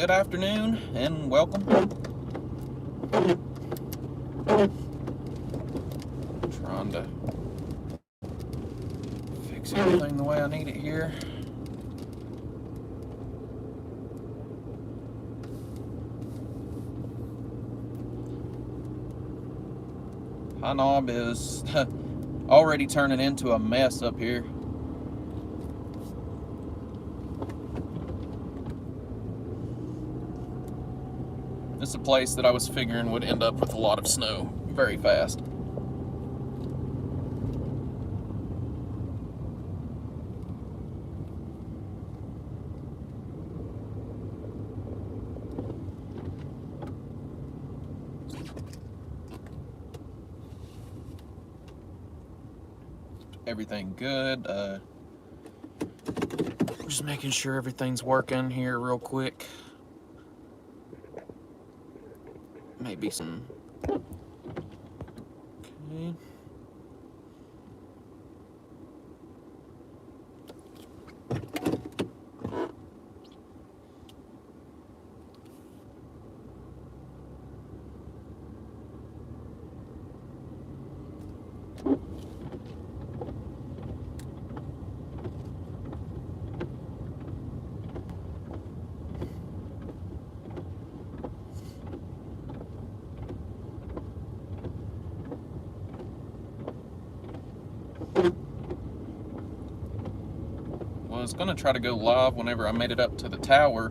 Good afternoon and welcome. Trying to fix everything the way I need it here. High knob is already turning into a mess up here. This is a place that I was figuring would end up with a lot of snow very fast. Everything good. Just making sure everything's working here real quick. Maybe some. Okay. I was gonna try to go live whenever I made it up to the tower,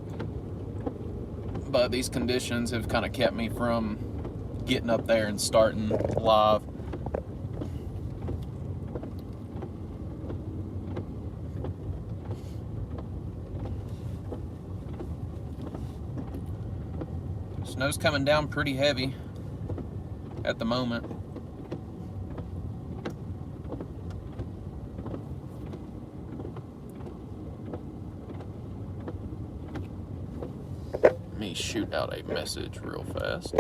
but these conditions have kind of kept me from getting up there and starting live. Snow's coming down pretty heavy at the moment. Let me shoot out a message real fast.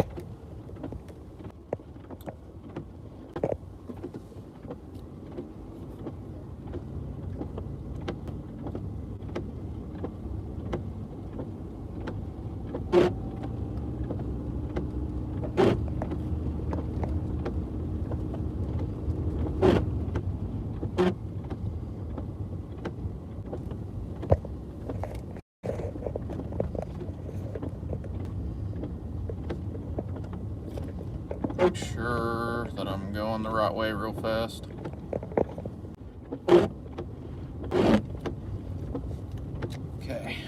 Make sure that I'm going the right way real fast. Okay.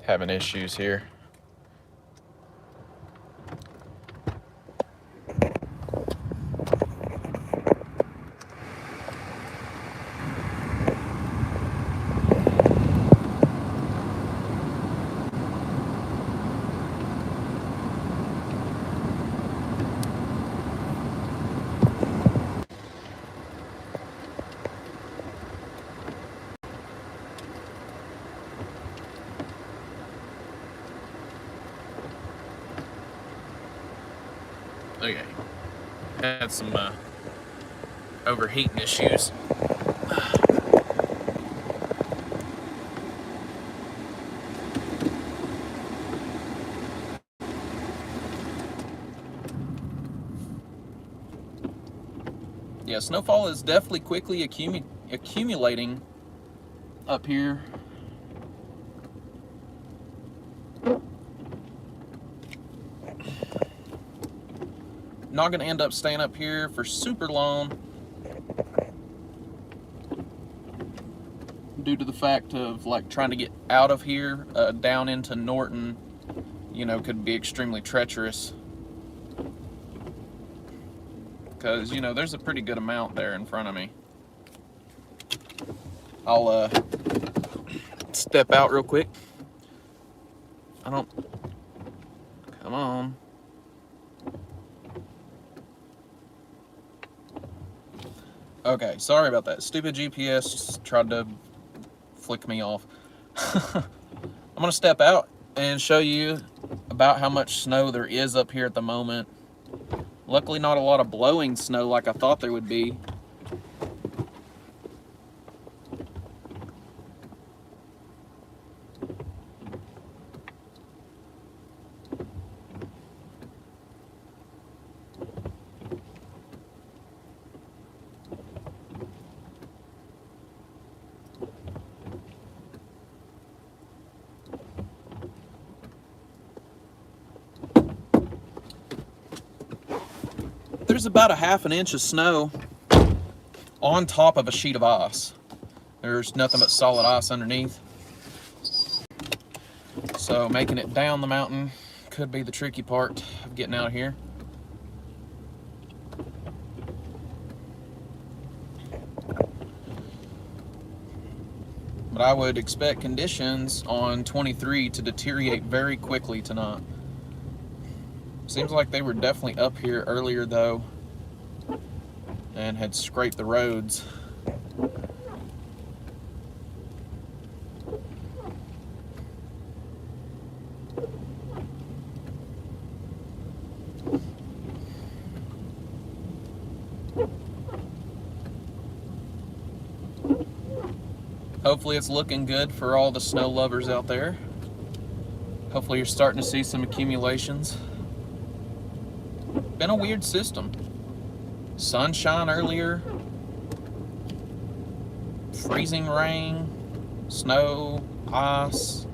Having issues here. Okay, had some overheating issues. Yeah, snowfall is definitely quickly accumulating up here. Not going to end up staying up here for super long due to the fact of like trying to get out of here down into Norton, you know, could be extremely treacherous because, you know, there's a pretty good amount there in front of me. I'll step out real quick. I don't... Come on. Okay, sorry about that. Stupid GPS tried to flick me off. I'm going to step out and show you about how much snow there is up here at the moment. Luckily not a lot of blowing snow like I thought there would be. There's about a ½ inch of snow on top of a sheet of ice. There's nothing but solid ice underneath. So making it down the mountain could be the tricky part of getting out of here. But I would expect conditions on 23 to deteriorate very quickly tonight. Seems like they were definitely up here earlier though and had scraped the roads. Hopefully it's looking good for all the snow lovers out there. Hopefully you're starting to see some accumulations. Been a weird system. Sunshine earlier, freezing rain, snow, ice,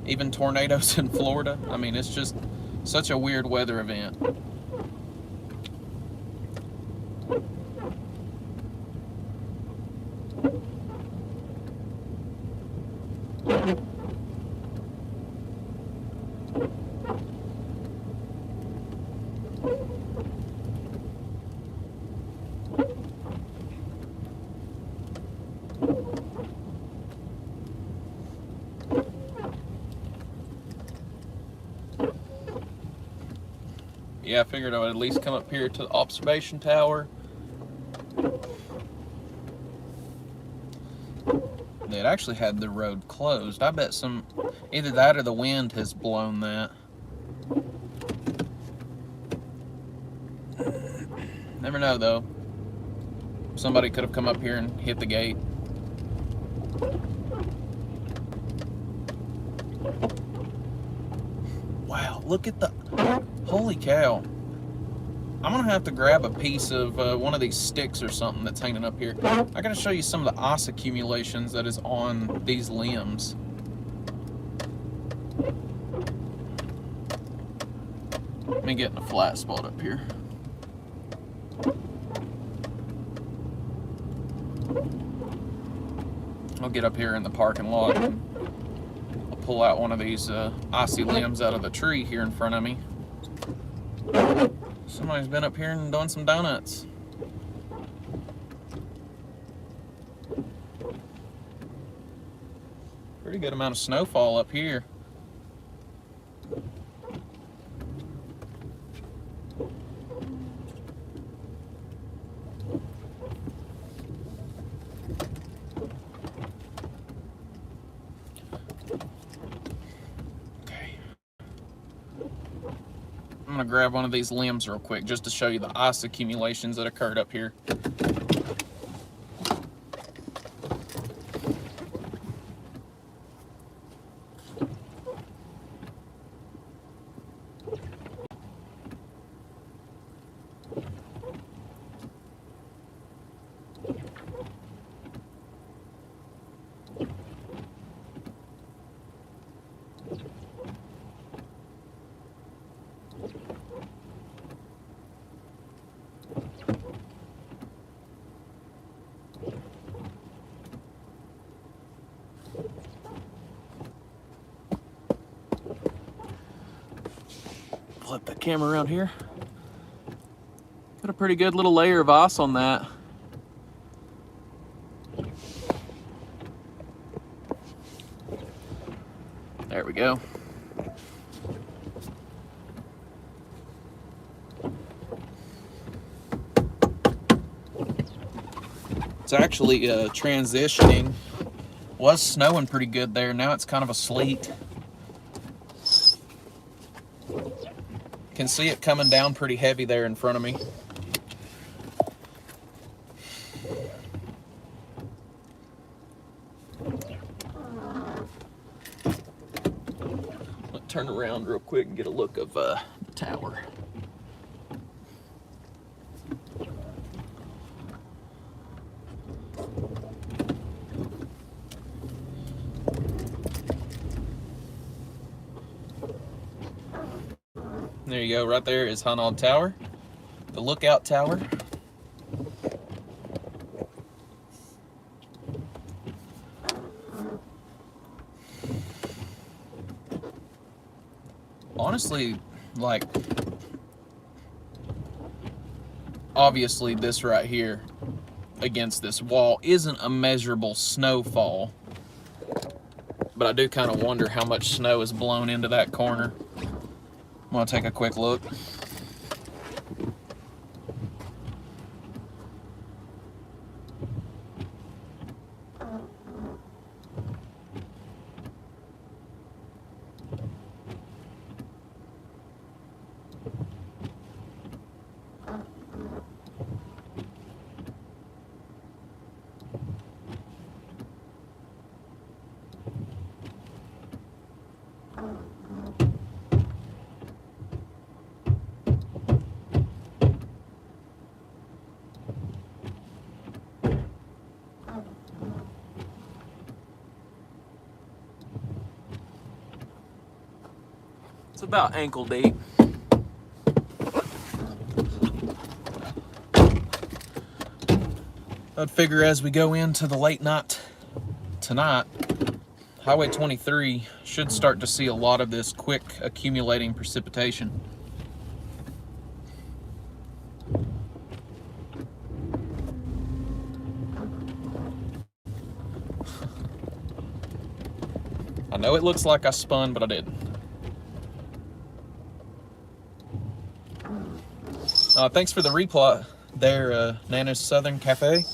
even tornadoes in Florida. I mean, it's just such a weird weather event. Yeah, I figured I would at least come up here to the observation tower. They had actually had the road closed. I bet either that or the wind has blown that. Never know though. Somebody could have come up here and hit the gate. Wow, look at the... Holy cow. I'm gonna have to grab a piece of one of these sticks or something that's hanging up here. I gotta show you some of the ice accumulations that is on these limbs. Let me get in a flat spot up here. I'll get up here in the parking lot. I'll pull out one of these icy limbs out of the tree here in front of me. Somebody's been up here and done some donuts. Pretty good amount of snowfall up here. I'm gonna grab one of these limbs real quick just to show you the ice accumulations that occurred up here. Flip the camera around here. Got a pretty good little layer of ice on that. There we we go. It's actually transitioning. Was snowing pretty good there. Now it's kind of a sleet. Can see it coming down pretty heavy there in front of me. Let's turn around real quick and get a look of the tower. There you go, right there is Hanaud Tower, the lookout tower. Honestly, like, obviously this right here against this wall isn't a measurable snowfall, but I do kind of wonder how much snow is blown into that corner. I'm gonna take a quick look. It's about ankle deep. I'd figure as we go into the late night tonight, Highway 23 should start to see a lot of this quick accumulating precipitation. I know it looks like I spun, but I didn't. Thanks for the reply there, Nana's Southern Cafe.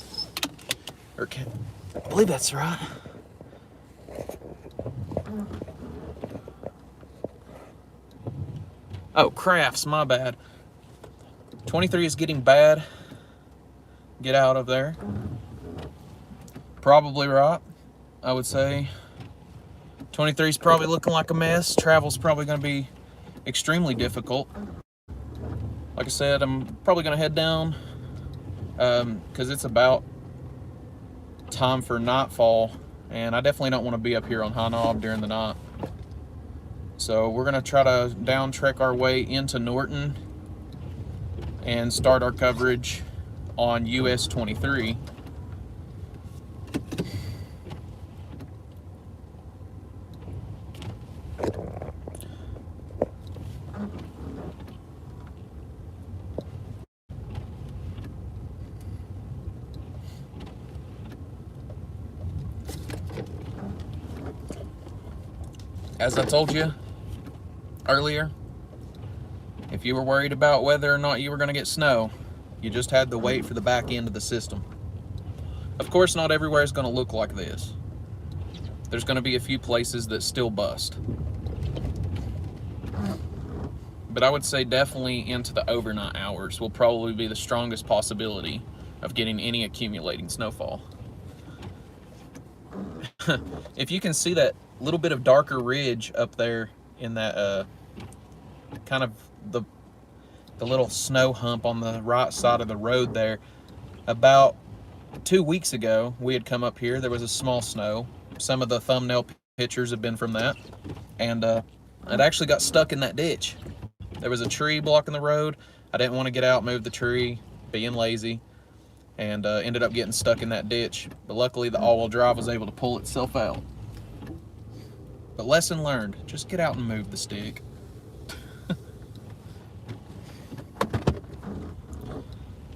I believe that's right. Oh, crafts, my bad. 23 is getting bad. Get out of there. Probably right, I would say. 23 is probably looking like a mess. Travel's probably going to be extremely difficult. Like I said, I'm probably going to head down because it's about time for nightfall, and I definitely don't want to be up here on Hanaud during the night. So we're going to try to down trek our way into Norton and start our coverage on US-23. As I told you earlier, if you were worried about whether or not you were going to get snow, you just had to wait for the back end of the system. Of course, not everywhere is going to look like this. There's going to be a few places that still bust. But I would say definitely into the overnight hours will probably be the strongest possibility of getting any accumulating snowfall. If you can see that little bit of darker ridge up there in that kind of the little snow hump on the right side of the road there, about 2 weeks ago we had come up here. There was a small snow. Some of the thumbnail pictures have been from that, and it actually got stuck in that ditch. There was a tree blocking the road. I didn't want to get out, move the tree, being lazy, and ended up getting stuck in that ditch. But luckily the all-wheel drive was able to pull itself out. But lesson learned, just get out and move the stick.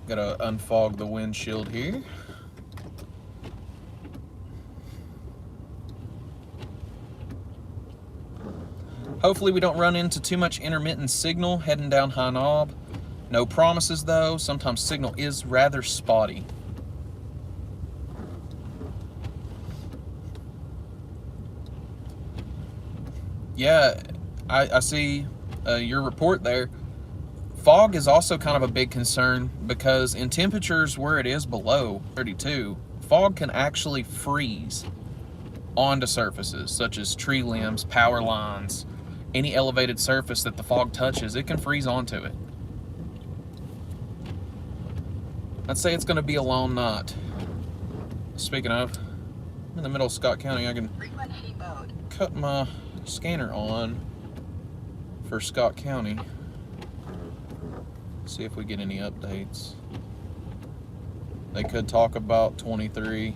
Gotta unfog the windshield here. Hopefully we don't run into too much intermittent signal heading down High Knob. No promises though, sometimes signal is rather spotty. Yeah, I see your report there. Fog is also kind of a big concern because in temperatures where it is below 32, fog can actually freeze onto surfaces such as tree limbs, power lines, any elevated surface that the fog touches, it can freeze onto it. I'd say it's going to be a long night. Speaking of, I'm in the middle of Scott County. I can cut my scanner on for Scott County. See if we get any updates. They could talk about 23.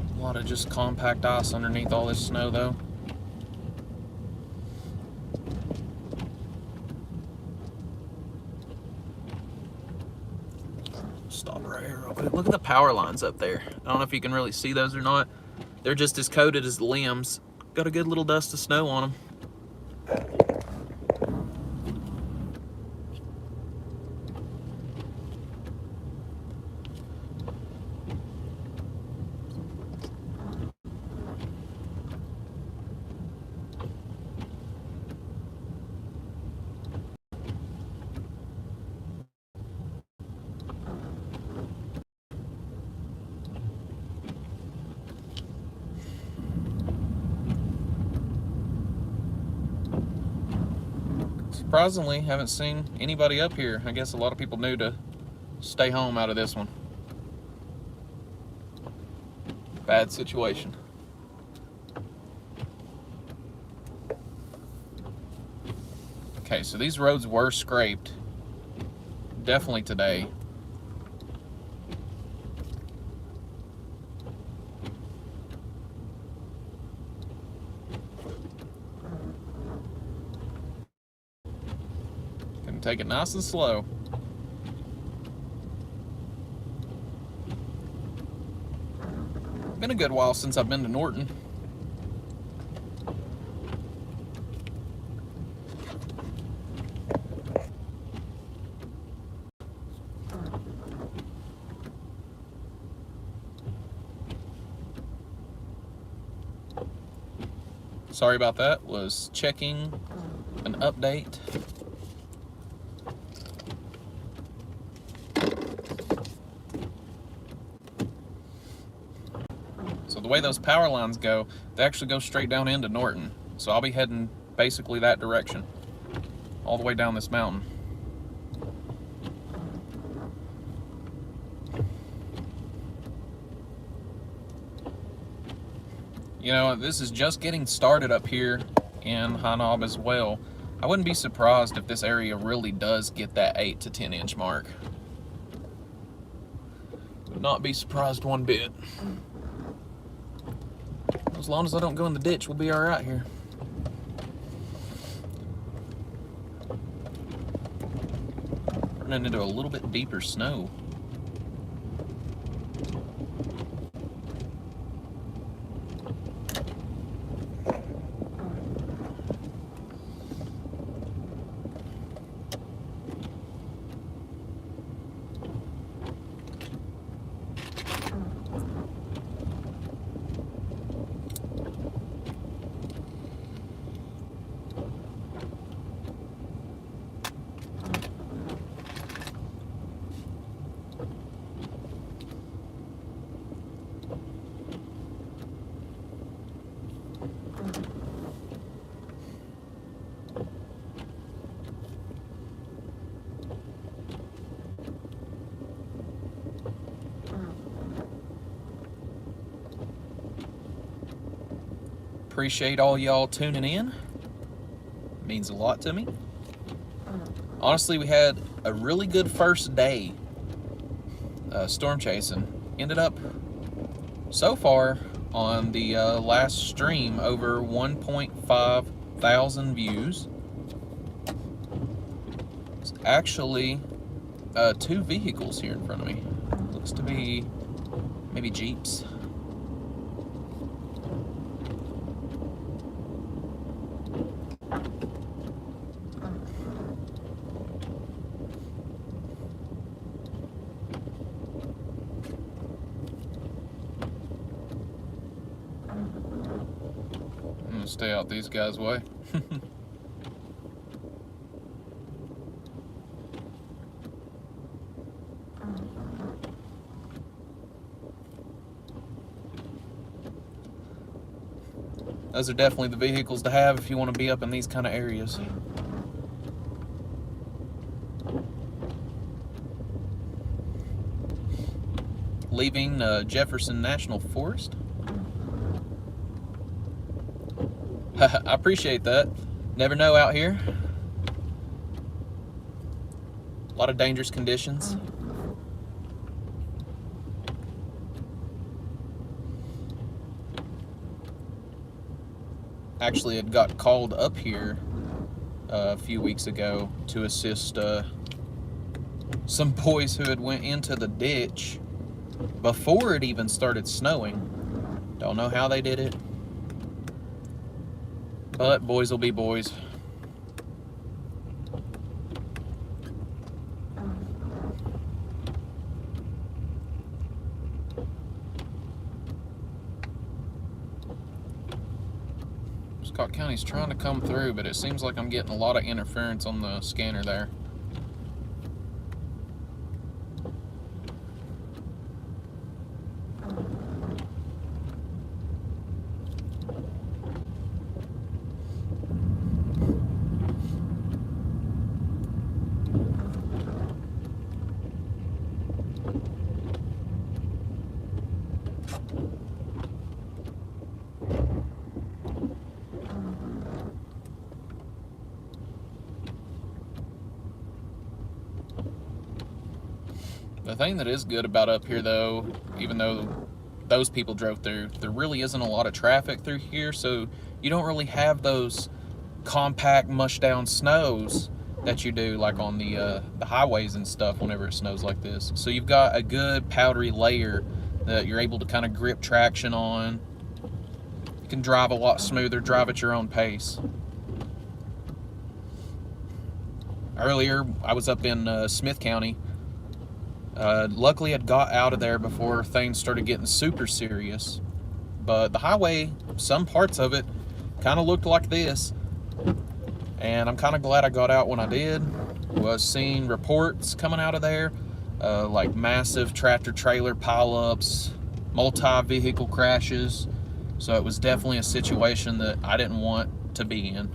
A lot of just compact ice underneath all this snow though. Stop right here real quick. Look at the power lines up there. I don't know if you can really see those or not. They're just as coated as the limbs. Got a good little dust of snow on them. Surprisingly, haven't seen anybody up here. I guess a lot of people knew to stay home out of this one. Bad situation. Okay, so these roads were scraped. Definitely today. Gonna take it nice and slow. Been a good while since I've been to Norton. Sorry about that, was checking an update. So the way those power lines go, they actually go straight down into Norton. So I'll be heading basically that direction, all the way down this mountain. You know, this is just getting started up here in High Knob as well. I wouldn't be surprised if this area really does get that 8 to 10 inch mark. Would not be surprised one bit. As long as I don't go in the ditch, we'll be all right here. Running into a little bit deeper snow. Appreciate all y'all tuning in. It means a lot to me. Honestly, we had a really good first day storm chasing. Ended up So far on the last stream, over 1.5 thousand views. It's actually 2 vehicles here in front of me. Looks to be maybe Jeeps. I'm gonna stay out these guys' way. Those are definitely the vehicles to have if you want to be up in these kind of areas. Leaving Jefferson National Forest. I appreciate that. Never know out here. A lot of dangerous conditions. Actually, had got called up here a few weeks ago to assist some boys who had went into the ditch before it even started snowing. Don't know how they did it, but boys will be boys. Scott County's trying to come through, but it seems like I'm getting a lot of interference on the scanner there. The thing that is good about up here, though, even though those people drove through, there really isn't a lot of traffic through here, so you don't really have those compact mush down snows that you do like on the highways and stuff whenever it snows like this. So you've got a good powdery layer that you're able to kind of grip traction on. You can drive a lot smoother, drive at your own pace. Earlier, I was up in Smith County. Luckily, I got out of there before things started getting super serious. But the highway, some parts of it, kind of looked like this. And I'm kind of glad I got out when I did. Was seeing reports coming out of there, like massive tractor-trailer pileups, multi-vehicle crashes. So it was definitely a situation that I didn't want to be in.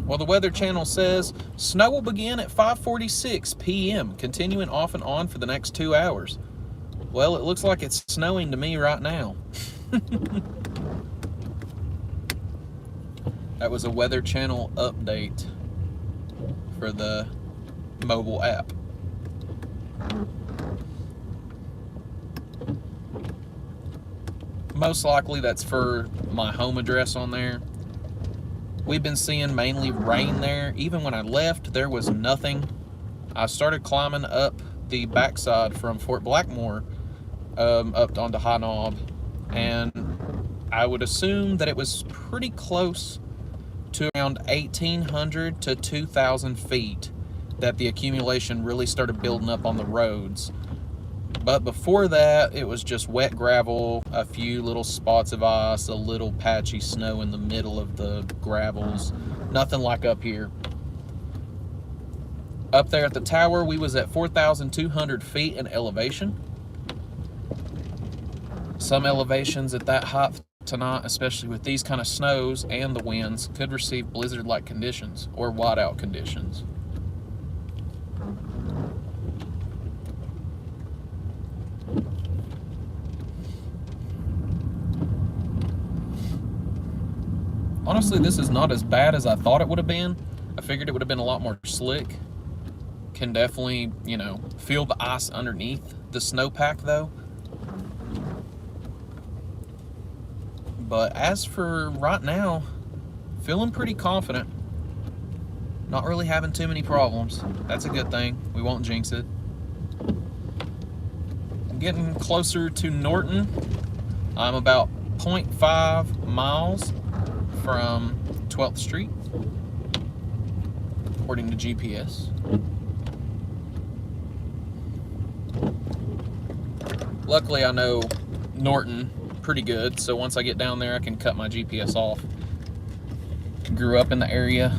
Well, the Weather Channel says snow will begin at 5:46 p.m., continuing off and on for the next 2 hours. Well, it looks like it's snowing to me right now. That was a Weather Channel update for the mobile app. Most likely that's for my home address on there. We've been seeing mainly rain there. Even when I left, there was nothing. I started climbing up the backside from Fort Blackmore up onto High Knob, and I would assume that it was pretty close to around 1,800 to 2,000 feet that the accumulation really started building up on the roads. But before that, it was just wet gravel, a few little spots of ice, a little patchy snow in the middle of the gravels. Nothing like up here. Up there at the tower, we was at 4,200 feet in elevation. Some elevations at that height tonight, especially with these kind of snows and the winds, could receive blizzard-like conditions or whiteout conditions. Honestly, this is not as bad as I thought it would have been. I figured it would have been a lot more slick. can definitely, you know, feel the ice underneath the snowpack though. But as for right now, feeling pretty confident. Not really having too many problems. That's a good thing. We won't jinx it. I'm getting closer to Norton. I'm about 0.5 miles from 12th Street, according to GPS. Luckily, I know Norton pretty good, so once I get down there, I can cut my GPS off. Grew up in the area.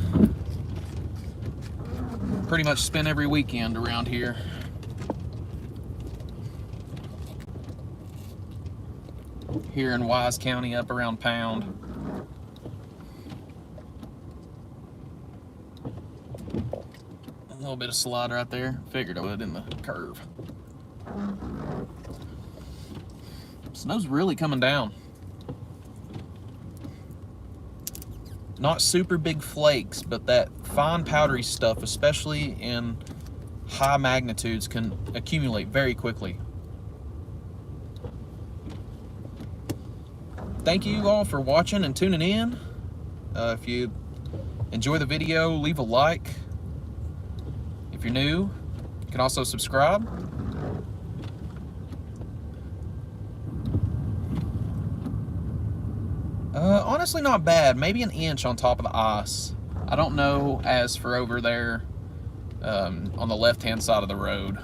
Pretty much spend every weekend around here. Here in Wise County, up around Pound. A little bit of slide right there. Figured I would in the curve. Snow's really coming down. Not super big flakes, but that fine powdery stuff, especially in high magnitudes, can accumulate very quickly. Thank you all for watching and tuning in. If you enjoy the video, leave a like. If you're new, you can also subscribe. Honestly, not bad. Maybe an inch on top of the ice. I don't know as for over there on the left-hand side of the road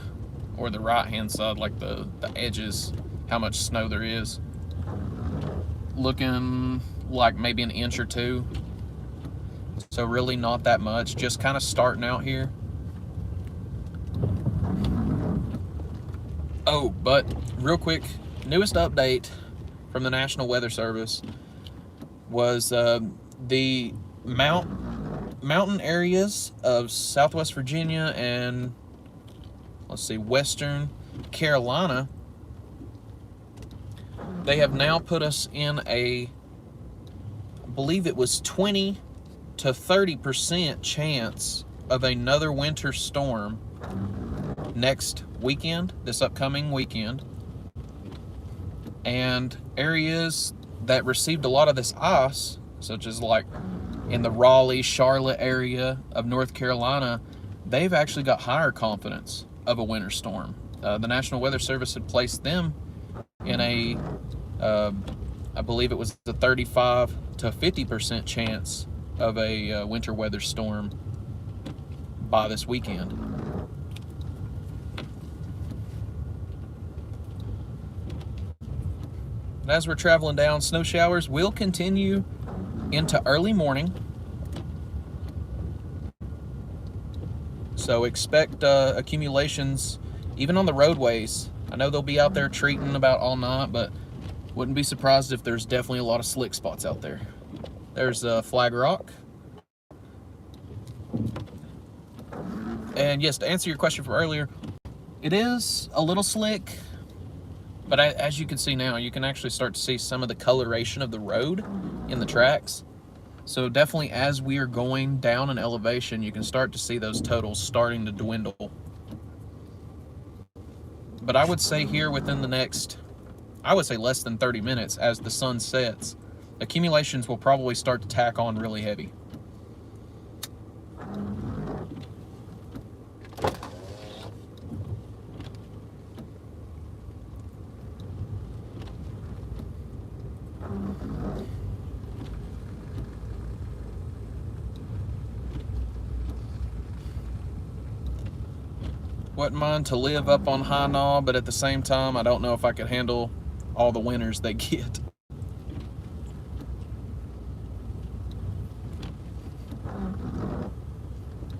or the right-hand side, like the edges, how much snow there is. Looking like maybe an inch or two. So really not that much. Just kind of starting out here. Oh, but real quick, newest update from the National Weather Service was the mountain areas of Southwest Virginia and, let's see, Western Carolina. They have now put us in I believe it was 20 to 30% chance of another winter storm next weekend, this upcoming weekend. And areas that received a lot of this ice, such as like in the Raleigh, Charlotte area of North Carolina, they've actually got higher confidence of a winter storm. The National Weather Service had placed them in I believe it was a 35 to 50% chance of a winter weather storm by this weekend. And as we're traveling down, snow showers will continue into early morning. So expect accumulations even on the roadways. I know they'll be out there treating about all night, but wouldn't be surprised if there's definitely a lot of slick spots out there. There's Flag Rock. And yes, to answer your question from earlier, it is a little slick, but as you can see now, you can actually start to see some of the coloration of the road in the tracks. So definitely as we are going down in elevation, you can start to see those totals starting to dwindle. But I would say here within the next, I would say less than 30 minutes, as the sun sets, accumulations will probably start to tack on really heavy. Wouldn't mind to live up on High Knob, but at the same time, I don't know if I could handle all the winters they get.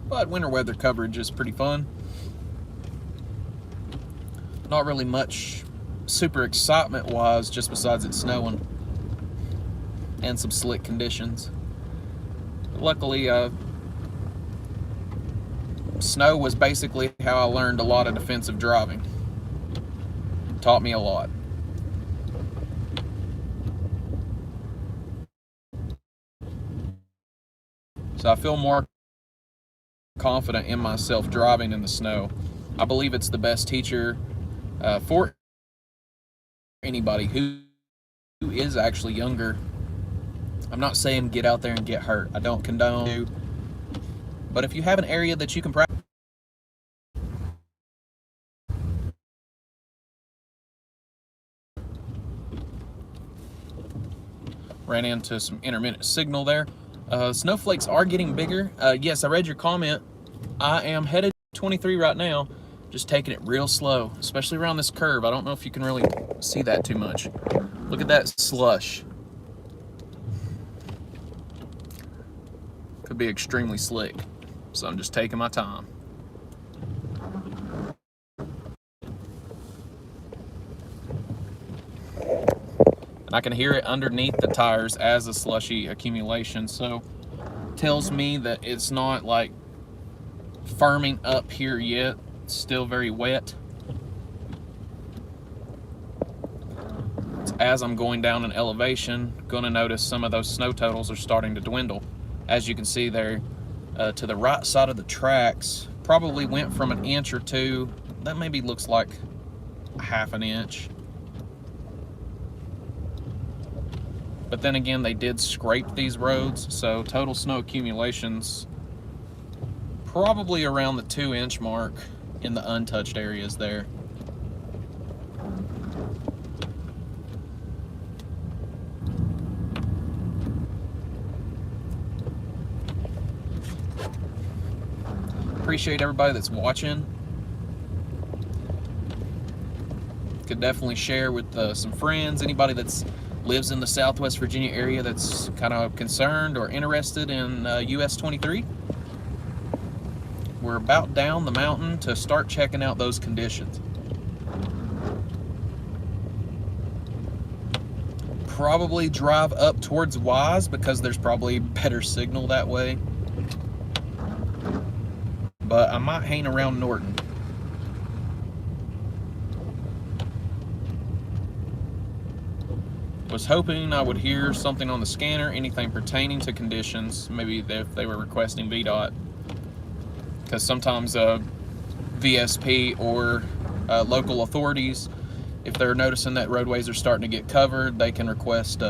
But winter weather coverage is pretty fun. Not really much super excitement wise, just besides it snowing and some slick conditions. But luckily, snow was basically how I learned a lot of defensive driving. Taught me a lot. So I feel more confident in myself driving in the snow. I believe it's the best teacher for anybody who is actually younger. I'm not saying get out there and get hurt. I don't condone it. But if you have an area that you can practice, ran into some intermittent signal there. Snowflakes are getting bigger. Yes, I read your comment. I am headed 23 right now, just taking it real slow, especially around this curve. I don't know if you can really see that too much. Look at that slush. Could be extremely slick, so I'm just taking my time. And I can hear it underneath the tires as a slushy accumulation, so tells me that it's not like firming up here yet. It's still very wet. As I'm going down in elevation, gonna notice some of those snow totals are starting to dwindle. As you can see there, to the right side of the tracks, probably went from an inch or two. That maybe looks like a half an inch. But then again, they did scrape these roads, so total snow accumulations probably around the 2-inch mark in the untouched areas there. Appreciate everybody that's watching. Could definitely share with some friends, anybody that's lives in the Southwest Virginia area that's kind of concerned or interested in US-23. We're about down the mountain to start checking out those conditions. Probably drive up towards Wise because there's probably better signal that way. But I might hang around Norton. Was hoping I would hear something on the scanner, anything pertaining to conditions, maybe if they were requesting VDOT. Because sometimes VSP or local authorities, if they're noticing that roadways are starting to get covered, they can request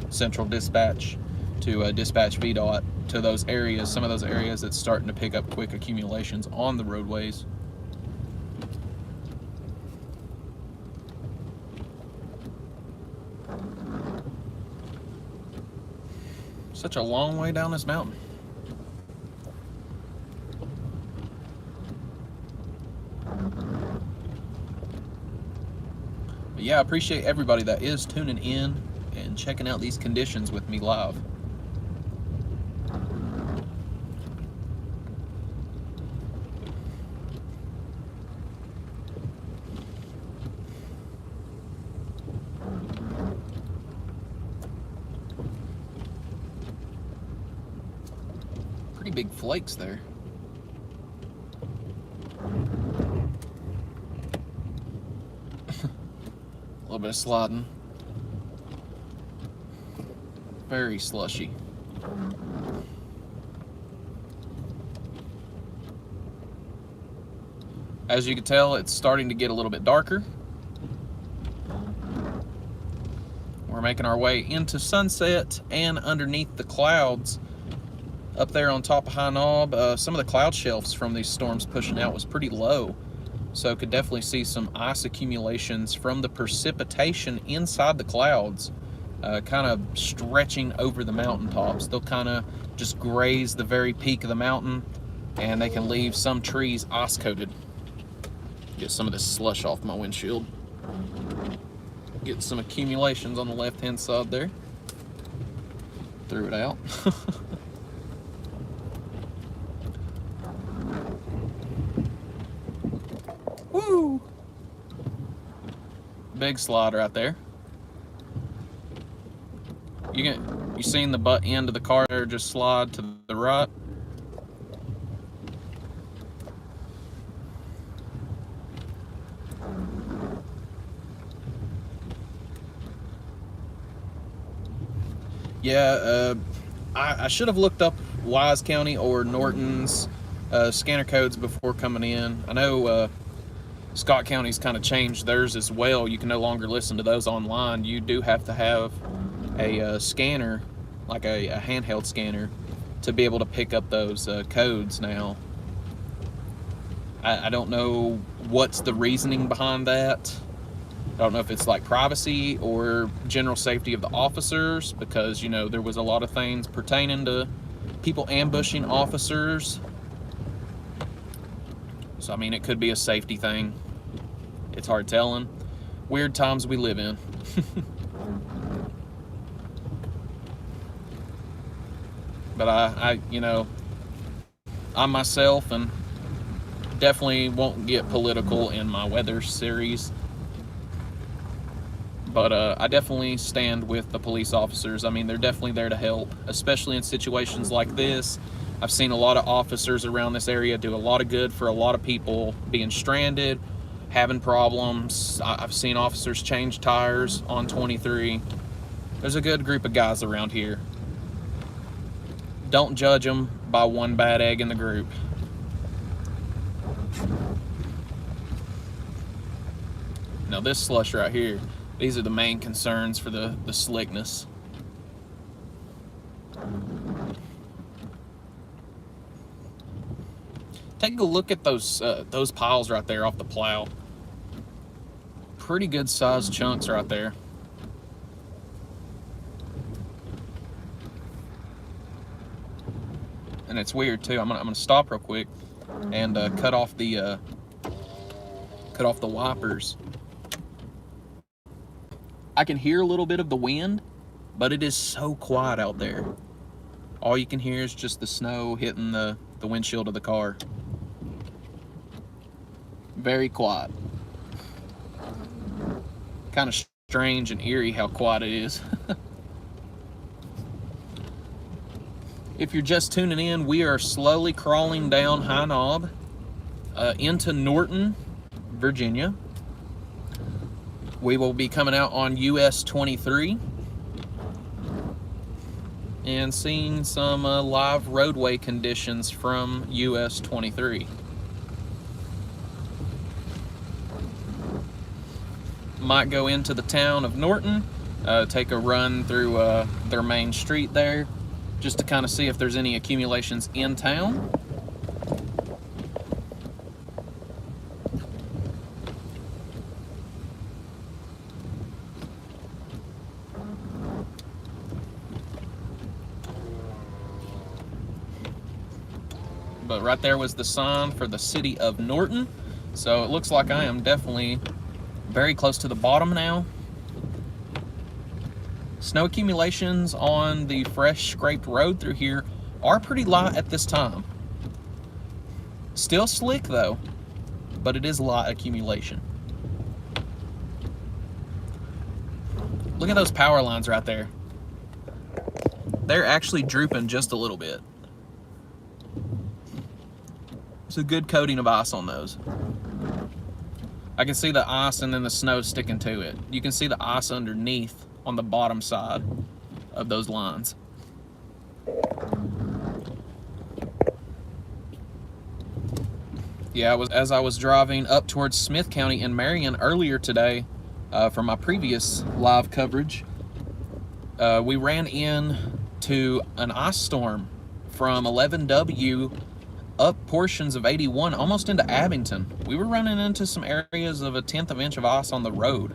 central dispatch to dispatch VDOT to those areas, some of those areas that's starting to pick up quick accumulations on the roadways. Such a long way down this mountain. But yeah, I appreciate everybody that is tuning in and checking out these conditions with me live. Pretty big flakes there. A little bit of sliding. Very slushy. As you can tell, it's starting to get a little bit darker. We're making our way into sunset and underneath the clouds. Up there on top of High Knob, some of the cloud shelves from these storms pushing out was pretty low. So could definitely see some ice accumulations from the precipitation inside the clouds, kind of stretching over the mountaintops. They'll kind of just graze the very peak of the mountain, and they can leave some trees ice coated. Get some of this slush off my windshield. Get some accumulations on the left-hand side there. Threw it out. Woo! Big slide right there. You seen the butt end of the car there just slide to the right? Yeah, I should have looked up Wise County or Norton's scanner codes before coming in. I know Scott County's kind of changed theirs as well. You can no longer listen to those online. You do have to have a scanner, like a handheld scanner, to be able to pick up those codes now. I don't know what's the reasoning behind that. I don't know if it's like privacy or general safety of the officers, because, you know, there was a lot of things pertaining to people ambushing officers. So, I mean, it could be a safety thing. It's hard telling. Weird times we live in. But I, you know, I myself, and definitely won't get political in my weather series, but I definitely stand with the police officers. I mean, they're definitely there to help, especially in situations like this. I've seen a lot of officers around this area do a lot of good for a lot of people being stranded, having problems. I've seen officers change tires on 23. There's a good group of guys around here. Don't judge them by one bad egg in the group. Now this slush right here, these are the main concerns for the slickness. Take a look at those piles right there off the plow. Pretty good sized chunks right there. And it's weird too. I'm gonna stop real quick and cut off the wipers. I can hear a little bit of the wind, but it is so quiet out there. All you can hear is just the snow hitting the windshield of the car. Very quiet. Kind of strange and eerie how quiet it is. If you're just tuning in, we are slowly crawling down High Knob into Norton, Virginia. We will be coming out on US-23 and seeing some live roadway conditions from US-23. Might go into the town of Norton, take a run through their main street there, just to kind of see if there's any accumulations in town. But right there was the sign for the city of Norton. So it looks like I am definitely very close to the bottom now. Snow accumulations on the fresh scraped road through here are pretty light at this time. Still slick though, but it is light accumulation. Look at those power lines right there. They're actually drooping just a little bit. It's a good coating of ice on those. I can see the ice and then the snow sticking to it. You can see the ice underneath on the bottom side of those lines. Yeah, as I was driving up towards Smith County in Marion earlier today for my previous live coverage, we ran into an ice storm from 11W up portions of 81 almost into Abington. We were running into some areas of 1/10 of an inch of ice on the road.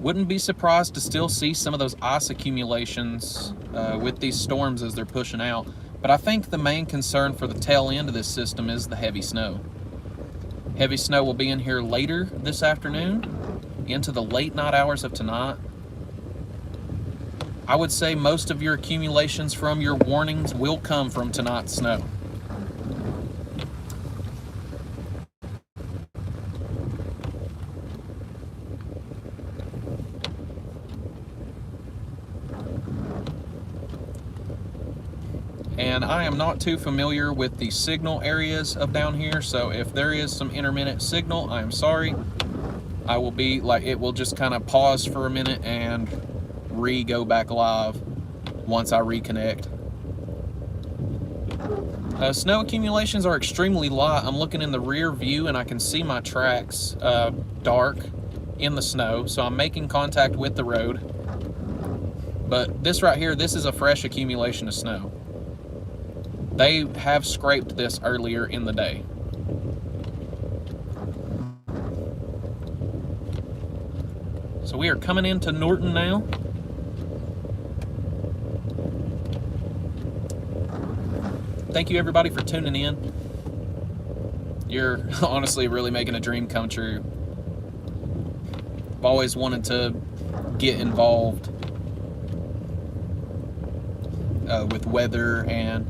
Wouldn't be surprised to still see some of those ice accumulations with these storms as they're pushing out. But I think the main concern for the tail end of this system is the heavy snow. Heavy snow will be in here later this afternoon, into the late night hours of tonight. I would say most of your accumulations from your warnings will come from tonight's snow. And I am not too familiar with the signal areas of down here, so if there is some intermittent signal, I am sorry. I will be like, it will just kind of pause for a minute and go back live once I reconnect. Snow accumulations are extremely light. I'm looking in the rear view and I can see my tracks dark in the snow, so I'm making contact with the road. But this right here, this is a fresh accumulation of snow. They have scraped this earlier in the day. So we are coming into Norton now. Thank you everybody for tuning in. You're honestly really making a dream come true. I've always wanted to get involved with weather, and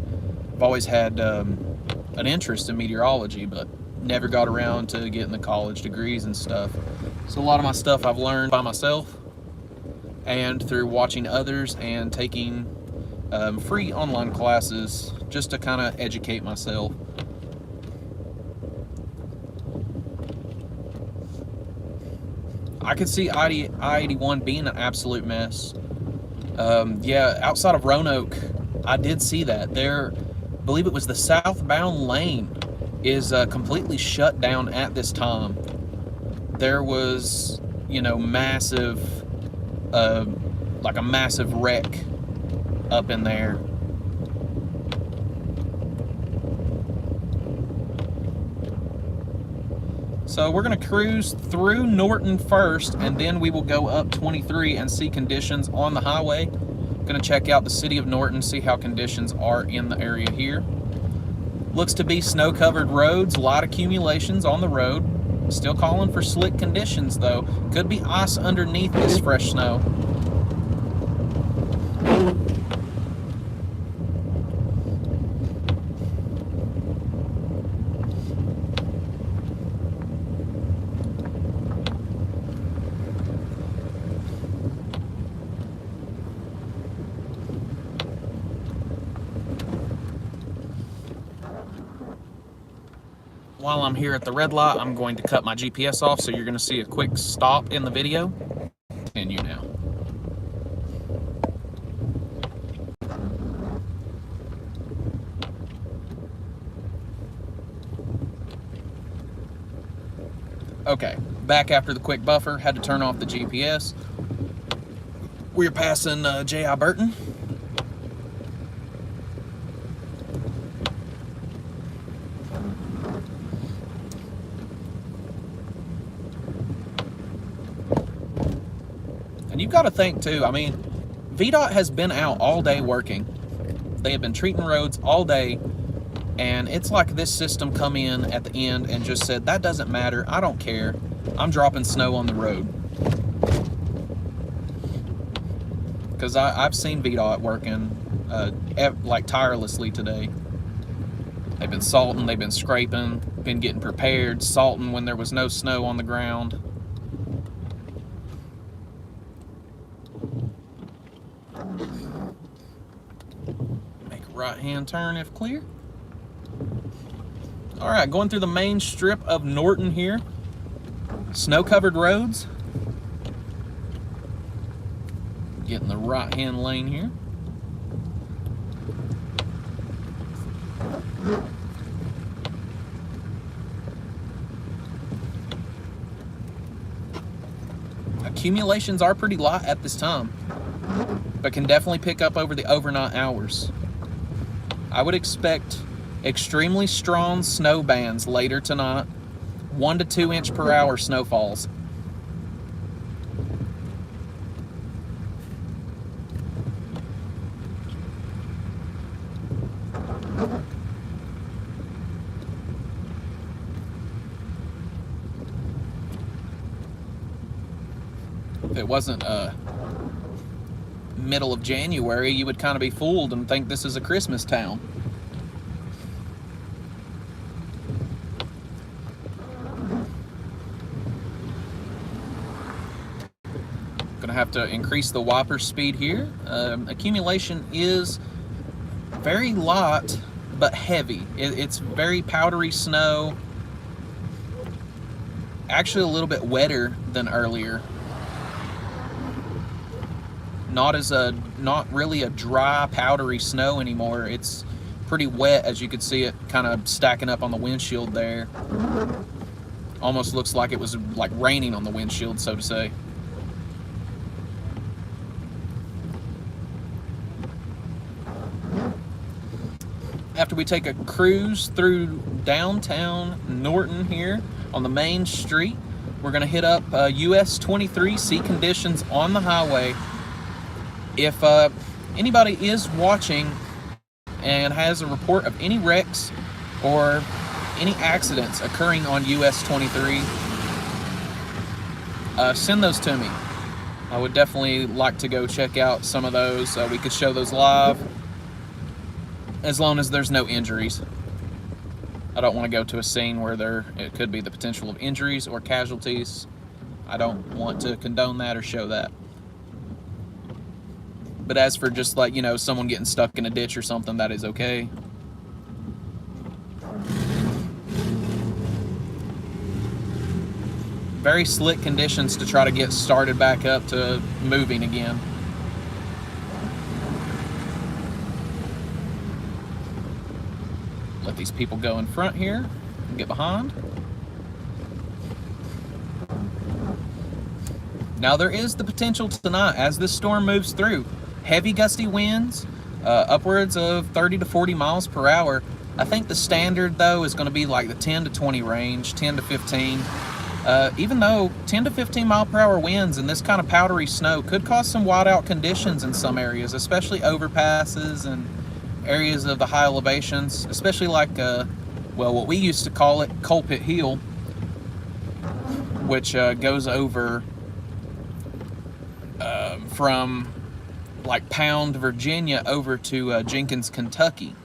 I've always had an interest in meteorology, but never got around to getting the college degrees and stuff. So a lot of my stuff I've learned by myself and through watching others and taking free online classes just to kind of educate myself. I could see I-81 being an absolute mess. Yeah, outside of Roanoke, I did see that. There, I believe it was the southbound lane is completely shut down at this time. There was, you know, massive, like a massive wreck up in there. So we're going to cruise through Norton first, and then we will go up 23 and see conditions on the highway. Going to check out the city of Norton, see how conditions are in the area here. Looks to be snow-covered roads, a lot of accumulations on the road. Still calling for slick conditions though. Could be ice underneath this fresh snow. While I'm here at the red light, I'm going to cut my GPS off, so you're going to see a quick stop in the video. Continue now. Okay, back after the quick buffer, had to turn off the GPS. We're passing J.I. Burton. And you've got to think too, I mean, VDOT has been out all day working. They have been treating roads all day, and it's like this system come in at the end and just said, that doesn't matter, I don't care, I'm dropping snow on the road. Because I've seen VDOT working like tirelessly today. They've been salting, they've been scraping, been getting prepared, salting when there was no snow on the ground. Right-hand turn if clear. All right, going through the main strip of Norton here. Snow-covered roads. Getting the right-hand lane here. Accumulations are pretty light at this time, but can definitely pick up over the overnight hours. I would expect extremely strong snow bands later tonight, 1 to 2 inch per hour snowfalls. If it wasn't middle of January, you would kind of be fooled and think this is a Christmas town. Gonna have to increase the wiper speed here. Accumulation is very light but heavy. It's very powdery snow. Actually a little bit wetter than earlier. Not really a dry, powdery snow anymore. It's pretty wet, as you could see it kind of stacking up on the windshield there. Almost looks like it was like raining on the windshield, so to say. After we take a cruise through downtown Norton here on the main street, we're going to hit up US-23, see conditions on the highway. If anybody is watching and has a report of any wrecks or any accidents occurring on US-23, send those to me. I would definitely like to go check out some of those. We could show those live, as long as there's no injuries. I don't want to go to a scene where it could be the potential of injuries or casualties. I don't want to condone that or show that. But as for just like, you know, someone getting stuck in a ditch or something, that is okay. Very slick conditions to try to get started back up to moving again. Let these people go in front here and get behind. Now there is the potential tonight, as this storm moves through, heavy gusty winds, upwards of 30 to 40 miles per hour. I think the standard though is going to be like the 10 to 20 range, 10 to 15. Even though 10 to 15 mile per hour winds and this kind of powdery snow could cause some whiteout conditions in some areas, especially overpasses and areas of the high elevations, especially like, well, what we used to call it Coal Pit Hill, which goes over from like Pound, Virginia over to Jenkins, Kentucky.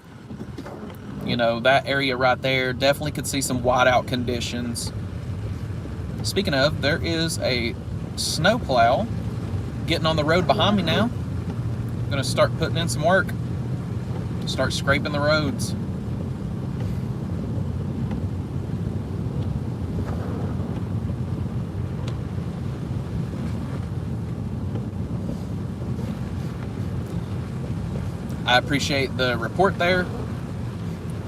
You know, that area right there definitely could see some whiteout conditions. Speaking of, there is a snowplow getting on the road behind me now. I'm gonna start putting in some work, start scraping the roads. I appreciate the report there.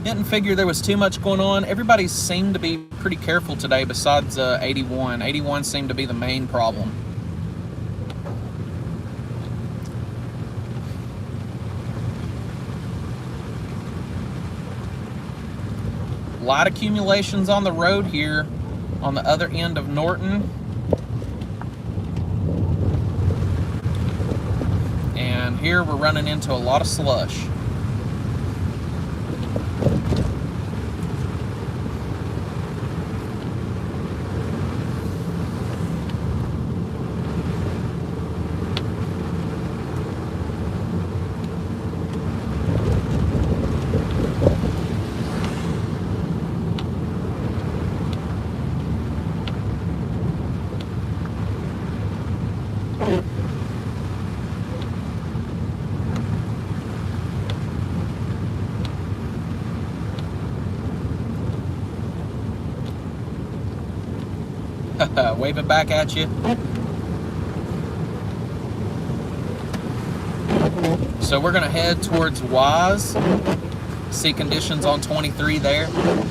Didn't figure there was too much going on. Everybody seemed to be pretty careful today besides 81. 81 seemed to be the main problem. Light accumulations on the road here on the other end of Norton. And here we're running into a lot of slush. Waving back at you. So we're gonna head towards Wise. See conditions on 23 there.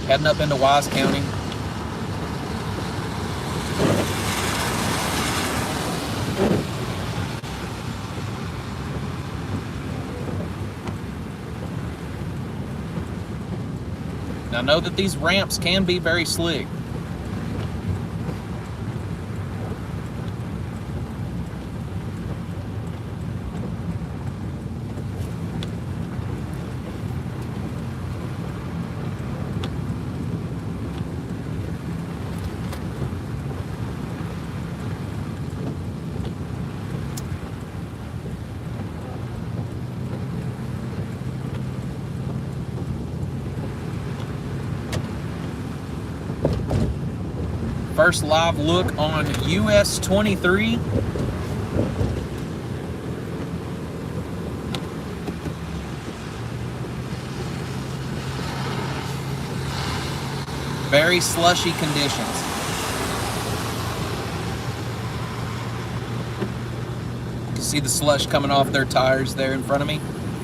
Heading up into Wise County. Now know that these ramps can be very slick. First live look on US-23. Very slushy conditions. You can see the slush coming off their tires there in front of me.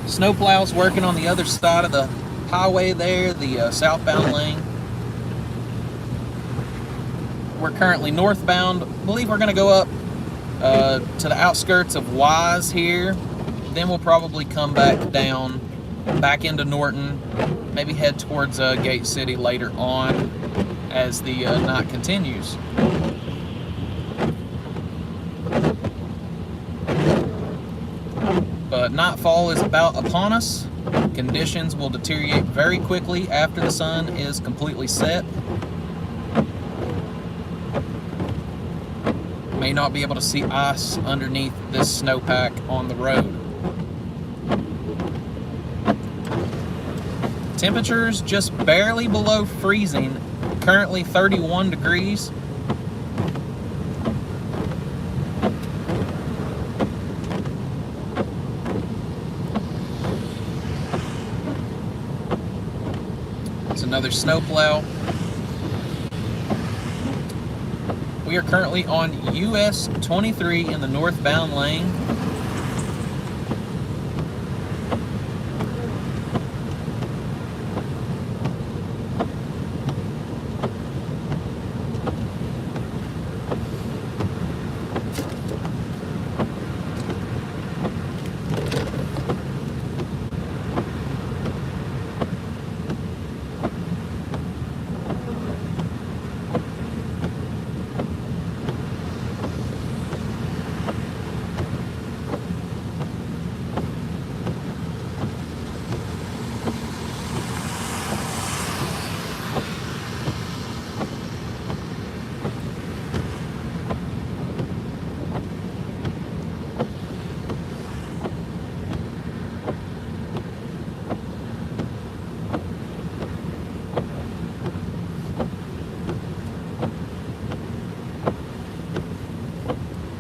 Snowplow's working on the other side of the highway there, the southbound lane. We're currently northbound. I believe we're going to go up to the outskirts of Wise here. Then we'll probably come back down, back into Norton, maybe head towards Gate City later on as the night continues. But nightfall is about upon us. Conditions will deteriorate very quickly after the sun is completely set. May not be able to see ice underneath this snowpack on the road. Temperatures just barely below freezing, currently 31 degrees. It's another snowplow. We are currently on US-23 in the northbound lane.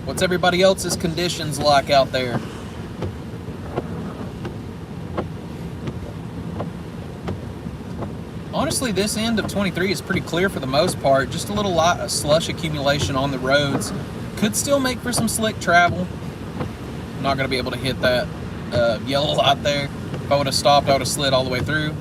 What's everybody else's conditions like out there? Honestly, this end of 23 is pretty clear for the most part. Just a little lot of slush accumulation on the roads. Could still make for some slick travel. I'm not going to be able to hit that yellow light there. If I would have stopped, I would have slid all the way through.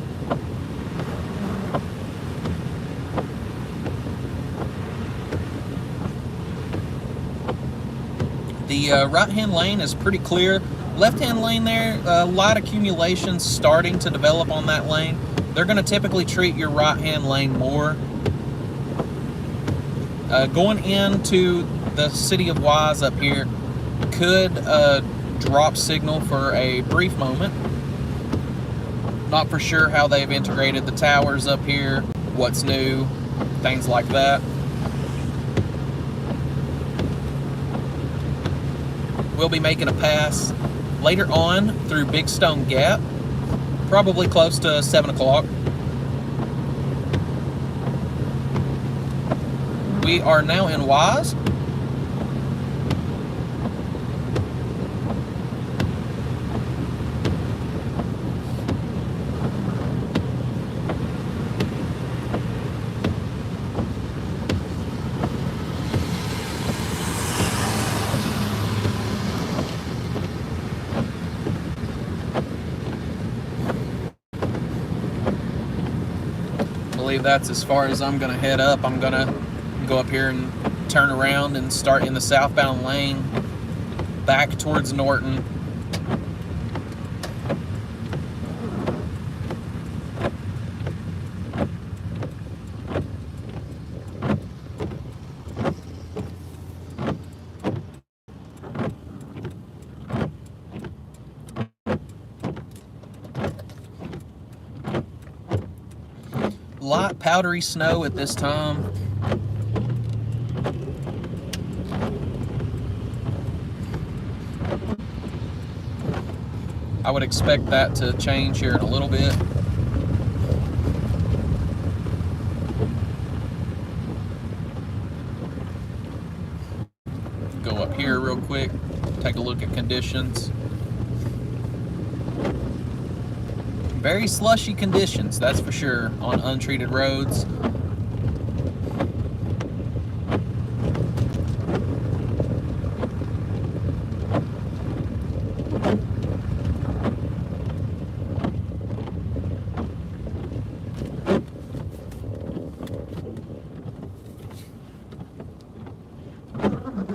The right-hand lane is pretty clear. Left-hand lane there, light accumulations starting to develop on that lane. They're going to typically treat your right-hand lane more. Going into the city of Wise up here could drop signal for a brief moment. Not for sure how they've integrated the towers up here, what's new, things like that. We'll be making a pass later on through Big Stone Gap, probably close to 7 o'clock. We are now in Wise. I believe that's as far as I'm gonna head up. I'm gonna go up here and turn around and start in the southbound lane back towards Norton. Light powdery snow at this time. I would expect that to change here in a little bit. Go up here real quick, take a look at conditions. Very slushy conditions, that's for sure, on untreated roads.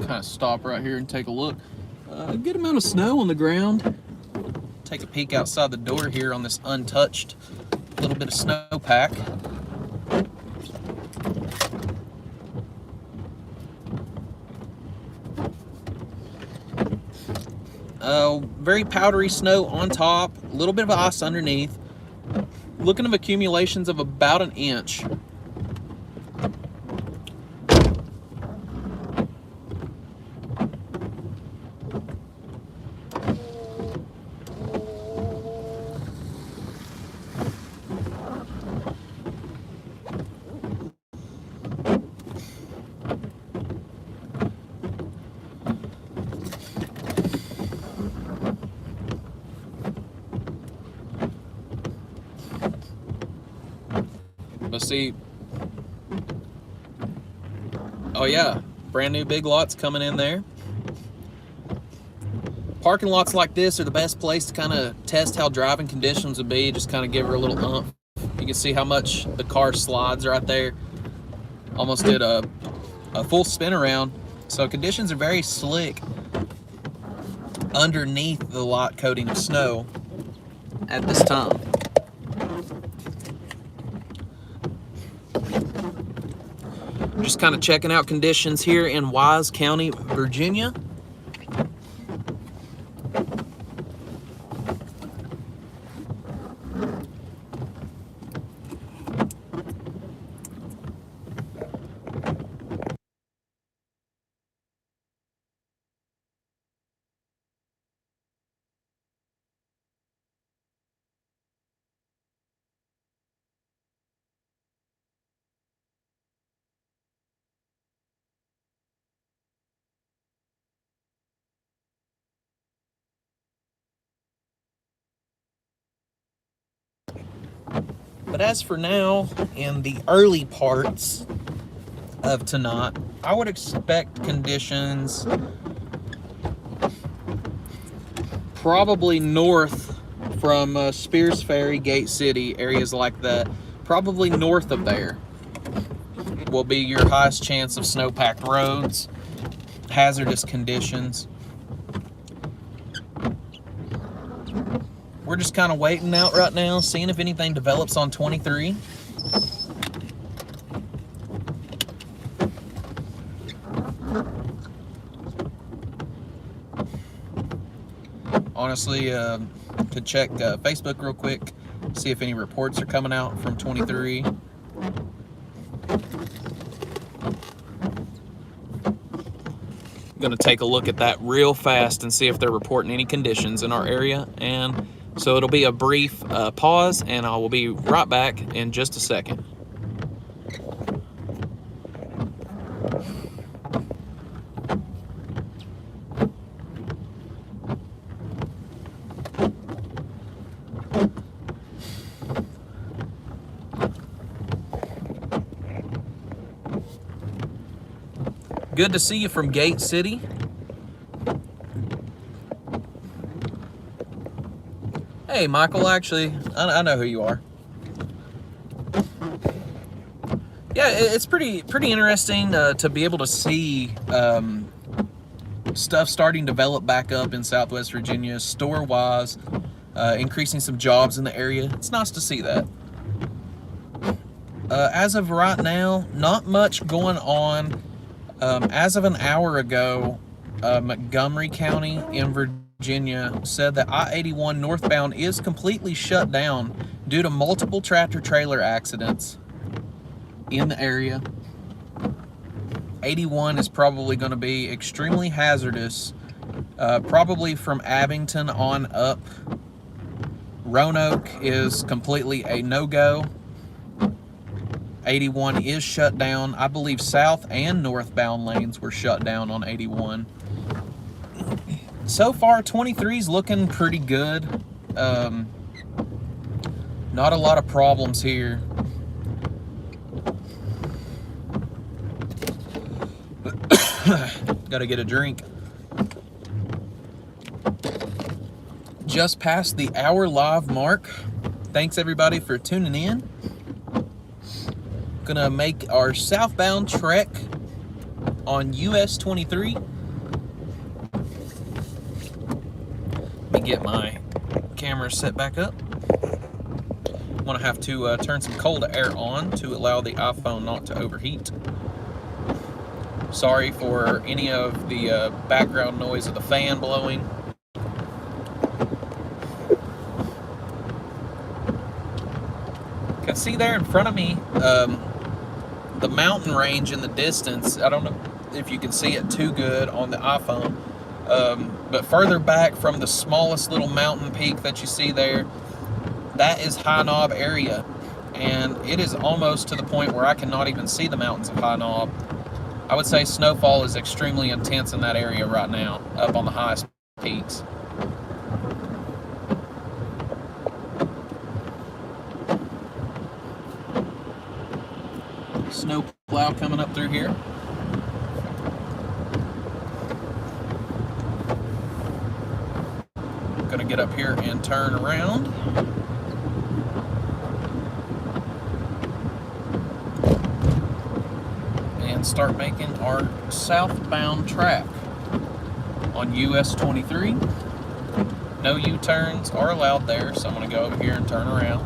kind of stop right here and take a look. A good amount of snow on the ground. Take a peek outside the door here on this untouched little bit of snowpack. Very powdery snow on top, a little bit of ice underneath. Looking at accumulations of about an inch. But see, oh yeah, brand new big lots coming in there. Parking lots like this are the best place to kind of test how driving conditions would be. Just kind of give her a little umph. You can see how much the car slides right there. Almost did a full spin around. So conditions are very slick underneath the light coating of snow at this time. Just kind of checking out conditions here in Wise County, Virginia. But as for now, in the early parts of tonight, I would expect conditions probably north from Spears Ferry, Gate City, areas like that. Probably north of there will be your highest chance of snow-packed roads, hazardous conditions. We're just kind of waiting out right now, seeing if anything develops on 23. Honestly, could check Facebook real quick, see if any reports are coming out from 23. Gonna take a look at that real fast and see if they're reporting any conditions in our area. And so it'll be a brief pause, and I will be right back in just a second. Good to see you from Gate City. Hey, Michael, actually, I know who you are. Yeah, it's pretty interesting to be able to see stuff starting to develop back up in Southwest Virginia, store-wise, increasing some jobs in the area. It's nice to see that. As of right now, not much going on. As of an hour ago, Montgomery County in Virginia said that I-81 northbound is completely shut down due to multiple tractor-trailer accidents in the area. 81 is probably going to be extremely hazardous, probably from Abington on up. Roanoke is completely a no-go. 81 is shut down. I believe south and northbound lanes were shut down on 81. So far, 23 is looking pretty good. Not a lot of problems here. Gotta get a drink. Just past the hour live mark. Thanks everybody for tuning in. Gonna make our southbound trek on US-23. get my camera set back up. I'm gonna have to turn some cold air on to allow the iPhone not to overheat. Sorry for any of the background noise of the fan blowing. Can see there in front of me the mountain range in the distance. I don't know if you can see it too good on the iPhone, but further back from the smallest little mountain peak that you see there, that is High Knob area, and it is almost to the point where I cannot even see the mountains of High Knob. I would say snowfall is extremely intense in that area right now, up on the highest peaks. Snow plow coming up through here. Gonna get up here and turn around. And start making our southbound track on US-23. No U-turns are allowed there, so I'm gonna go over here and turn around.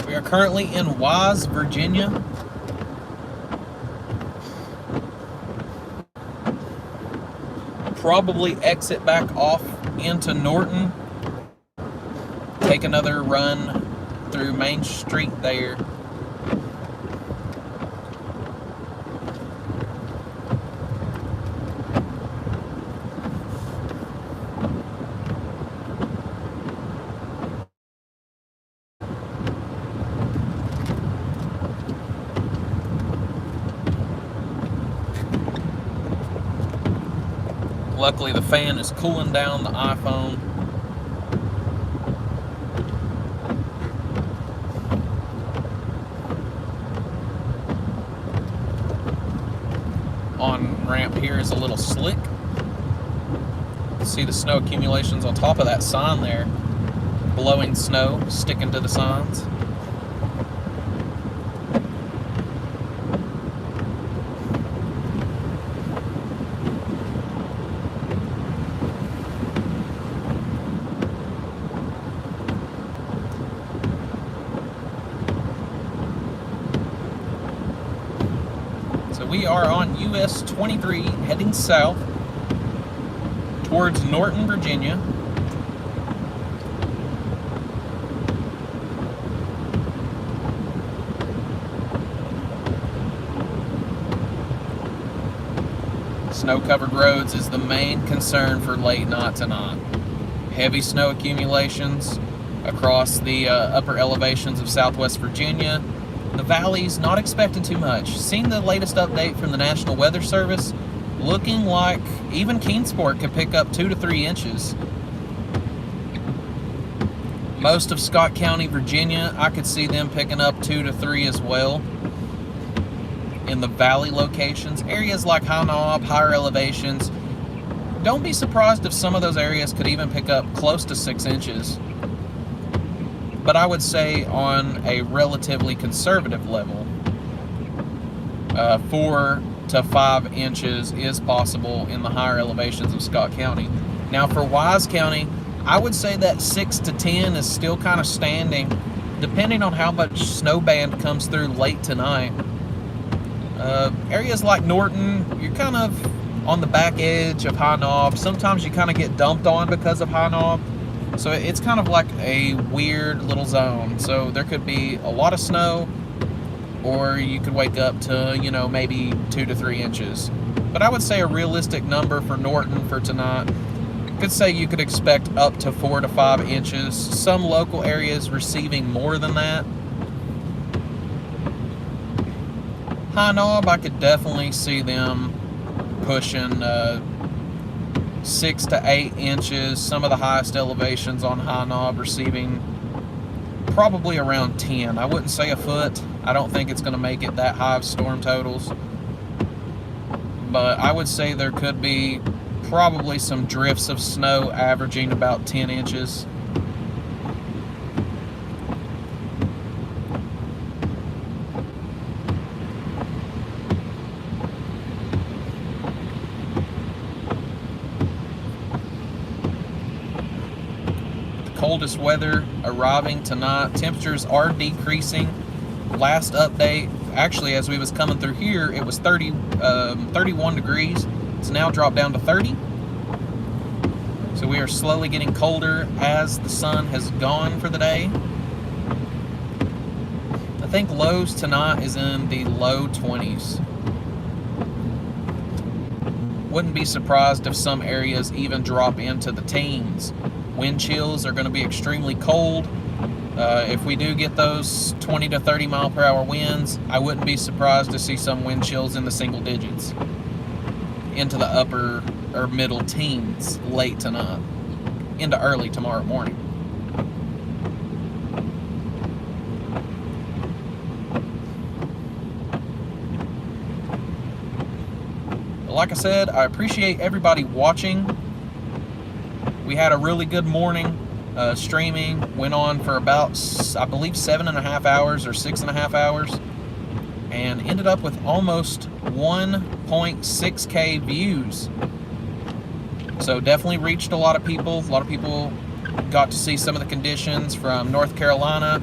We are currently in Wise, Virginia. Probably exit back off into Norton. Take another run through Main Street there. Luckily, the fan is cooling down the iPhone. On ramp here is a little slick. See the snow accumulations on top of that sign there. Blowing snow, sticking to the signs. So we are on US-23 heading south towards Norton, Virginia. Snow-covered roads is the main concern for late night tonight. Heavy snow accumulations across the upper elevations of Southwest Virginia. The valleys, not expecting too much. Seen the latest update from the National Weather Service, looking like even Kingsport could pick up 2 to 3 inches. Most of Scott County, Virginia, I could see them picking up 2 to 3 as well. In the valley locations, areas like High Knob, higher elevations, don't be surprised if some of those areas could even pick up close to 6 inches. But I would say on a relatively conservative level, 4 to 5 inches is possible in the higher elevations of Scott County. Now for Wise County, I would say that 6 to 10 is still kind of standing, depending on how much snow band comes through late tonight. Areas like Norton, you're kind of on the back edge of High Knob. Sometimes you kind of get dumped on because of High Knob. So it's kind of like a weird little zone. So there could be a lot of snow, or you could wake up to, you know, maybe 2 to 3 inches. But I would say a realistic number for Norton for tonight, I could say you could expect up to 4 to 5 inches. Some local areas receiving more than that. High Knob, I could definitely see them pushing 6 to 8 inches. Some of the highest elevations on High Knob receiving probably around 10. I wouldn't say a foot. I don't think it's going to make it that high of storm totals. but I would say there could be probably some drifts of snow averaging about 10 inches. Coldest weather arriving tonight. Temperatures are decreasing. Last update, actually, as we was coming through here, it was 31 degrees. It's now dropped down to 30. So we are slowly getting colder as the sun has gone for the day. I think lows tonight is in the low 20s. Wouldn't be surprised if some areas even drop into the teens. Wind chills are going to be extremely cold. If we do get those 20 to 30 mile per hour winds, I wouldn't be surprised to see some wind chills in the single digits into the upper or middle teens late tonight into early tomorrow morning. Like I said, I appreciate everybody watching. We had a really good morning. Streaming went on for about, I believe, 7.5 hours or 6.5 hours, and ended up with almost 1.6K views. So definitely reached a lot of people. A lot of people got to see some of the conditions from North Carolina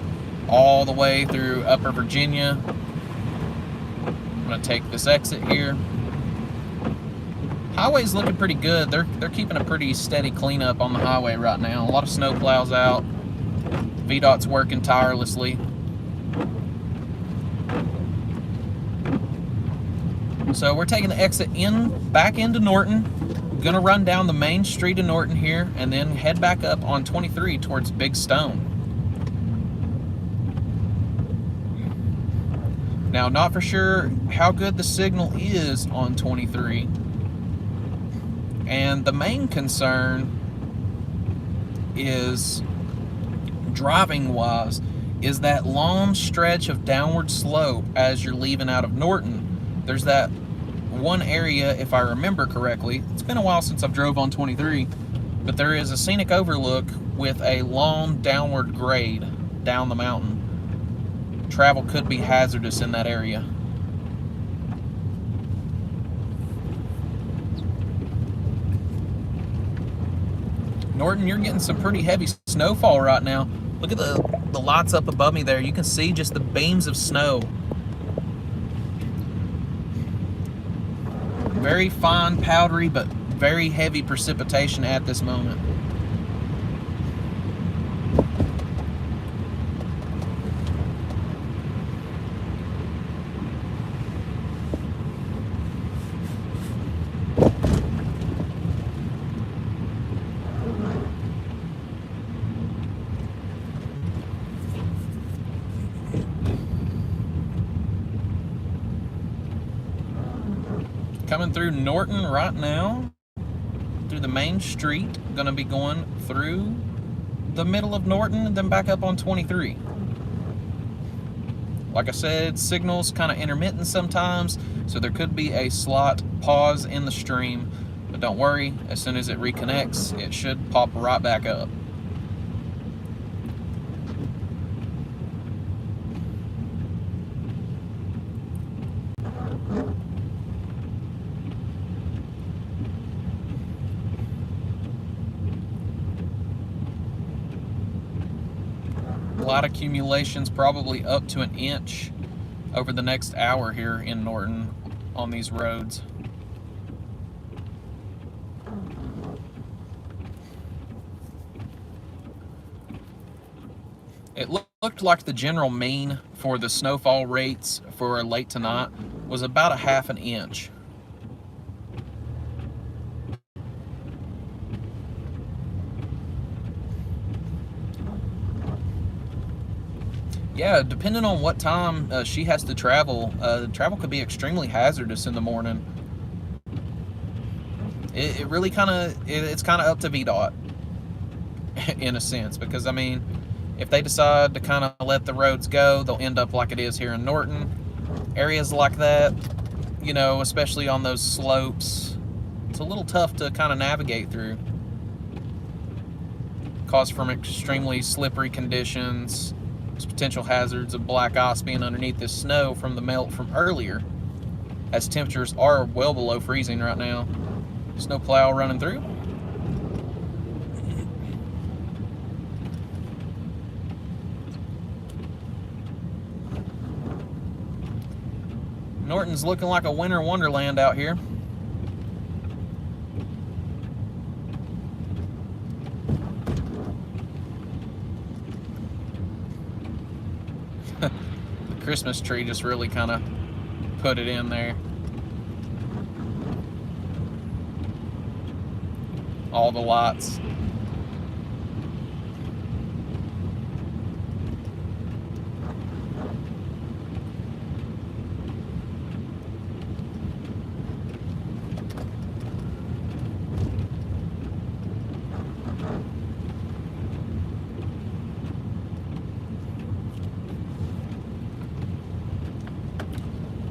all the way through Upper Virginia. I'm going to take this exit here. Highway's looking pretty good. They're keeping a pretty steady cleanup on the highway right now. A lot of snow plows out. VDOT's working tirelessly. So we're taking the exit back into Norton. Gonna run down the main street of Norton here and then head back up on 23 towards Big Stone. Now, not for sure how good the signal is on 23. And the main concern is, driving-wise, is that long stretch of downward slope as you're leaving out of Norton. There's that one area, if I remember correctly, it's been a while since I've drove on 23, but there is a scenic overlook with a long downward grade down the mountain. Travel could be hazardous in that area. Norton, you're getting some pretty heavy snowfall right now. Look at the lights up above me there. You can see just the beams of snow. Very fine, powdery, but very heavy precipitation at this moment. Coming through Norton right now, through the main street. Gonna be going through the middle of Norton and then back up on 23. Like I said, signals kind of intermittent sometimes, so there could be a slight pause in the stream, but don't worry, as soon as it reconnects, it should pop right back up. Light accumulations probably up to 1 inch over the next hour here in Norton on these roads. It looked like the general mean for the snowfall rates for late tonight was about a 1/2 inch. Yeah, depending on what time she has to travel, travel could be extremely hazardous in the morning. It really kind of, it's kind of up to VDOT in a sense, because I mean, if they decide to kind of let the roads go, they'll end up like it is here in Norton. Areas like that, you know, especially on those slopes, it's a little tough to kind of navigate through. Caused from extremely slippery conditions. There's potential hazards of black ice being underneath this snow from the melt from earlier, as temperatures are well below freezing right now. Snow plow running through. Norton's looking like a winter wonderland out here. The Christmas tree just really kind of put it in there. All the lights.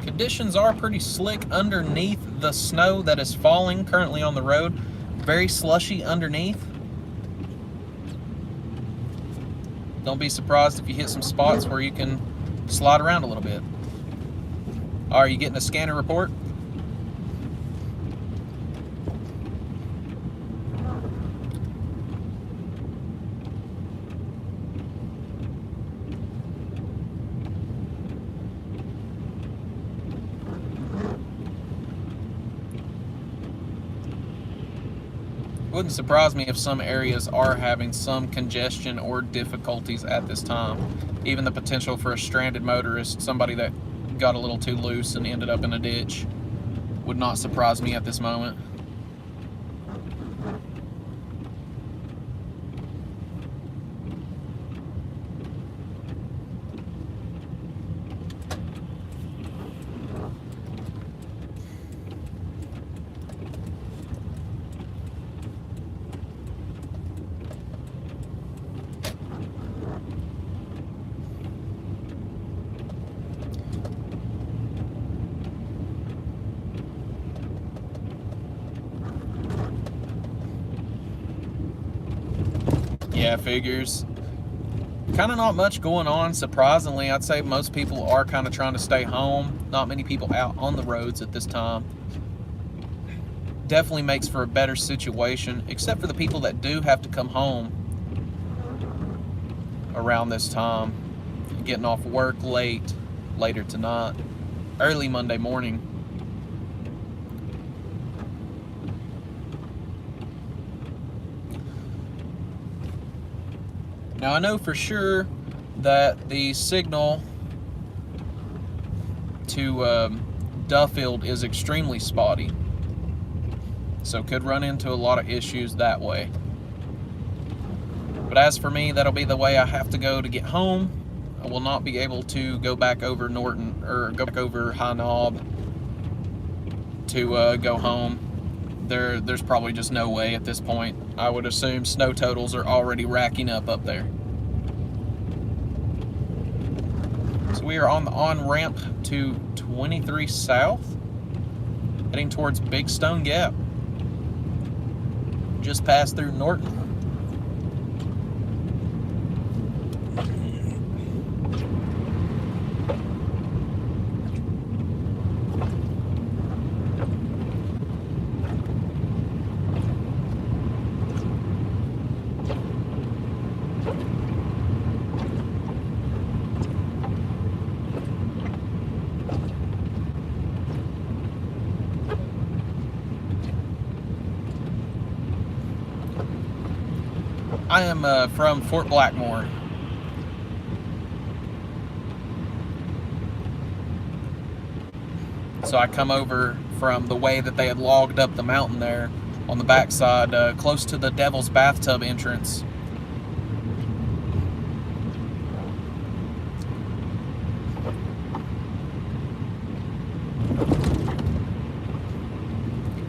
Conditions are pretty slick underneath the snow that is falling currently on the road. Very slushy underneath. Don't be surprised if you hit some spots where you can slide around a little bit. Are you getting a scanner report? Wouldn't surprise me if some areas are having some congestion or difficulties at this time. Even the potential for a stranded motorist, somebody that got a little too loose and ended up in a ditch, would not surprise me at this moment. Yeah, figures. Kind of not much going on, surprisingly. I'd say most people are kind of trying to stay home. Not many people out on the roads at this time. Definitely makes for a better situation, except for the people that do have to come home around this time. Getting off work later tonight, early Monday morning. Now I know for sure that the signal to Duffield is extremely spotty, so could run into a lot of issues that way. But as for me, that'll be the way I have to go to get home. I will not be able to go back over Norton or go back over High Knob to go home. There's probably just no way at this point. I would assume snow totals are already racking up there. So we are on the on-ramp to 23 South, heading towards Big Stone Gap. Just passed through Norton. I am from Fort Blackmore. So I come over from the way that they had logged up the mountain there on the backside, close to the Devil's Bathtub entrance.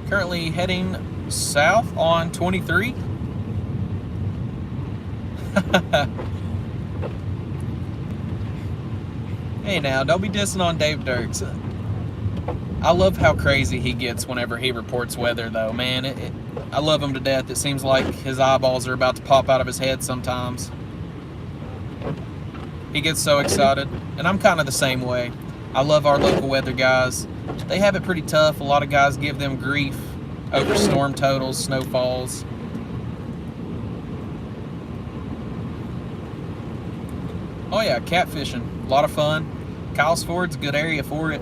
Currently heading south on 23. Hey now, don't be dissing on Dave Dirks. I love how crazy he gets whenever he reports weather, though, man. I love him to death. It seems like his eyeballs are about to pop out of his head sometimes. He gets so excited, and I'm kind of the same way. I love our local weather guys. They have it pretty tough. A lot of guys give them grief over storm totals, snowfalls. Oh yeah, catfishing. A lot of fun. Kyle's Ford's a good area for it.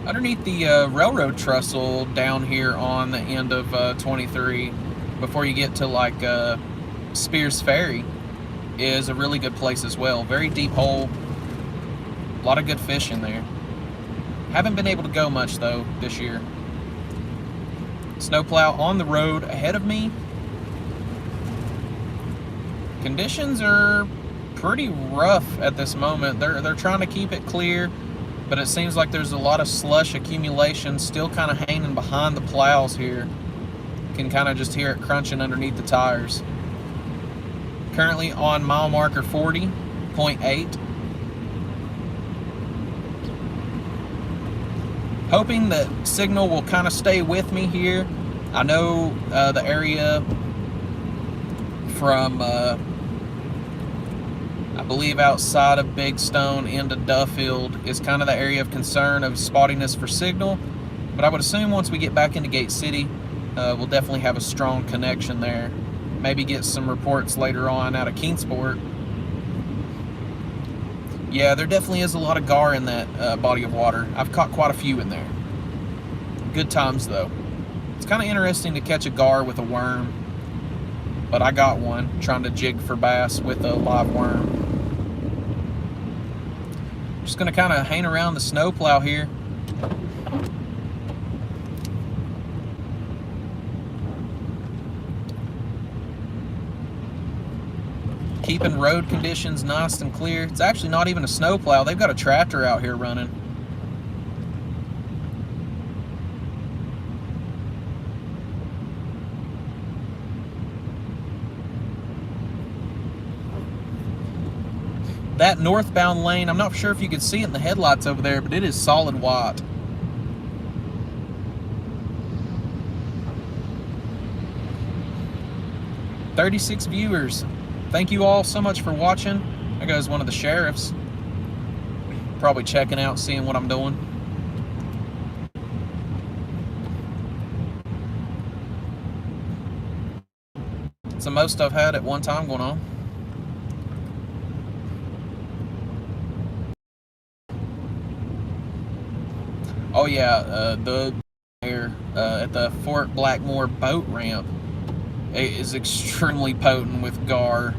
Underneath the railroad trestle down here on the end of 23, before you get to like Spears Ferry, is a really good place as well. Very deep hole. A lot of good fish in there. Haven't been able to go much though this year. Snowplow on the road ahead of me. Conditions are pretty rough at this moment. They're trying to keep it clear, but it seems like there's a lot of slush accumulation still kind of hanging behind the plows here. Can kind of just hear it crunching underneath the tires. Currently on mile marker 40.8. Hoping that signal will kind of stay with me here. I know the area from I believe outside of Big Stone into Duffield is kind of the area of concern of spottiness for signal, but I would assume once we get back into Gate City, we'll definitely have a strong connection there. Maybe get some reports later on out of Kingsport. Yeah, there definitely is a lot of gar in that body of water. I've caught quite a few in there. Good times though. It's kind of interesting to catch a gar with a worm, but I got one trying to jig for bass with a live worm. Just gonna kind of hang around the snowplow here. Keeping road conditions nice and clear. It's actually not even a snowplow. They've got a tractor out here running. That northbound lane, I'm not sure if you can see it in the headlights over there, but it is solid white. "36 viewers. Thank you all so much for watching." There goes one of the sheriffs. Probably checking out, seeing what I'm doing. It's the most I've had at one time going on. Oh yeah, the here at the Fort Blackmore boat ramp, it is extremely potent with gar.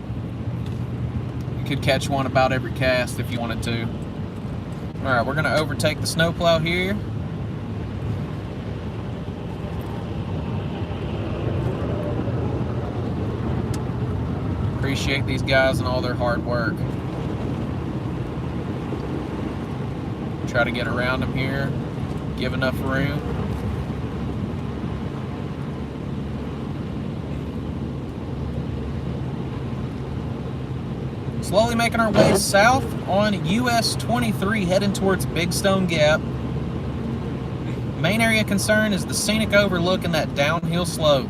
You could catch one about every cast if you wanted to. Alright, we're gonna overtake the snowplow here. Appreciate these guys and all their hard work. Try to get around them here. Give enough room. Slowly making our way south on US-23, heading towards Big Stone Gap. Main area of concern is the scenic overlook and that downhill slope.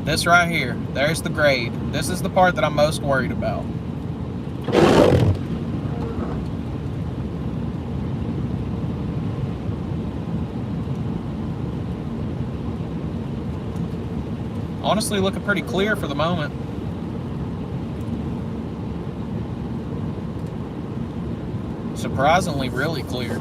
This right here, there's the grade. This is the part that I'm most worried about. Honestly, looking pretty clear for the moment. Surprisingly, really clear.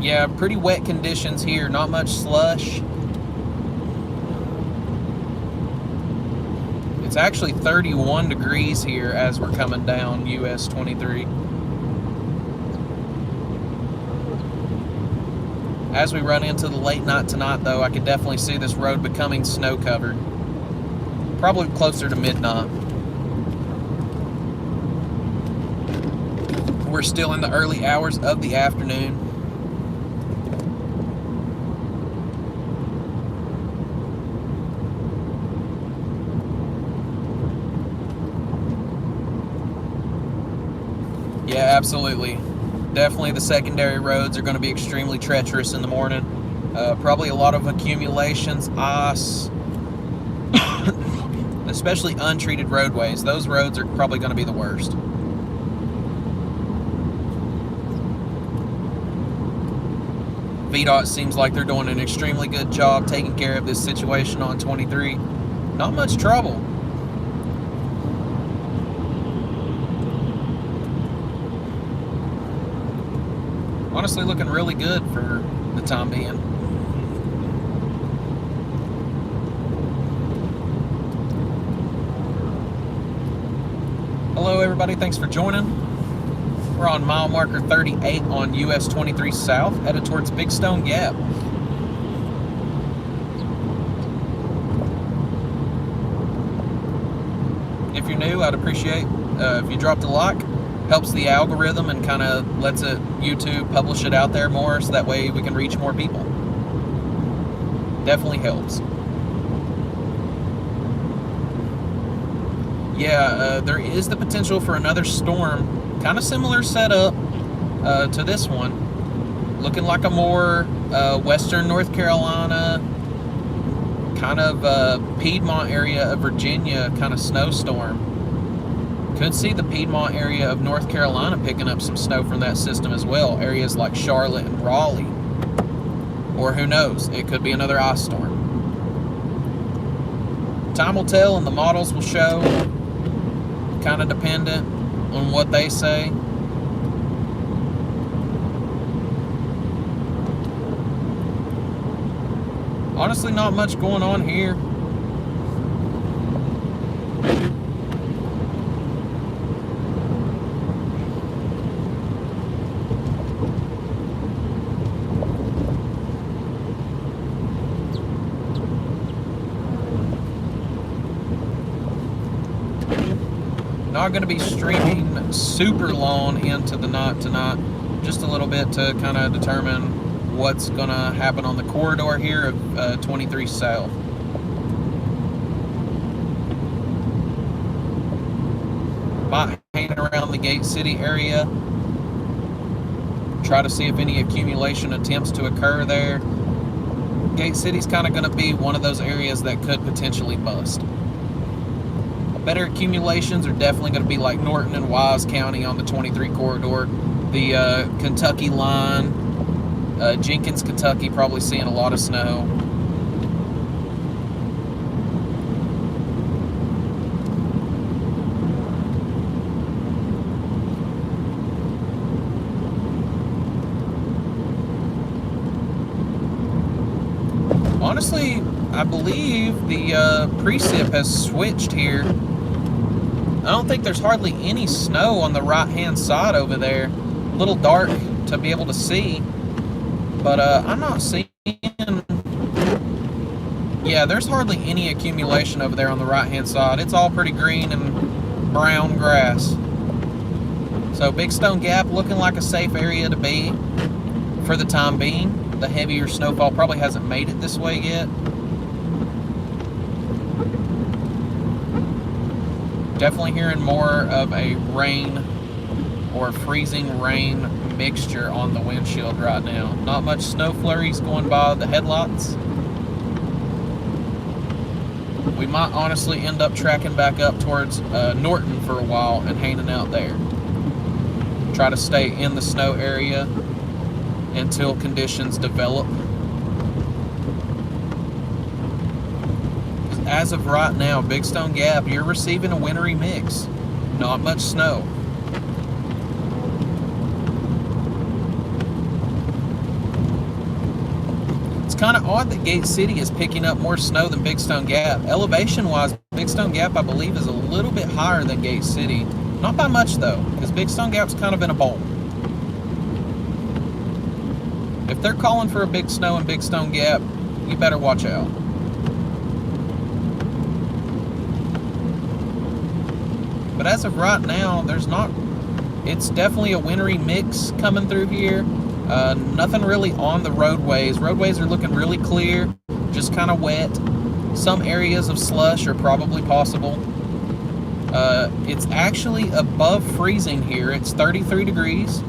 Yeah, pretty wet conditions here, not much slush. It's actually 31 degrees here as we're coming down US-23. As we run into the late night tonight, though, I could definitely see this road becoming snow covered. Probably closer to midnight. We're still in the early hours of the afternoon. Yeah, absolutely. Definitely the secondary roads are going to be extremely treacherous in the morning. Probably a lot of accumulations, ice, especially untreated roadways. Those roads are probably going to be the worst. VDOT seems like they're doing an extremely good job taking care of this situation on 23. Not much trouble. Honestly, looking really good for the time being. Hello everybody, thanks for joining. We're on mile marker 38 on US-23 South, headed towards Big Stone Gap. If you're new, I'd appreciate if you dropped a like. Helps the algorithm and kind of lets YouTube publish it out there more, so that way we can reach more people. Definitely helps. Yeah, there is the potential for another storm, kind of similar setup to this one. Looking like a more western North Carolina, kind of Piedmont area of Virginia kind of snowstorm. Could see the Piedmont area of North Carolina picking up some snow from that system as well. Areas like Charlotte and Raleigh. Or who knows, it could be another ice storm. Time will tell and the models will show. Kind of dependent on what they say. Honestly, not much going on here. Not going to be streaming super long into the night tonight, just a little bit to kind of determine what's going to happen on the corridor here of 23 South. Might hang around the Gate City area, try to see if any accumulation attempts to occur there. Gate City's kind of going to be one of those areas that could potentially bust. Better accumulations are definitely going to be like Norton and Wise County on the 23 corridor. The Kentucky line, Jenkins, Kentucky, probably seeing a lot of snow. Honestly, I believe the precip has switched here. I don't think there's hardly any snow on the right-hand side over there. A little dark to be able to see, but I'm not seeing... Yeah, there's hardly any accumulation over there on the right-hand side. It's all pretty green and brown grass. So Big Stone Gap looking like a safe area to be for the time being. The heavier snowfall probably hasn't made it this way yet. Definitely hearing more of a rain or freezing rain mixture on the windshield right now. Not much snow flurries going by the headlights. We might honestly end up tracking back up towards Norton for a while and hanging out there. Try to stay in the snow area until conditions develop. As of right now, Big Stone Gap, you're receiving a wintry mix. Not much snow. It's kind of odd that Gate City is picking up more snow than Big Stone Gap. Elevation-wise, Big Stone Gap, I believe, is a little bit higher than Gate City. Not by much, though, because Big Stone Gap's kind of in a bowl. if they're calling for a big snow in Big Stone Gap, you better watch out. But as of right now, there's not, it's definitely a wintry mix coming through here. Nothing really on the roadways. Roadways are looking really clear, just kind of wet. Some areas of slush are probably possible. It's actually above freezing here. It's 33 degrees.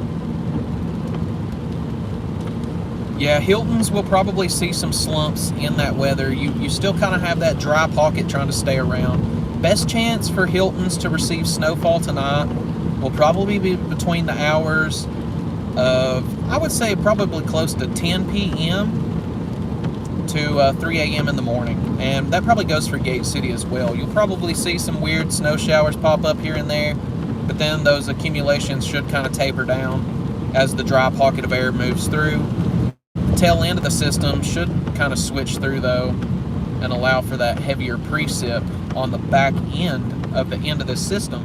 Yeah, Hilton's will probably see some slumps in that weather. You still kind of have that dry pocket trying to stay around. Best chance for Hilton's to receive snowfall tonight will probably be between the hours of, I would say, probably close to 10 p.m. to 3 a.m. in the morning. And that probably goes for Gate City as well. You'll probably see some weird snow showers pop up here and there, but then those accumulations should kind of taper down as the dry pocket of air moves through. The tail end of the system should kind of switch through, though, and allow for that heavier precip on the back end of this system.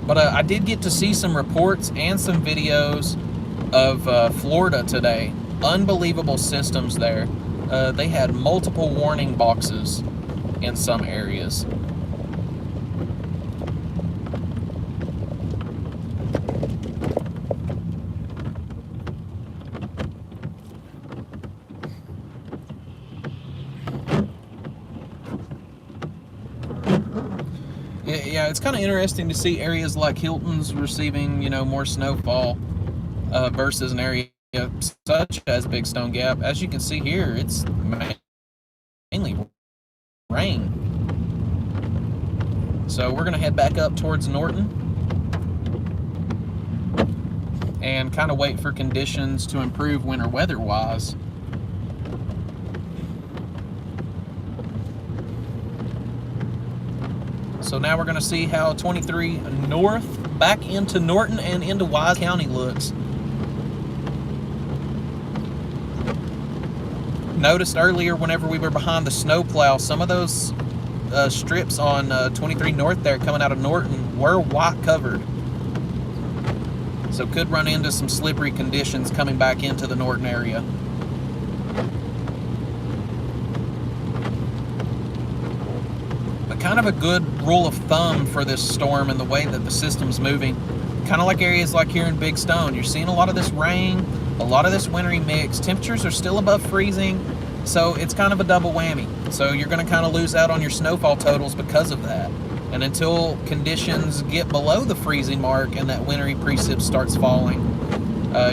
But I did get to see some reports and some videos of Florida today. Unbelievable systems there. They had multiple warning boxes in some areas. Yeah, it's kind of interesting to see areas like Hilton's receiving, you know, more snowfall versus an area such as Big Stone Gap. As you can see here, it's mainly rain. So we're going to head back up towards Norton and kind of wait for conditions to improve winter weather-wise. So now we're going to see how 23 north back into Norton and into Wise County looks. Noticed earlier whenever we were behind the snowplow, some of those strips on 23 north there coming out of Norton were white covered. So could run into some slippery conditions coming back into the Norton area. Kind of a good rule of thumb for this storm and the way that the system's moving. Kind of like areas like here in Big Stone. You're seeing a lot of this rain, a lot of this wintry mix. Temperatures are still above freezing, so it's kind of a double whammy. So you're going to kind of lose out on your snowfall totals because of that. And until conditions get below the freezing mark and that wintry precip starts falling,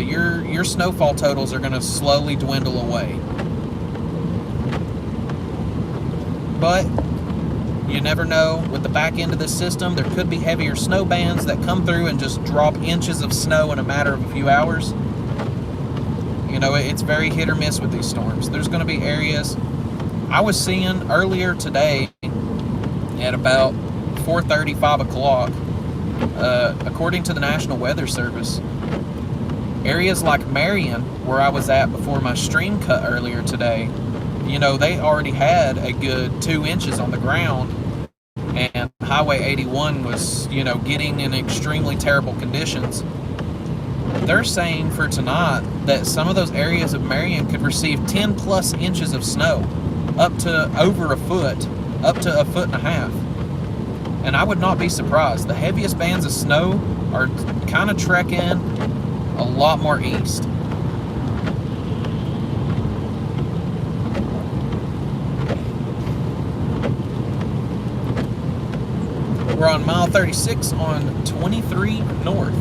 your snowfall totals are going to slowly dwindle away. But you never know. With the back end of the system, there could be heavier snow bands that come through and just drop inches of snow in a matter of a few hours. You know, it's very hit or miss with these storms. There's going to be areas. I was seeing earlier today at about 4:30, 5 o'clock, according to the National Weather Service, areas like Marion, where I was at before my stream cut earlier today, you know, they already had a good 2 inches on the ground, and Highway 81 was, you know, getting in extremely terrible conditions. They're saying for tonight that some of those areas of Marion could receive 10 plus inches of snow, up to over a foot, up to 1.5 feet. And I would not be surprised. The heaviest bands of snow are kind of trekking a lot more east. We're on mile 36 on 23 north.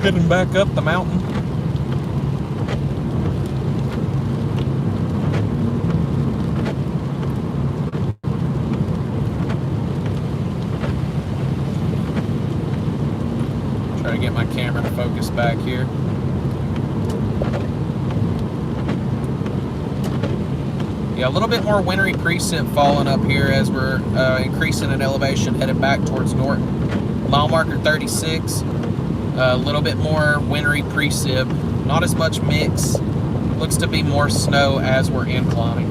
Heading back up the mountain. Try to get my camera to focus back here. Yeah, a little bit more wintry precip falling up here as we're increasing in elevation, headed back towards Norton. Mile marker 36. A little bit more wintry precip, not as much mix Looks to be more snow as we're inclining.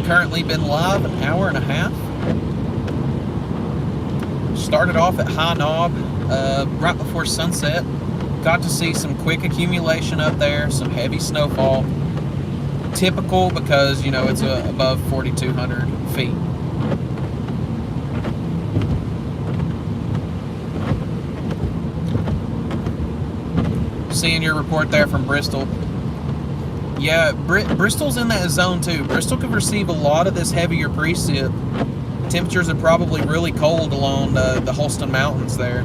Currently been live an hour and a half. Started off at High Knob right before sunset. Got to see some quick accumulation up there, some heavy snowfall. Typical because, you know, it's above 4,200 feet. Seeing your report there from Bristol. Yeah, Bristol's in that zone too. Bristol could receive a lot of this heavier precip. Temperatures are probably really cold along the Holston Mountains there.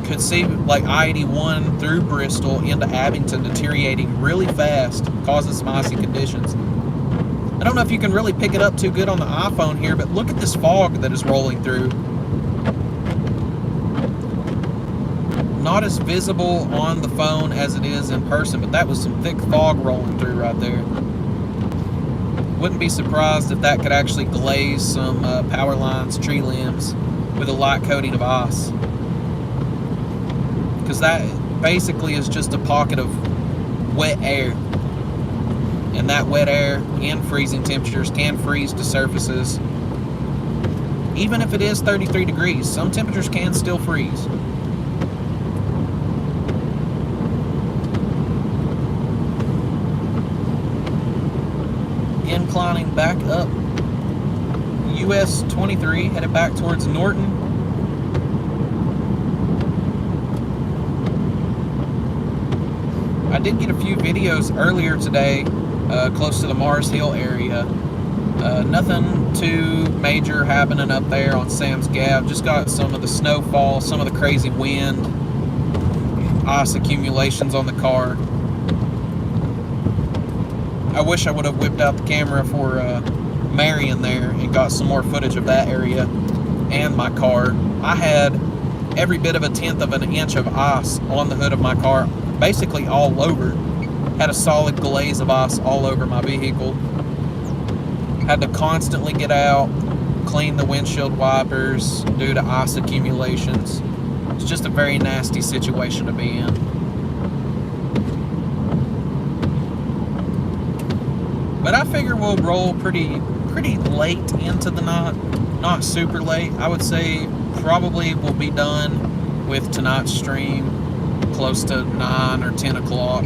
Could see like I-81 through Bristol into Abington deteriorating really fast, causing some icy conditions. I don't know if you can really pick it up too good on the iPhone here, but look at this fog that is rolling through. Not as visible on the phone as it is in person, but that was some thick fog rolling through right there. Wouldn't be surprised if that could actually glaze some power lines, tree limbs with a light coating of ice. Because that basically is just a pocket of wet air. And that wet air and freezing temperatures can freeze to surfaces. Even if it is 33 degrees, some temperatures can still freeze. Inclining back up US-23, headed back towards Norton. I did get a few videos earlier today close to the Mars Hill area. Nothing too major happening up there on Sam's Gap. Just got some of the snowfall, some of the crazy wind, ice accumulations on the car. I wish I would have whipped out the camera for Marion there and got some more footage of that area and my car. I had every bit of a tenth of an inch of ice on the hood of my car, basically all over. Had a solid glaze of ice all over my vehicle. Had to constantly get out, clean the windshield wipers due to ice accumulations. It's just a very nasty situation to be in. But I figure we'll roll pretty late into the night, not super late. I would say probably we'll be done with tonight's stream close to 9 or 10 o'clock.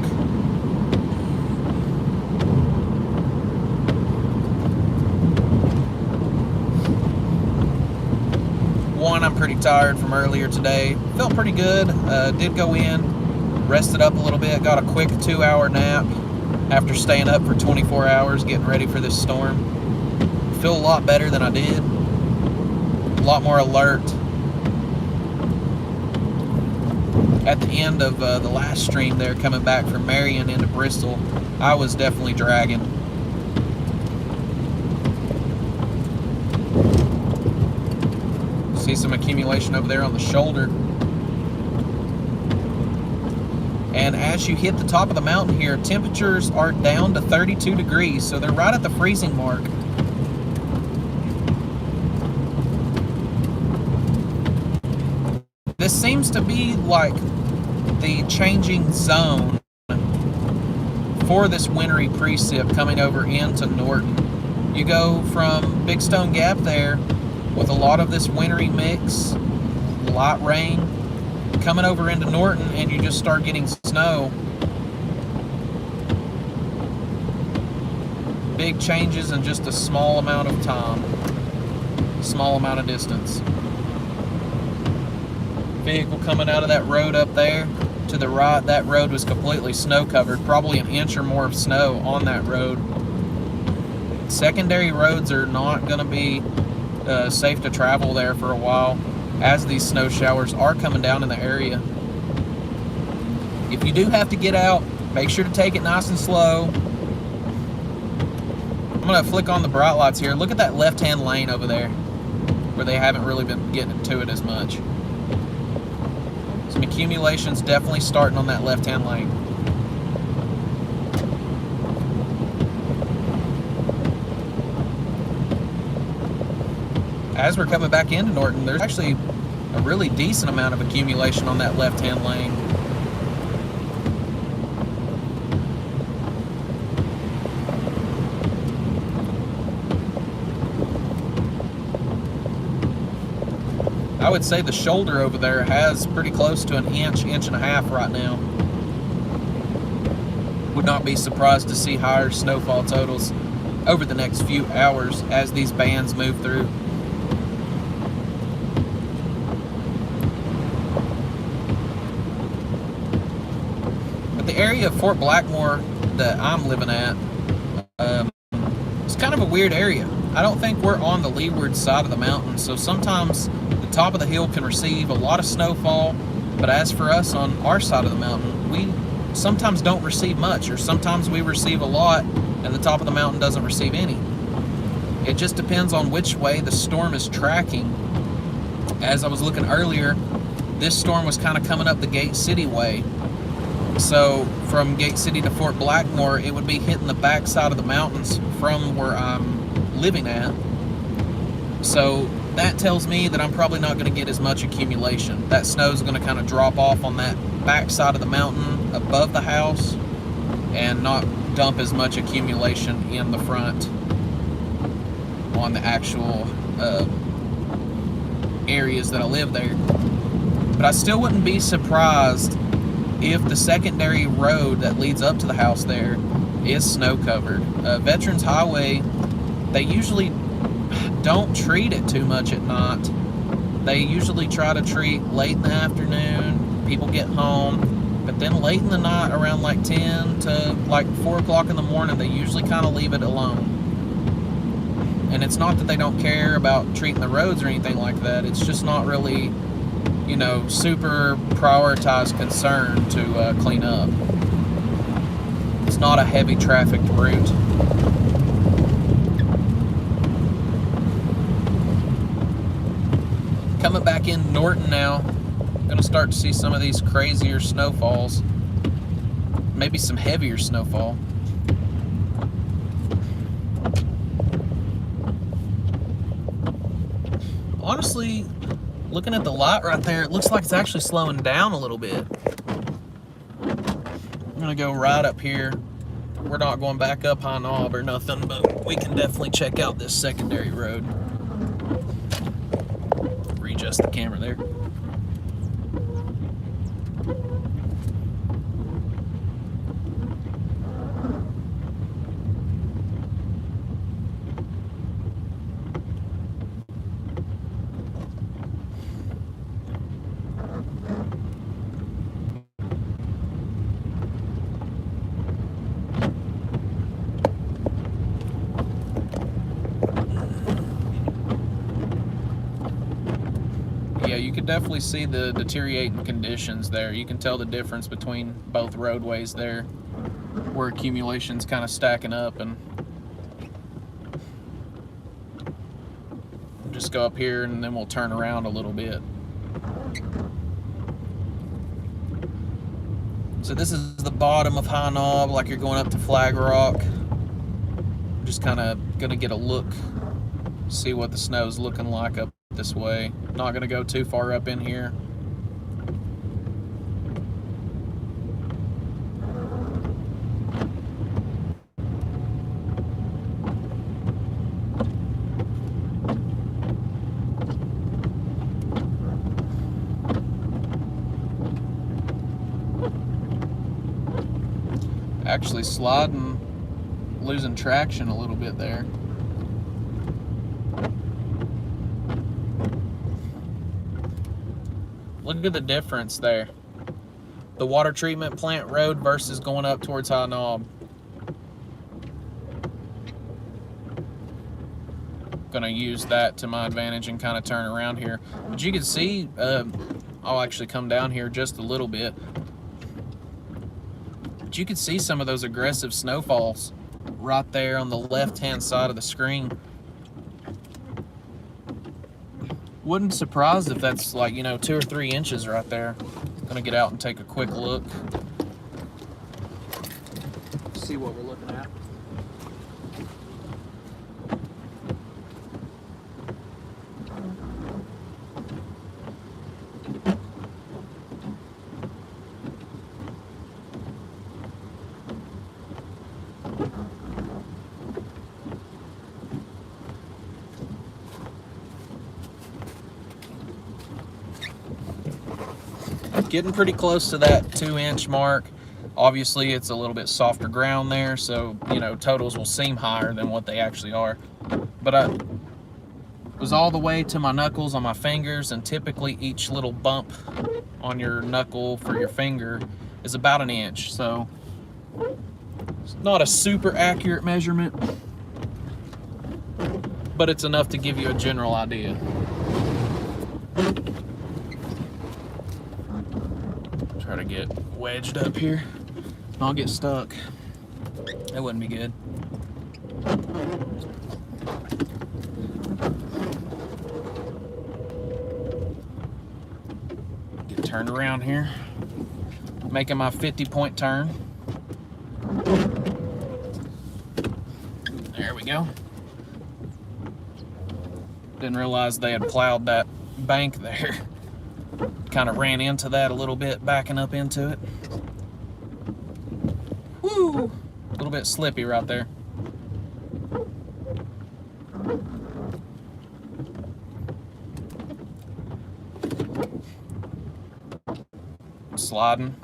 One, I'm pretty tired from earlier today. Felt pretty good. Did go in, rested up a little bit, got a quick 2-hour nap after staying up for 24 hours getting ready for this storm. Feel a lot better than I did. A lot more alert. At the end of the last stream there, coming back from Marion into Bristol, I was definitely dragging. See some accumulation over there on the shoulder. And as you hit the top of the mountain here, temperatures are down to 32 degrees, so they're right at the freezing mark. This seems to be like the changing zone for this wintry precip coming over into Norton. You go from Big Stone Gap there with a lot of this wintry mix, light rain, coming over into Norton, and you just start getting snow. Big changes in just a small amount of time, small amount of distance. Vehicle coming out of that road up there to the right, that road was completely snow covered, probably an inch or more of snow on that road. Secondary roads are not going to be safe to travel there for a while, as these snow showers are coming down in the area. If you do have to get out, make sure to take it nice and slow. I'm going to flick on the bright lights here. Look at that left-hand lane over there, where they haven't really been getting to it as much. Some accumulations definitely starting on that left-hand lane. As we're coming back into Norton, there's actually a really decent amount of accumulation on that left-hand lane. I would say the shoulder over there has pretty close to an inch, inch and a half right now. Would not be surprised to see higher snowfall totals over the next few hours as these bands move through. But the area of Fort Blackmore that I'm living at, it's kind of a weird area. I don't think we're on the leeward side of the mountain, so sometimes the top of the hill can receive a lot of snowfall, but as for us on our side of the mountain, we sometimes don't receive much, or sometimes we receive a lot and the top of the mountain doesn't receive any. It just depends on which way the storm is tracking. As I was looking earlier, this storm was kind of coming up the Gate City way. So from Gate City to Fort Blackmore, it would be hitting the back side of the mountains from where I'm living at. So that tells me that I'm probably not going to get as much accumulation. That snow is going to kind of drop off on that back side of the mountain above the house and not dump as much accumulation in the front on the actual areas that I live there. But I still wouldn't be surprised if the secondary road that leads up to the house there is snow covered. Veterans Highway, they usually don't treat it too much at night. They usually try to treat late in the afternoon, people get home, but then late in the night around like 10 to like 4 o'clock in the morning, they usually kind of leave it alone. And it's not that they don't care about treating the roads or anything like that, it's just not really, you know, super prioritized concern to clean up. It's not a heavy trafficked route. Coming back in Norton now, gonna start to see some of these crazier snowfalls, maybe some heavier snowfall. Honestly, looking at the light right there, it looks like it's actually slowing down a little bit. I'm gonna go right up here. We're not going back up High Knob or nothing, but we can definitely check out this secondary road. Readjust the camera there. Yeah, you can definitely see the deteriorating conditions there. You can tell the difference between both roadways there, where accumulation's kind of stacking up. And just go up here and then we'll turn around a little bit. So this is the bottom of High Knob, like you're going up to Flag Rock. I'm just kind of gonna get a look, see what the snow's looking like up this way. Not gonna go too far up in here. Actually sliding, losing traction a little bit there. Look at the difference there. The water treatment plant road versus going up towards High Knob. Gonna use that to my advantage and kind of turn around here. But you can see, I'll actually come down here just a little bit. But you can see some of those aggressive snowfalls right there on the left-hand side of the screen. Wouldn't be surprised if that's like, you know, 2 or 3 inches right there. Gonna get out and take a quick look. See what we're looking at. Getting pretty close to that 2-inch mark. Obviously, it's a little bit softer ground there, so you know, totals will seem higher than what they actually are. But I was all the way to my knuckles on my fingers, and typically each little bump on your knuckle for your finger is about 1 inch. So it's not a super accurate measurement, but it's enough to give you a general idea. Try to get wedged up here. I'll get stuck. That wouldn't be good. Get turned around here. Making my 50-point turn. There we go. Didn't realize they had plowed that bank there. Kind of ran into that a little bit, backing up into it. Woo! A little bit slippy right there. Sliding.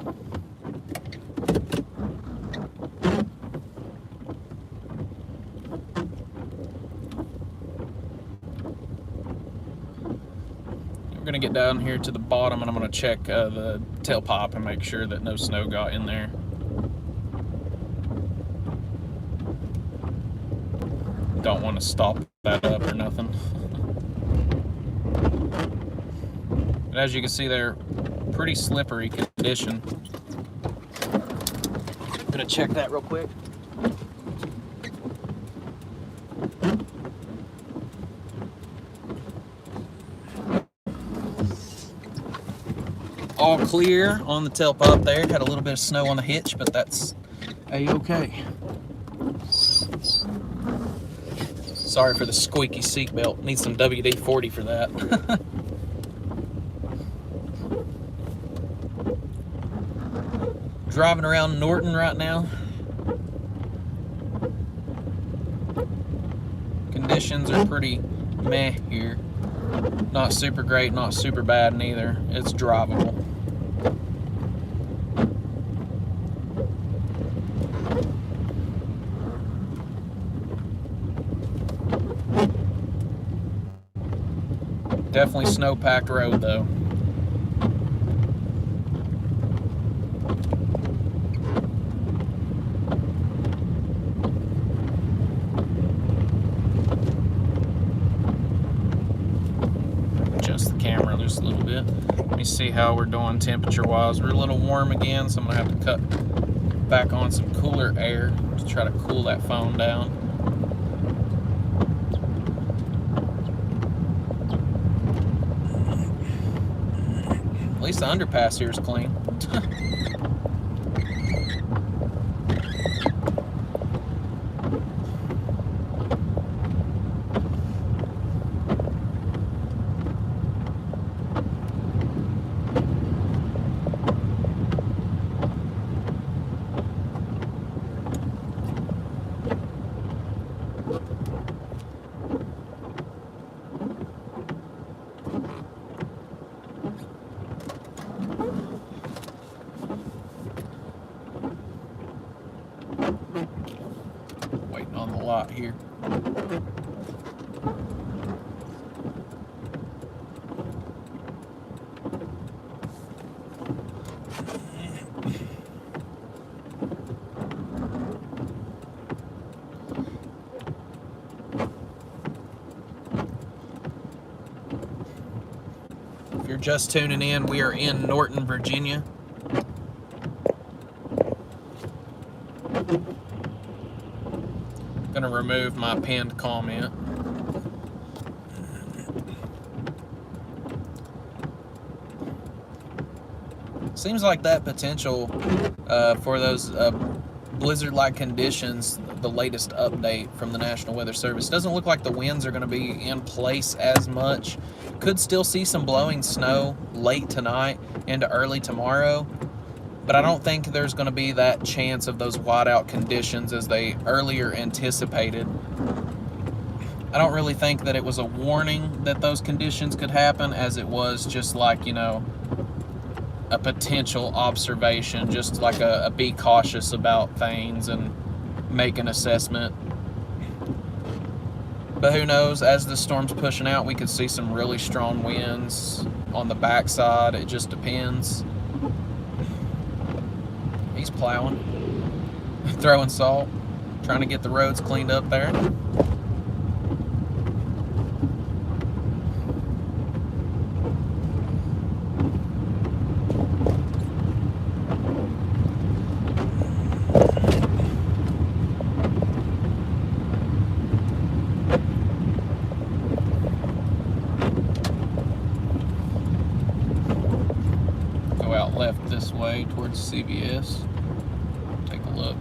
We're gonna get down here to the bottom, and I'm gonna check the tailpipe and make sure that no snow got in there. Don't want to stop that up or nothing. And as you can see, they're pretty slippery condition. I'm gonna check that real quick. All clear on the tailpipe there. Had a little bit of snow on the hitch, but that's a-okay. Sorry for the squeaky seatbelt. Need some WD-40 for that. Driving around Norton right now. Conditions are pretty meh here. Not super great, not super bad neither. It's drivable. Definitely snow-packed road though. Adjust the camera just a little bit. Let me see how we're doing temperature-wise. We're a little warm again, so I'm gonna have to cut back on some cooler air to try to cool that phone down. At least the underpass here is clean. Waiting on the lot here. If you're just tuning in, we are in Norton, Virginia. Gonna remove my pinned comment. Seems like that potential for those blizzard-like conditions, the latest update from the National Weather Service, doesn't look like the winds are going to be in place as much. Could still see some blowing snow late tonight into early tomorrow, but I don't think there's going to be that chance of those whiteout conditions as they earlier anticipated. I don't really think that it was a warning that those conditions could happen, as it was just like, you know, a potential observation, just like a be cautious about things and make an assessment. But who knows, as the storm's pushing out, we could see some really strong winds on the backside. It just depends. He's plowing, throwing salt, trying to get the roads cleaned up there. Left this way towards CVS. Take a look.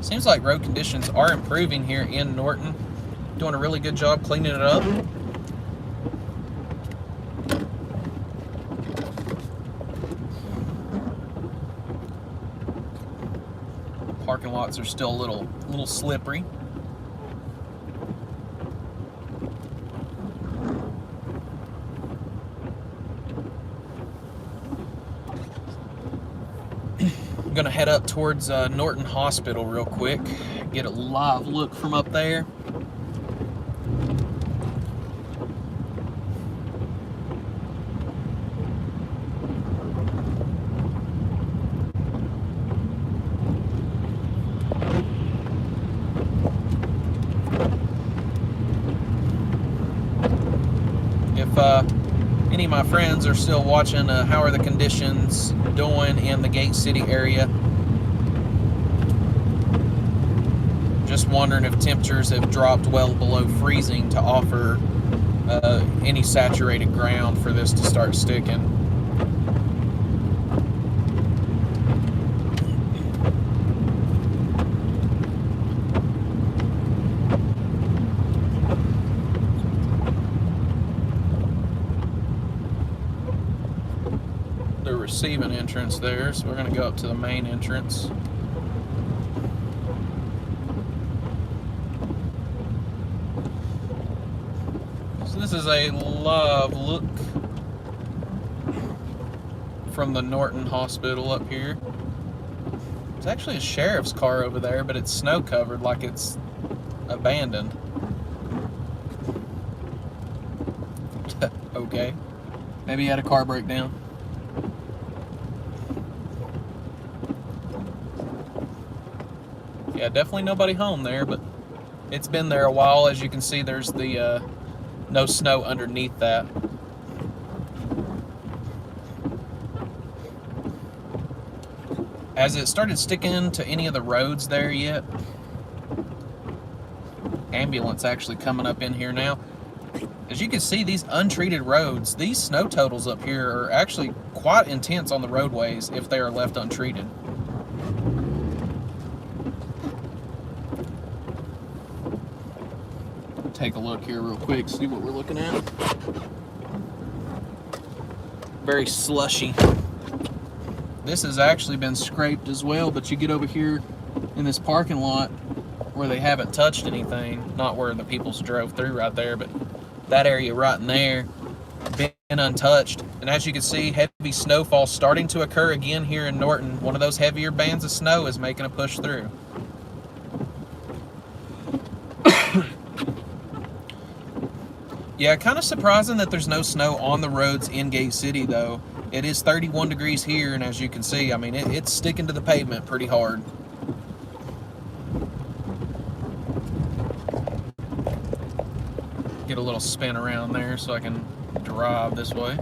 Seems like road conditions are improving here in Norton. Doing a really good job cleaning it up. Parking lots are still a little slippery. I'm gonna head up towards Norton Hospital real quick, get a live look from up there. If any of my friends are still watching, how are the conditions doing in the Gate City area? Just wondering if temperatures have dropped well below freezing to offer any saturated ground for this to start sticking. The receiving entrance there, so we're going to go up to the main entrance. So this is a live look from the Norton Hospital up here. There's actually a sheriff's car over there, but it's snow covered, like it's abandoned. Okay, maybe he had a car breakdown. Yeah, definitely nobody home there, but it's been there a while. As you can see, there's the no snow underneath that. Has it started sticking to any of the roads there yet? Ambulance actually coming up in here now. As you can see, these untreated roads, these snow totals up here are actually quite intense on the roadways if they are left untreated. Take a look here real quick, see what we're looking at. Very slushy. This has actually been scraped as well, but you get over here in this parking lot where they haven't touched anything, not where the peoples drove through right there, but that area right in there, been untouched. And as you can see, heavy snowfall starting to occur again here in Norton. One of those heavier bands of snow is making a push through. Yeah, kind of surprising that there's no snow on the roads in Gate City, though. It is 31 degrees here, and as you can see, I mean, it's sticking to the pavement pretty hard. Get a little spin around there so I can drive this way.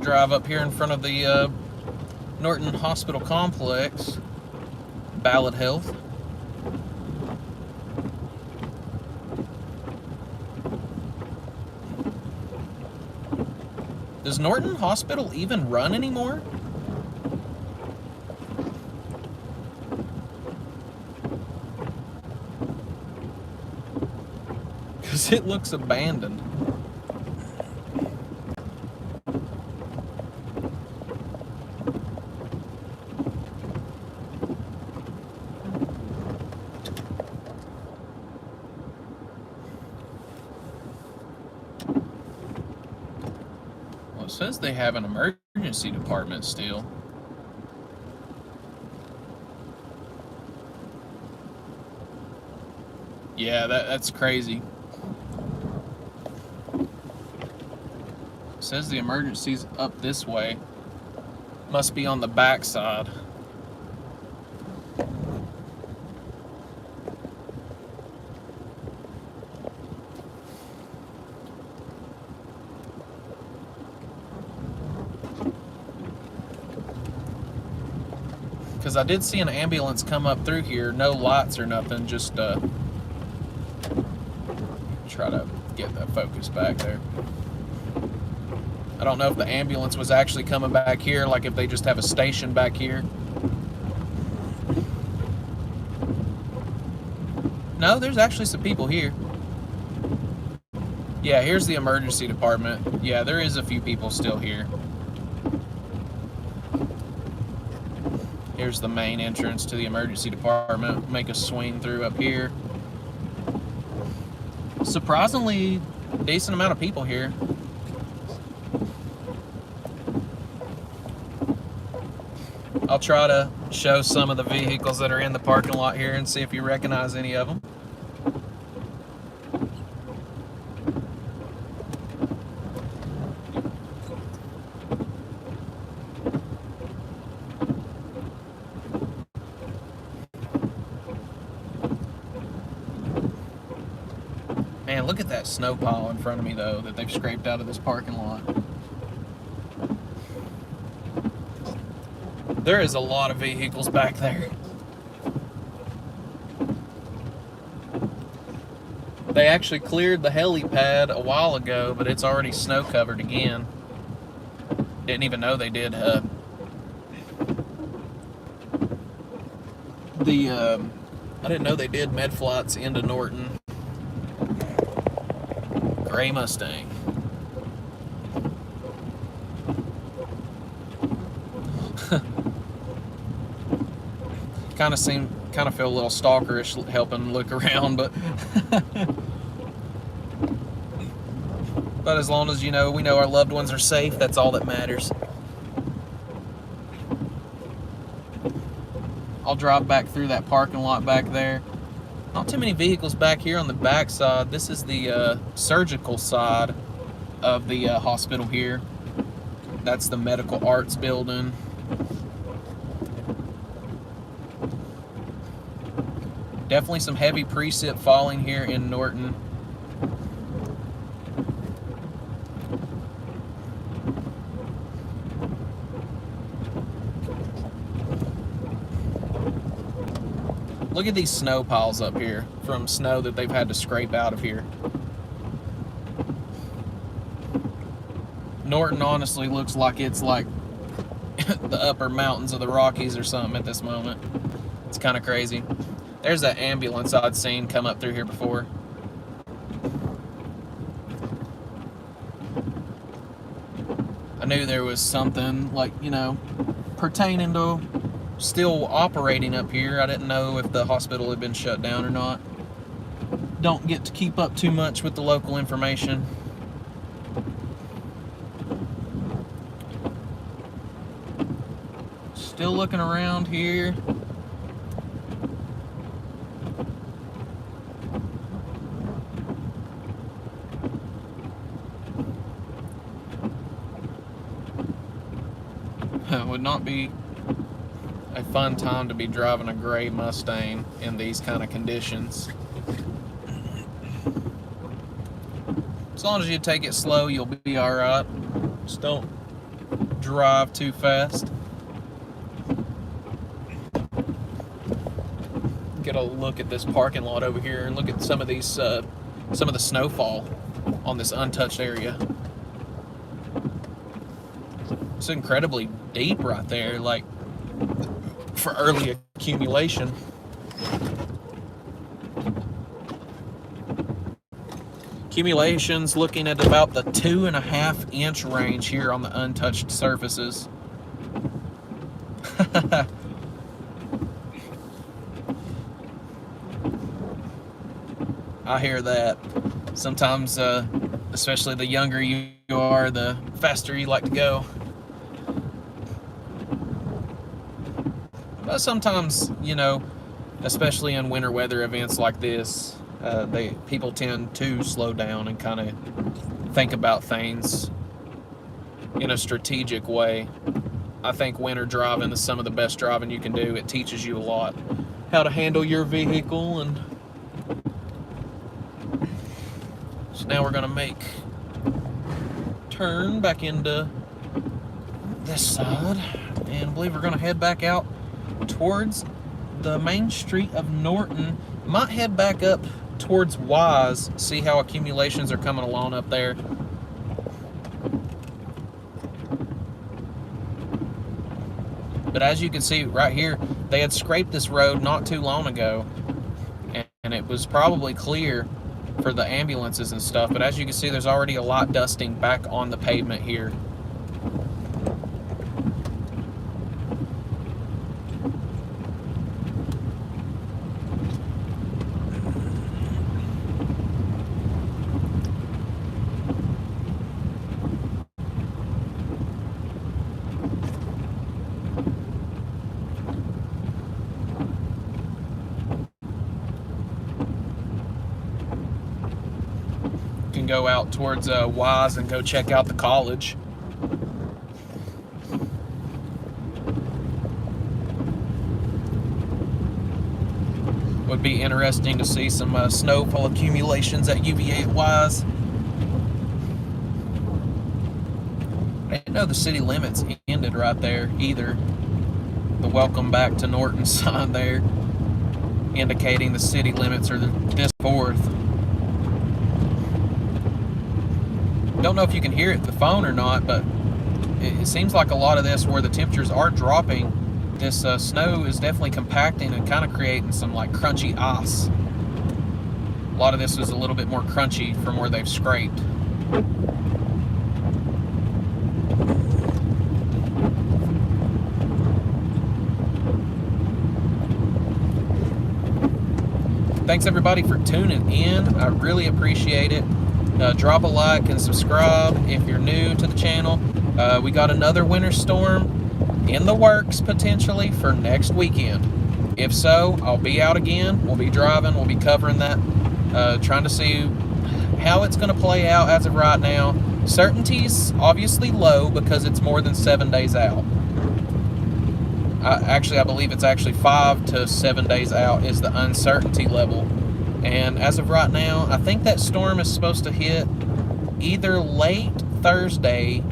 Drive up here in front of the Norton Hospital Complex, Ballad Health. Does Norton Hospital even run anymore? Because it looks abandoned. Well, it says they have an emergency department still. Yeah, that's crazy. It says the emergency's up this way. Must be on the back side. Because I did see an ambulance come up through here, no lights or nothing, just try to get that focus back there. I don't know if the ambulance was actually coming back here, like if they just have a station back here. No, there's actually some people here. Yeah, here's the emergency department. Yeah, there is a few people still here. Here's the main entrance to the emergency department. Make a swing through up here. Surprisingly, decent amount of people here. I'll try to show some of the vehicles that are in the parking lot here and see if you recognize any of them. Man, look at that snow pile in front of me, though, that they've scraped out of this parking lot. There is a lot of vehicles back there. They actually cleared the helipad a while ago, but it's already snow covered again. Didn't even know they did. I didn't know they did med flights into Norton. Gray Mustang. kind of feel a little stalkerish helping look around, but but as long as we know our loved ones are safe, that's all that matters. I'll drive back through that parking lot back there. Not too many vehicles back here on the back side. This is the surgical side of the hospital here. That's the medical arts building. Definitely some heavy precip falling here in Norton. Look at these snow piles up here from snow that they've had to scrape out of here. Norton honestly looks like it's like the upper mountains of the Rockies or something at this moment. It's kind of crazy. There's that ambulance I'd seen come up through here before. I knew there was something like, pertaining to still operating up here. I didn't know if the hospital had been shut down or not. Don't get to keep up too much with the local information. Still looking around here. It would not be a fun time to be driving a gray Mustang in these kind of conditions. As long as you take it slow, you'll be alright. Just don't drive too fast. Get a look at this parking lot over here and look at some of these, some of the snowfall on this untouched area. It's incredibly deep right there, like for early accumulation. Accumulations looking at about the 2.5 inch range here on the untouched surfaces. I hear that. Sometimes, especially the younger you are, the faster you like to go. But sometimes, you know, especially in winter weather events like this, people tend to slow down and kind of think about things in a strategic way. I think winter driving is some of the best driving you can do. It teaches you a lot how to handle your vehicle. And so now we're going to make turn back into this side, and I believe we're going to head back out towards the main street of Norton. Might head back up towards Wise, see how accumulations are coming along up there. But as you can see right here, they had scraped this road not too long ago, and it was probably clear for the ambulances and stuff. But as you can see, there's already a lot dusting back on the pavement here. Can go out towards Wise and go check out the college. Would be interesting to see some snowfall accumulations at UVA at Wise. I didn't know the city limits ended right there either. The welcome back to Norton sign there, indicating the city limits are this 4th. Don't know if you can hear it the phone or not, but it seems like a lot of this, where the temperatures are dropping, this snow is definitely compacting and kind of creating some like crunchy ice. A lot of this is a little bit more crunchy from where they've scraped. Thanks everybody for tuning in. I really appreciate it. Drop a like and subscribe if you're new to the channel. We got another winter storm in the works potentially for next weekend. If so, I'll be out again. We'll be driving. We'll be covering that. Trying to see how it's going to play out as of right now. Certainty's obviously low because it's more than 7 days out. I believe it's actually 5 to 7 days out is the uncertainty level. And as of right now, I think that storm is supposed to hit either late Thursday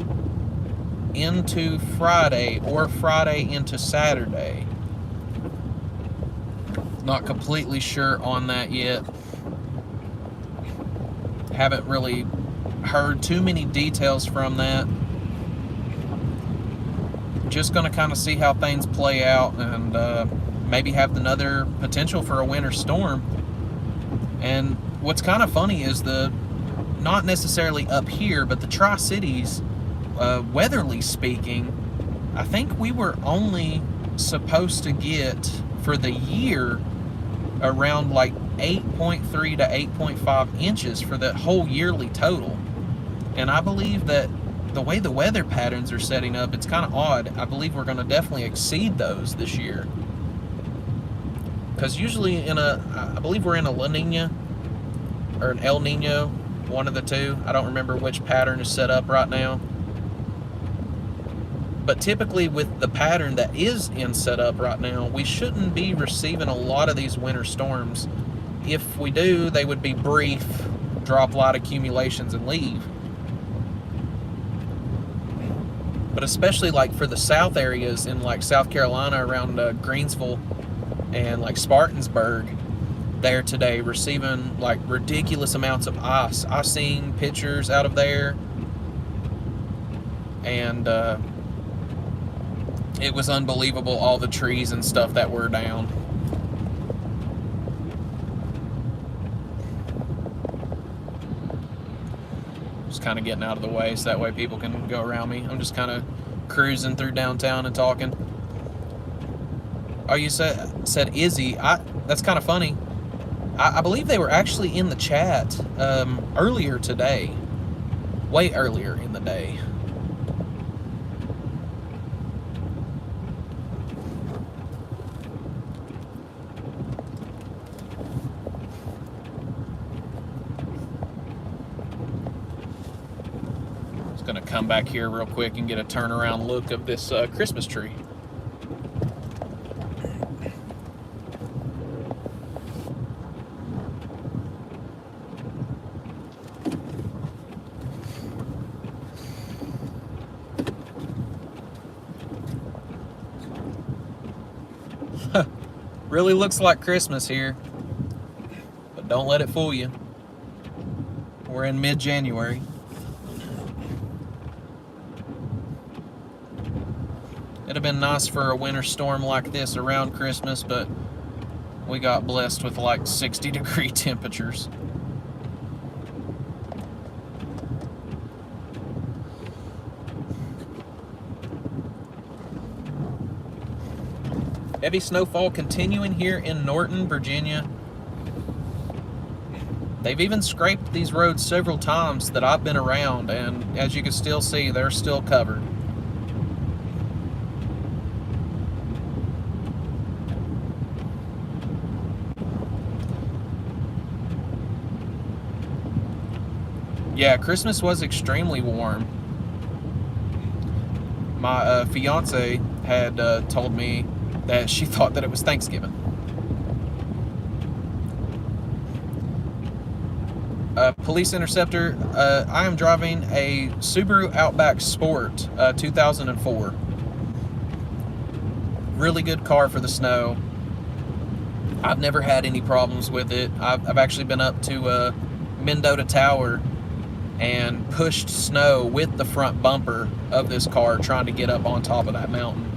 into Friday or Friday into Saturday. Not completely sure on that yet. Haven't really heard too many details from that. Just going to kind of see how things play out, and maybe have another potential for a winter storm. And what's kind of funny is not necessarily up here, but the Tri-Cities, weatherly speaking, I think we were only supposed to get for the year around like 8.3 to 8.5 inches for the whole yearly total. And I believe that the way the weather patterns are setting up, it's kind of odd. I believe we're going to definitely exceed those this year. Because usually I believe we're in a La Nina or an El Nino, one of the two. I don't remember which pattern is set up right now. But typically with the pattern that is set up right now, we shouldn't be receiving a lot of these winter storms. If we do, they would be brief, drop light accumulations and leave. But especially like for the south areas in like South Carolina around Greensville and like Spartansburg, there today receiving like ridiculous amounts of ice. I've seen pictures out of there, and It was unbelievable, all the trees and stuff that were down. Just kind of getting out of the way so that way people can go around me. I'm just kind of cruising through downtown and talking. Oh, you said Izzy. That's kind of funny. I believe they were actually in the chat earlier today. Way earlier in the day. Just gonna come back here real quick and get a turnaround look of this Christmas tree. Really looks like Christmas here, but don't let it fool you. We're in mid-January. It'd have been nice for a winter storm like this around Christmas, but we got blessed with like 60-degree temperatures. Heavy snowfall continuing here in Norton, Virginia. They've even scraped these roads several times that I've been around, and as you can still see, they're still covered. Yeah, Christmas was extremely warm. My fiance had told me that she thought that it was Thanksgiving. Police interceptor, I am driving a Subaru Outback Sport 2004. Really good car for the snow. I've never had any problems with it. I've actually been up to Mendota Tower and pushed snow with the front bumper of this car trying to get up on top of that mountain.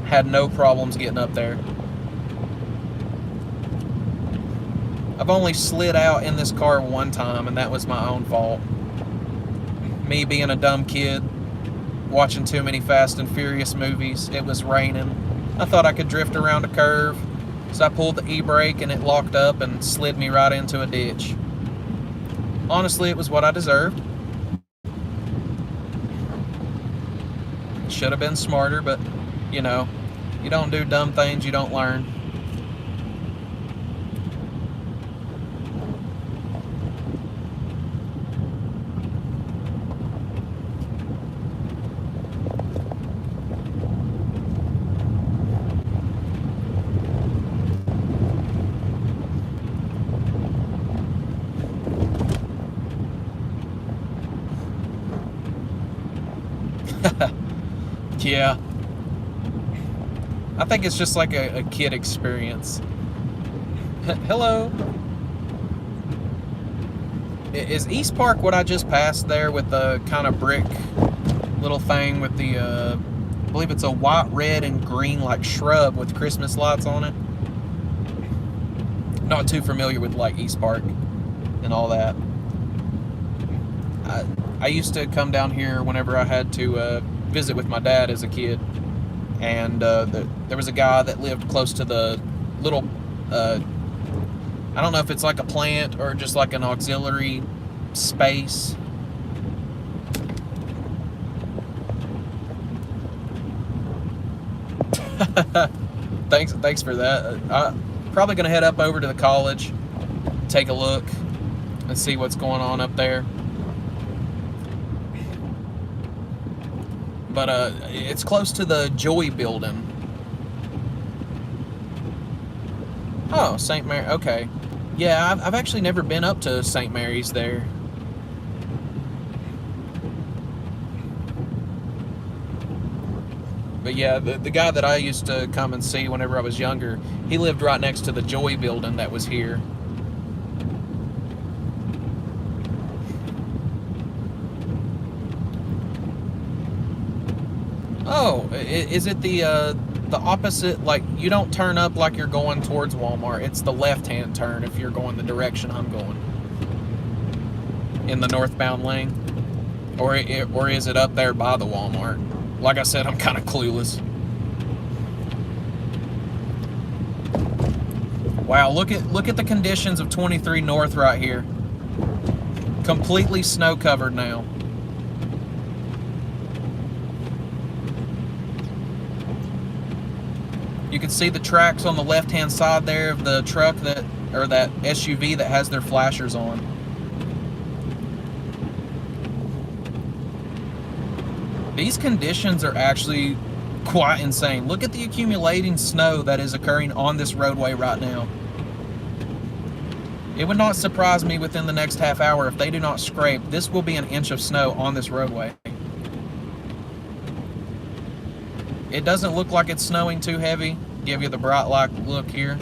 Had no problems getting up there. I've only slid out in this car one time, and that was my own fault. Me being a dumb kid, watching too many Fast and Furious movies. It was raining. I thought I could drift around a curve, so I pulled the e-brake and it locked up and slid me right into a ditch. Honestly, it was what I deserved. Should have been smarter, but you know, you don't do dumb things, you don't learn. Yeah. I think it's just like a kid experience. Hello. Is East Park what I just passed there with the kind of brick little thing with the, I believe it's a white, red, and green like shrub with Christmas lights on it? Not too familiar with like East Park and all that. I used to come down here whenever I had to visit with my dad as a kid, and there was a guy that lived close to the little I don't know if it's like a plant or just like an auxiliary space. Thanks for that. I'm probably gonna head up over to the college, take a look and see what's going on up there. But it's close to the Joy building. Oh, St. Mary, okay. Yeah, I've actually never been up to St. Mary's there. But yeah, the guy that I used to come and see whenever I was younger, he lived right next to the Joy building that was here. Oh, is it the opposite? Like, you don't turn up like you're going towards Walmart. It's the left-hand turn if you're going the direction I'm going in the northbound lane, or is it up there by the Walmart? Like I said, I'm kind of clueless. Wow, look at the conditions of 23 North right here. Completely snow covered now. You can see the tracks on the left-hand side there of the truck that SUV that has their flashers on. These conditions are actually quite insane. Look at the accumulating snow that is occurring on this roadway right now. It would not surprise me within the next half hour if they do not scrape. This will be an inch of snow on this roadway. It doesn't look like it's snowing too heavy. Give you the bright light look here.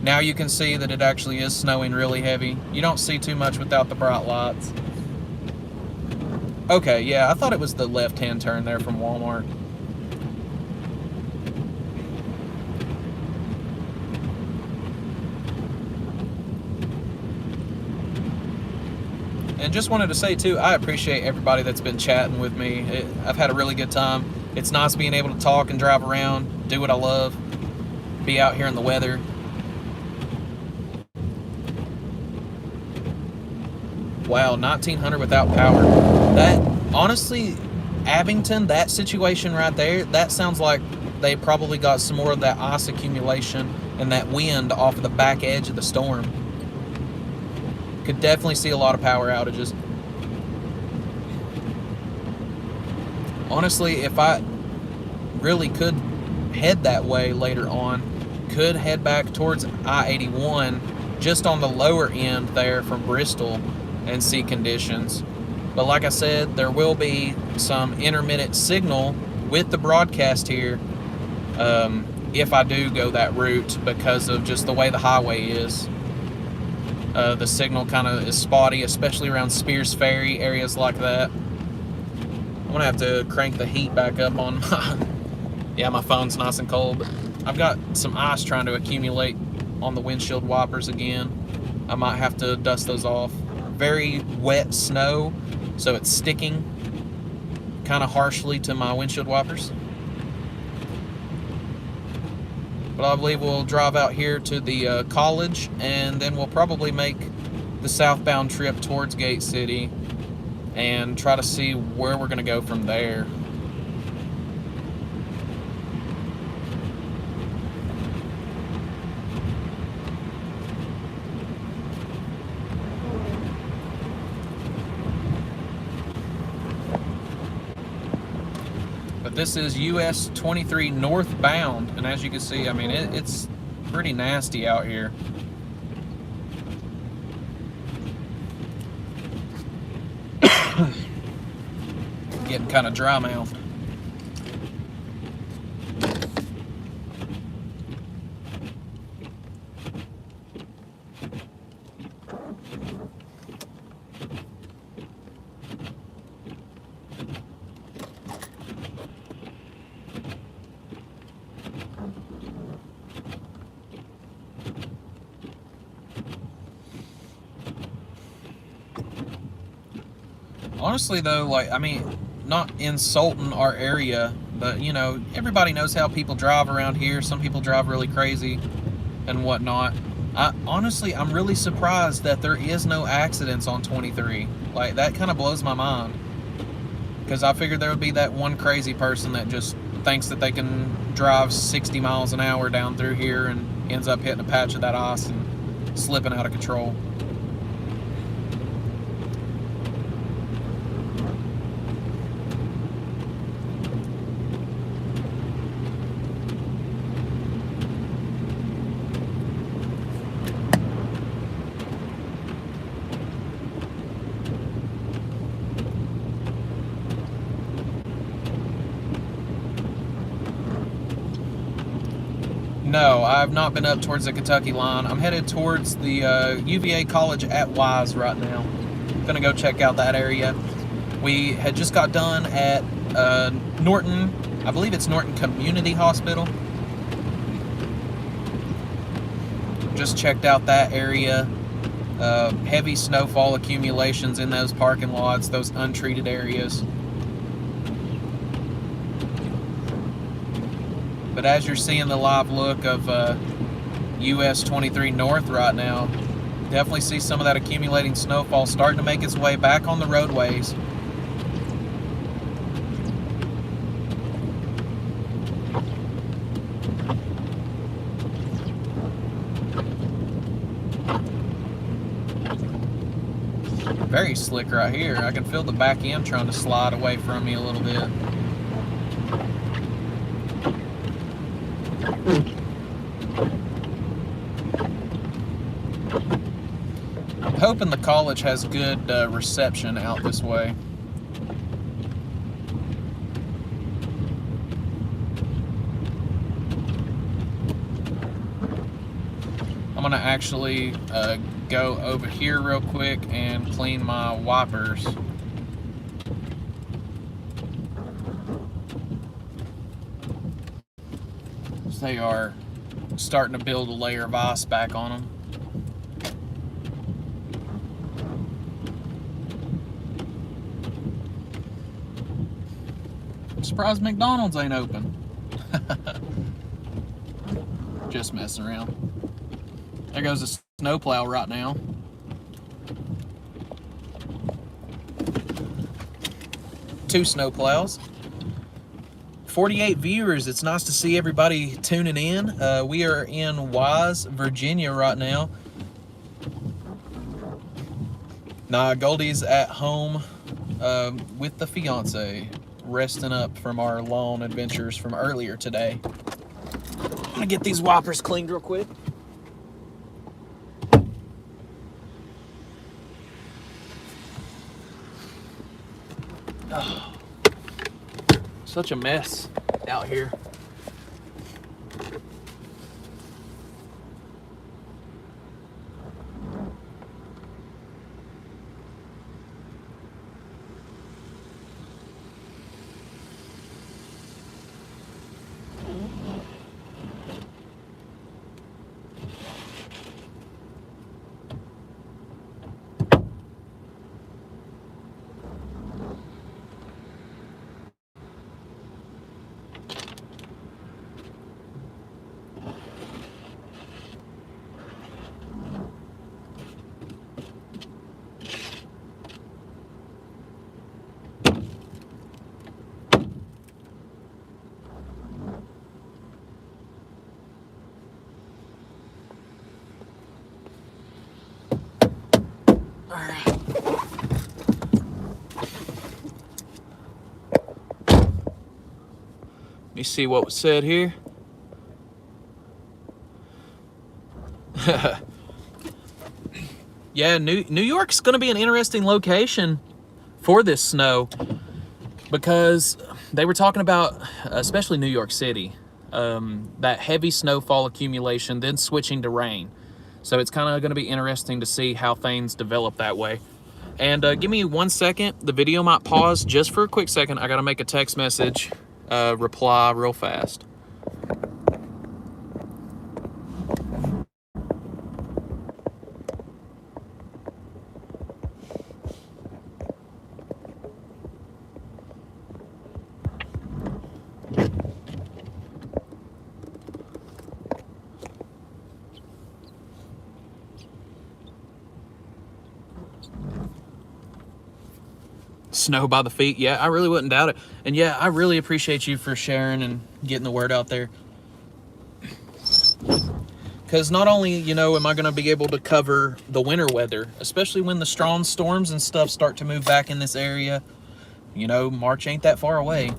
Now you can see that it actually is snowing really heavy. You don't see too much without the bright lights. Okay, yeah, I thought it was the left-hand turn there from Walmart. And just wanted to say too, I appreciate everybody that's been chatting with me. I've had a really good time. It's nice being able to talk and drive around, do what I love, be out here in the weather. Wow, 1900 without power. That, honestly, Abington, that situation right there, that sounds like they probably got some more of that ice accumulation and that wind off of the back edge of the storm. Could definitely see a lot of power outages. Honestly, if I really could head that way later on, could head back towards I-81 just on the lower end there from Bristol and see conditions. But like I said, there will be some intermittent signal with the broadcast here if I do go that route because of just the way the highway is. The signal kind of is spotty, especially around Spears Ferry, areas like that. I'm gonna have to crank the heat back up on my, yeah, my phone's nice and cold, but I've got some ice trying to accumulate on the windshield wipers again. I might have to dust those off. Very wet snow, so it's sticking kind of harshly to my windshield wipers. But I believe we'll drive out here to the college, and then we'll probably make the southbound trip towards Gate City and try to see where we're going to go from there. But this is US-23 northbound, and as you can see, I mean, it's pretty nasty out here. Getting kind of dry mouthed. Honestly though, like, I mean, not insulting our area, but you know, everybody knows how people drive around here. Some people drive really crazy and whatnot. Honestly, I'm really surprised that there is no accidents on 23. Like, that kind of blows my mind, because I figured there would be that one crazy person that just thinks that they can drive 60 miles an hour down through here and ends up hitting a patch of that ice and slipping out of control. No, I've not been up towards the Kentucky line. I'm headed towards the UVA College at Wise right now. I'm gonna go check out that area. We had just got done at Norton, I believe it's Norton Community Hospital. Just checked out that area. Heavy snowfall accumulations in those parking lots, those untreated areas. But as you're seeing the live look of US-23 North right now, definitely see some of that accumulating snowfall starting to make its way back on the roadways. Very slick right here. I can feel the back end trying to slide away from me a little bit. I'm hoping the college has good reception out this way. I'm gonna actually go over here real quick and clean my wipers. They are starting to build a layer of ice back on them. I'm surprised McDonald's ain't open. Just messing around. There goes a snowplow right now. Two snowplows. 48 viewers. It's nice to see everybody tuning in. We are in Wise, Virginia right now. Nah, Goldie's at home with the fiance, resting up from our lawn adventures from earlier today. I'm gonna get these wipers cleaned real quick. Oh, such a mess out here. Let me see what was said here. Yeah, New York's going to be an interesting location for this snow, because they were talking about, especially New York City, that heavy snowfall accumulation, then switching to rain. So it's kind of going to be interesting to see how things develop that way. And give me 1 second. The video might pause just for a quick second. I got to make a text message reply real fast. Snow by the feet. Yeah, I really wouldn't doubt it. And yeah, I really appreciate you for sharing and getting the word out there. Because not only, you know, am I going to be able to cover the winter weather, especially when the strong storms and stuff start to move back in this area. You know, March ain't that far away.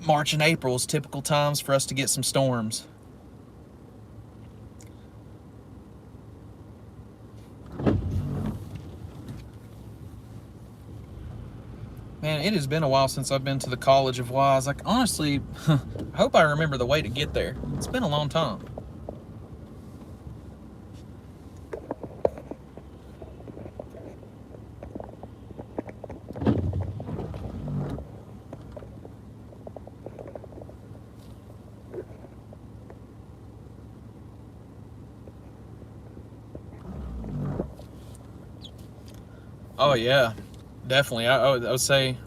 March and April is typical times for us to get some storms. Man, it has been a while since I've been to the College of Wise. Like, honestly, I hope I remember the way to get there. It's been a long time. Oh yeah, definitely. I would say.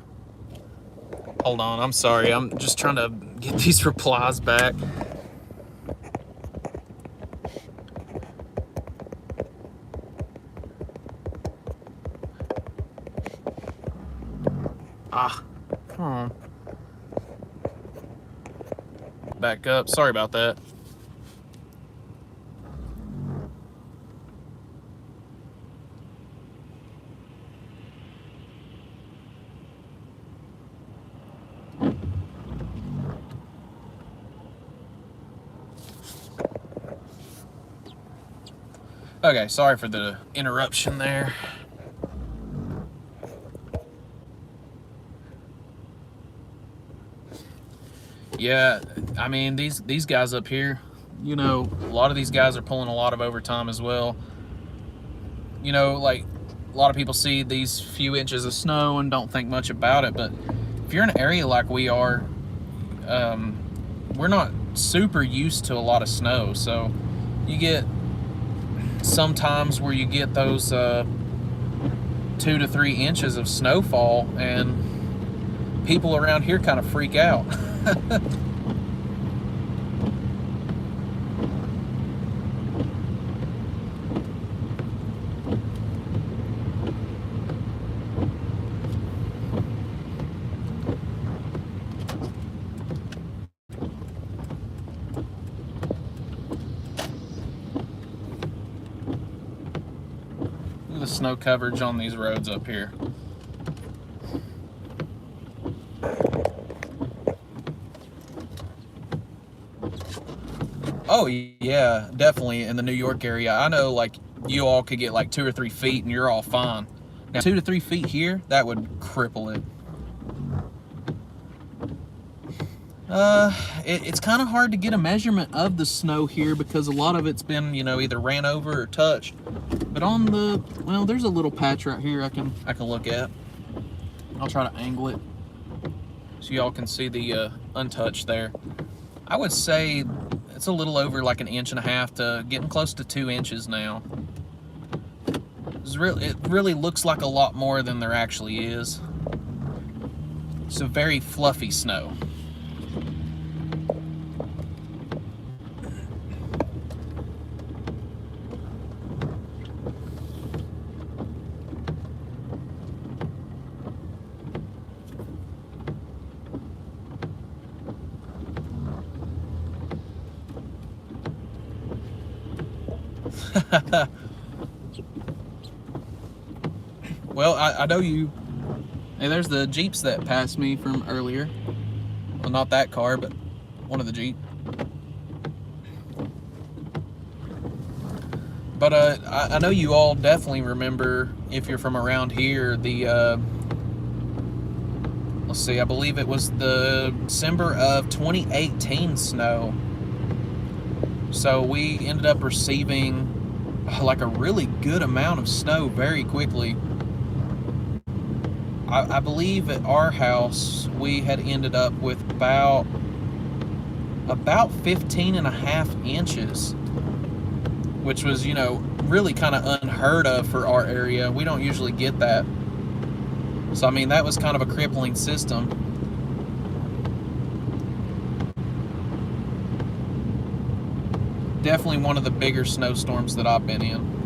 Hold on, I'm sorry. I'm just trying to get these replies back. Ah, come on. Back up. Sorry about that. Okay, sorry for the interruption there. Yeah, I mean, these guys up here, you know, a lot of these guys are pulling a lot of overtime as well. You know, like a lot of people see these few inches of snow and don't think much about it, but if you're in an area like we are, we're not super used to a lot of snow, so you get sometimes where you get those 2 to 3 inches of snowfall, and people around here kind of freak out. Look at the snow coverage on these roads up here. Oh yeah, definitely in the New York area. I know, like, you all could get like 2 or 3 feet and you're all fine. Now 2 to 3 feet here, that would cripple it. It's kind of hard to get a measurement of the snow here because a lot of it's been, you know, either ran over or touched. But on the, well, there's a little patch right here I can look at. I'll try to angle it so y'all can see the untouched there. I would say it's a little over like 1.5 inches to getting close to 2 inches now. It really looks like a lot more than there actually is. It's a very fluffy snow. Well, I know you. Hey, there's the Jeeps that passed me from earlier. Well, not that car, but one of the Jeep. But I know you all definitely remember, if you're from around here, the let's see, I believe it was the December of 2018 snow. So we ended up receiving like a really good amount of snow very quickly. I believe at our house we had ended up with about 15.5 inches, which was, you know, really kind of unheard of for our area. We don't usually get that. So I mean, that was kind of a crippling system. Definitely one of the bigger snowstorms that I've been in.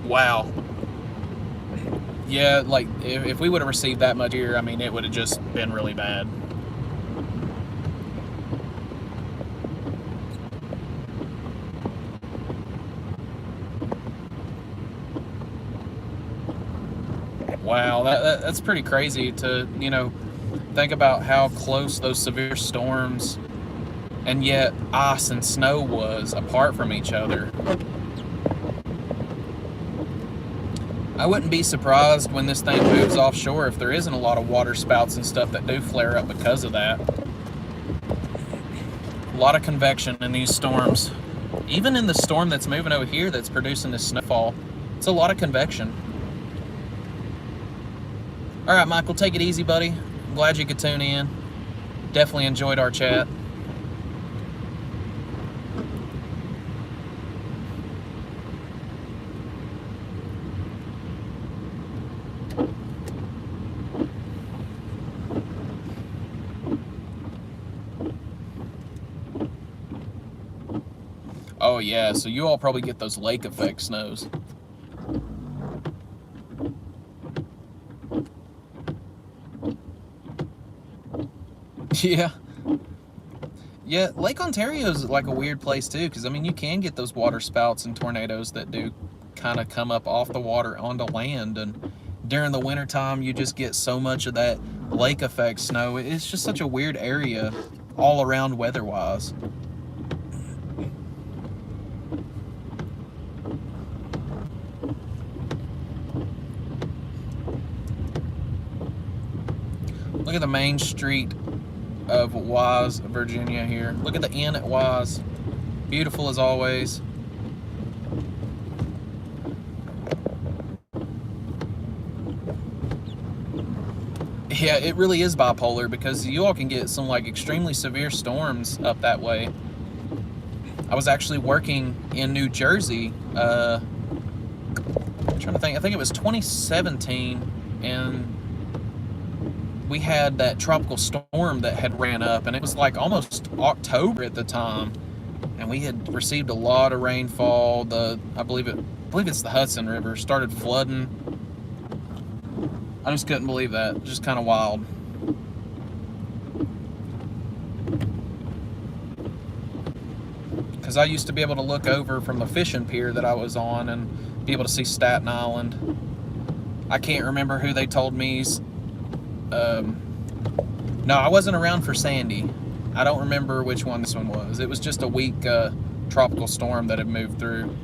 Wow. Yeah, like, if we would have received that much here, I mean, it would have just been really bad. Wow, that's pretty crazy to, you know, think about how close those severe storms and yet, ice and snow was apart from each other. I wouldn't be surprised when this thing moves offshore if there isn't a lot of water spouts and stuff that do flare up because of that. A lot of convection in these storms. Even in the storm that's moving over here that's producing this snowfall, it's a lot of convection. All right, Michael, take it easy, buddy. I'm glad you could tune in. Definitely enjoyed our chat. Oh yeah, so you all probably get those lake effect snows. Yeah. Yeah, Lake Ontario is like a weird place too, because I mean you can get those water spouts and tornadoes that do kind of come up off the water onto land, and during the wintertime you just get so much of that lake effect snow. It's just such a weird area all around weather-wise. Look at the main street of Wise, Virginia here. Look at the inn at Wise. Beautiful as always. Yeah, it really is bipolar because you all can get some like extremely severe storms up that way. I was actually working in New Jersey, I'm trying to think, I think it was 2017, and we had that tropical storm that had ran up, and it was like almost October at the time, and we had received a lot of rainfall. I believe it's the Hudson River started flooding. I just couldn't believe that. Just kind of wild. Because I used to be able to look over from the fishing pier that I was on and be able to see Staten Island. I can't remember who they told me. No, I wasn't around for Sandy. I don't remember which one this one was. It was just a weak tropical storm that had moved through.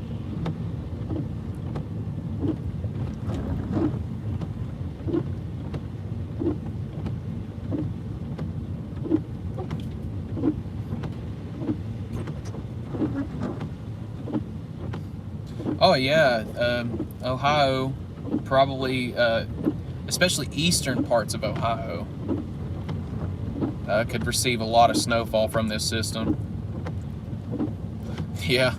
Oh yeah, Ohio, probably, especially eastern parts of Ohio, could receive a lot of snowfall from this system. Yeah,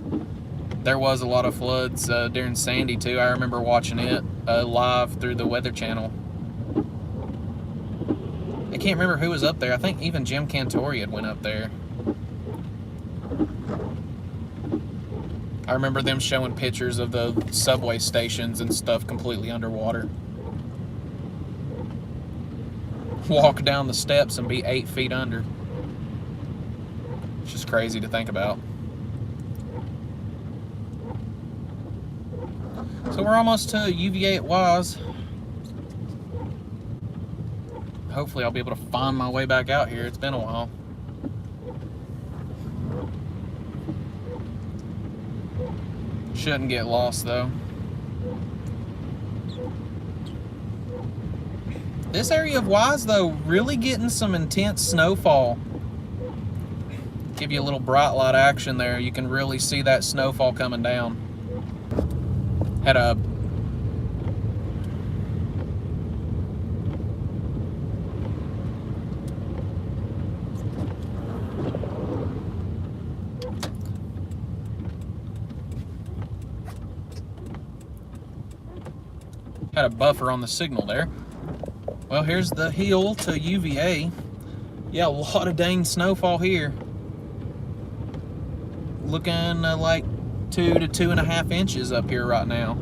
there was a lot of floods during Sandy too. I remember watching it live through the Weather Channel. I can't remember who was up there. I think even Jim Cantori had went up there. I remember them showing pictures of the subway stations and stuff completely underwater. Walk down the steps and be 8 feet under. It's just crazy to think about. So we're almost to UVA at Wise. Hopefully I'll be able to find my way back out here. It's been a while. Shouldn't get lost though. This area of Wise though, really getting some intense snowfall. Give you a little bright light action there. You can really see that snowfall coming down. Had a buffer on the signal there. Well, here's the hill to UVA. Yeah, a lot of dang snowfall here. Looking like 2 to 2.5 inches up here right now.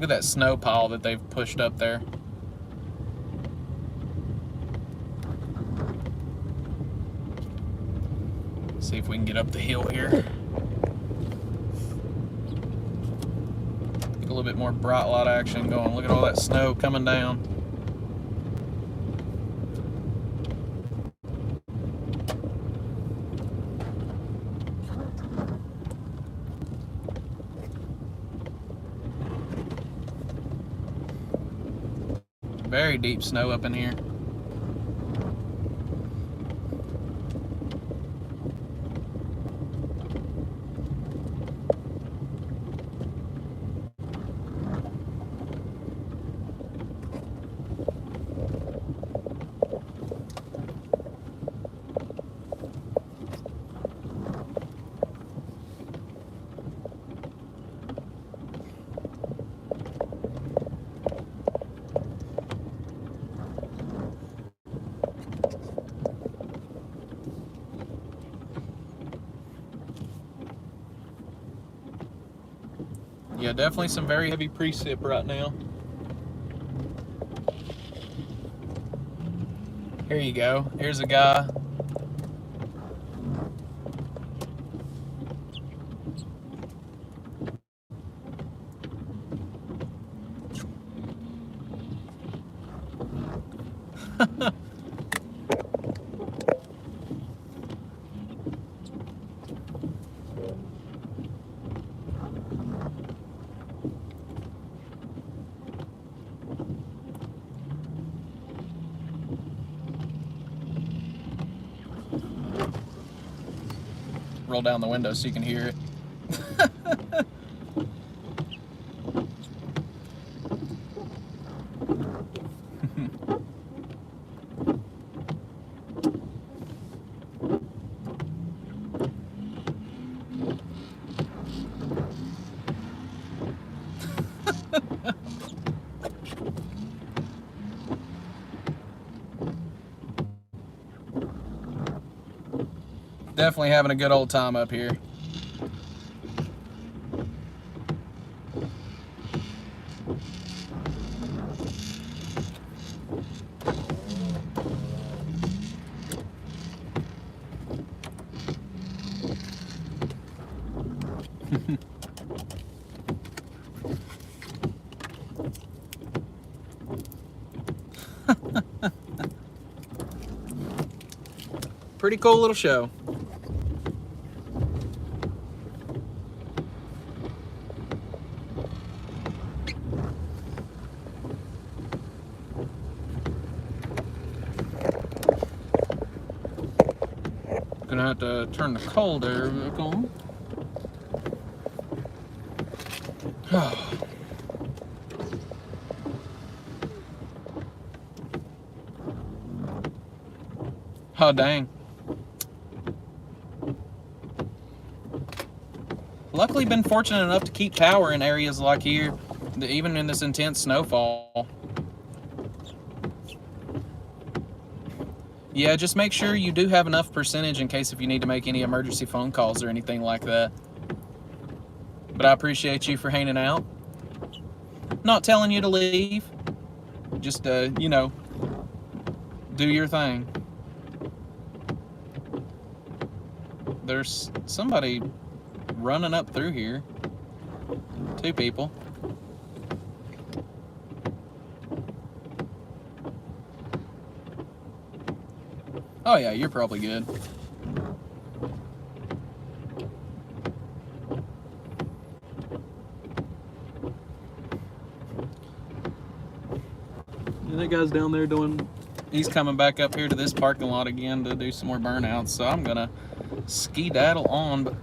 Look at that snow pile that they've pushed up there. See if we can get up the hill here. Get a little bit more bright light action going. Look at all that snow coming down. Very deep snow up in here. Yeah, definitely some very heavy precip right now. Here you go. Here's a guy. Roll down the window so you can hear it. Definitely having a good old time up here. Pretty cool little show. Gonna have to turn the cold air back on. Oh, dang. Luckily been fortunate enough to keep power in areas like here, even in this intense snowfall. Yeah, just make sure you do have enough percentage in case if you need to make any emergency phone calls or anything like that. But I appreciate you for hanging out. Not telling you to leave. Just, you know, do your thing. There's somebody running up through here. 2 people. Oh yeah, you're probably good. Yeah, that guy's down there doing... He's coming back up here to this parking lot again to do some more burnouts, so I'm gonna skedaddle on. But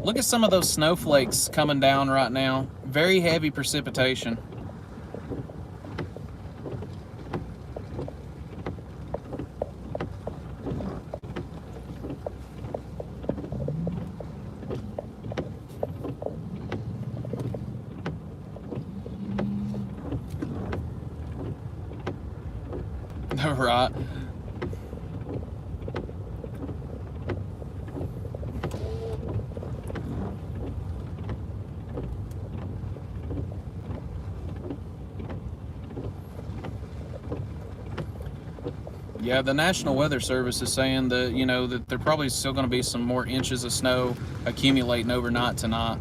look at some of those snowflakes coming down right now. Very heavy precipitation. Right. Yeah, the National Weather Service is saying that, you know, that there probably still going to be some more inches of snow accumulating overnight tonight.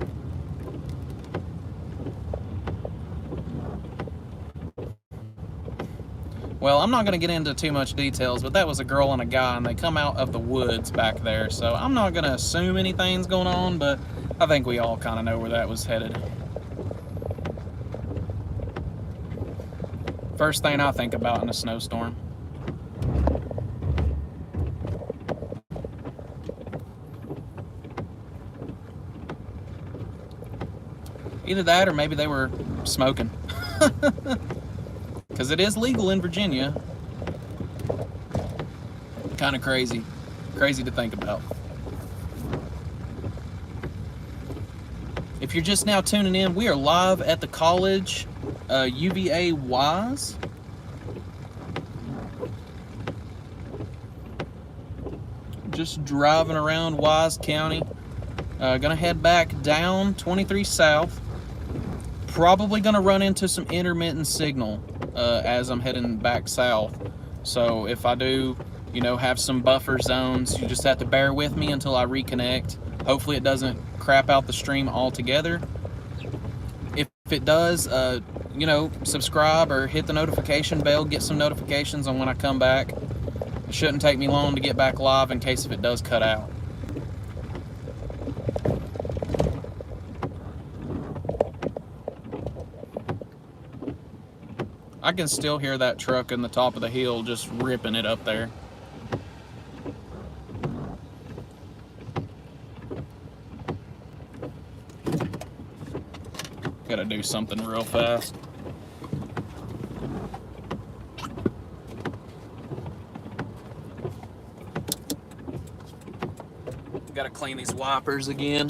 Well, I'm not going to get into too much details, but that was a girl and a guy, and they come out of the woods back there. So I'm not going to assume anything's going on, but I think we all kind of know where that was headed. First thing I think about in a snowstorm. Either that or maybe they were smoking. Because it is legal in Virginia. Kind of crazy. Crazy to think about. If you're just now tuning in, we are live at the college, UVA Wise. Just driving around Wise County. Gonna head back down 23 South. Probably gonna run into some intermittent signal as I'm heading back south. So if I do, you know, have some buffer zones, you just have to bear with me until I reconnect. Hopefully it doesn't crap out the stream altogether. If it does, you know, subscribe or hit the notification bell, get some notifications on when I come back. It shouldn't take me long to get back live in case if it does cut out. I can still hear that truck in the top of the hill just ripping it up there. Gotta do something real fast. Gotta clean these wipers again.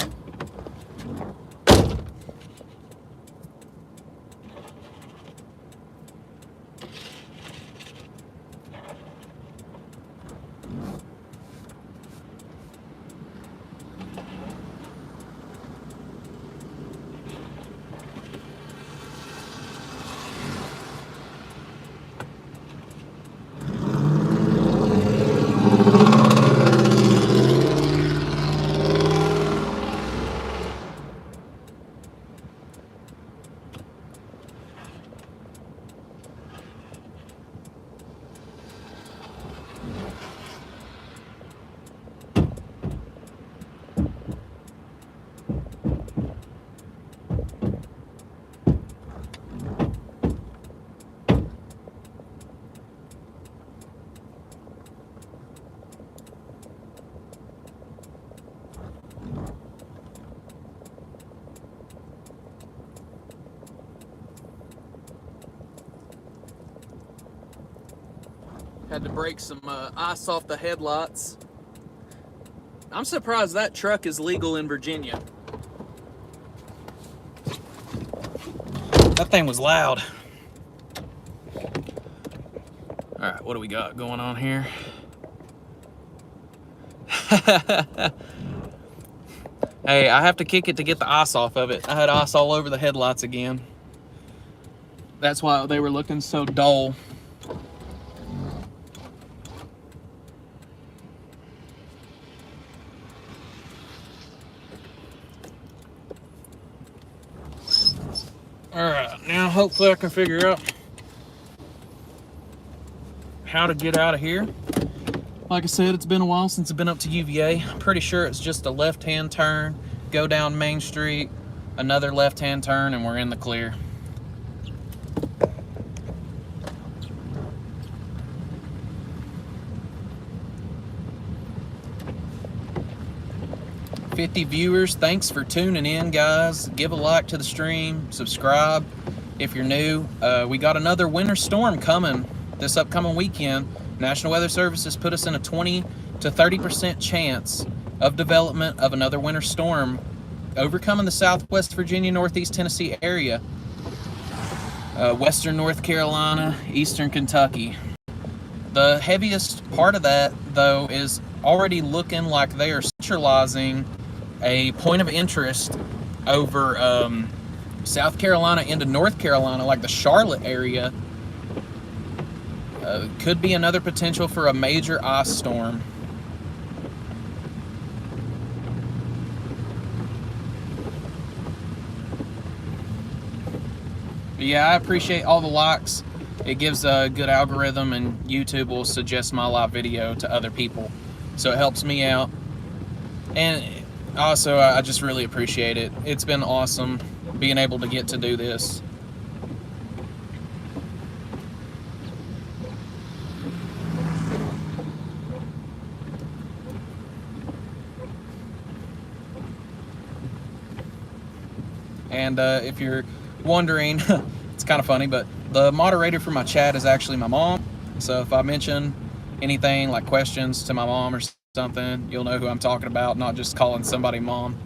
Had to break some ice off the headlights. I'm surprised that truck is legal in Virginia. That thing was loud. All right, what do we got going on here? Hey, I have to kick it to get the ice off of it. I had ice all over the headlights again. That's why they were looking so dull. Alright, now hopefully I can figure out how to get out of here. Like I said, it's been a while since I've been up to UVA. I'm pretty sure it's just a left-hand turn, go down Main Street, another left-hand turn, and we're in the clear. $50 viewers, thanks for tuning in, guys. Give a like to the stream, subscribe if you're new. We got another winter storm coming this upcoming weekend. National Weather Service has put us in a 20 to 30% chance of development of another winter storm overcoming the Southwest Virginia, Northeast Tennessee area, Western North Carolina, Eastern Kentucky. The heaviest part of that, though, is already looking like they are centralizing a point of interest over South Carolina into North Carolina, like the Charlotte area. Could be another potential for a major ice storm. But yeah, I appreciate all the likes. It gives a good algorithm, and YouTube will suggest my live video to other people, so it helps me out. And also, I just really appreciate it. It's been awesome being able to get to do this. And if you're wondering, it's kind of funny, but the moderator for my chat is actually my mom. So if I mention anything like questions to my mom or something, you'll know who I'm talking about, not just calling somebody mom.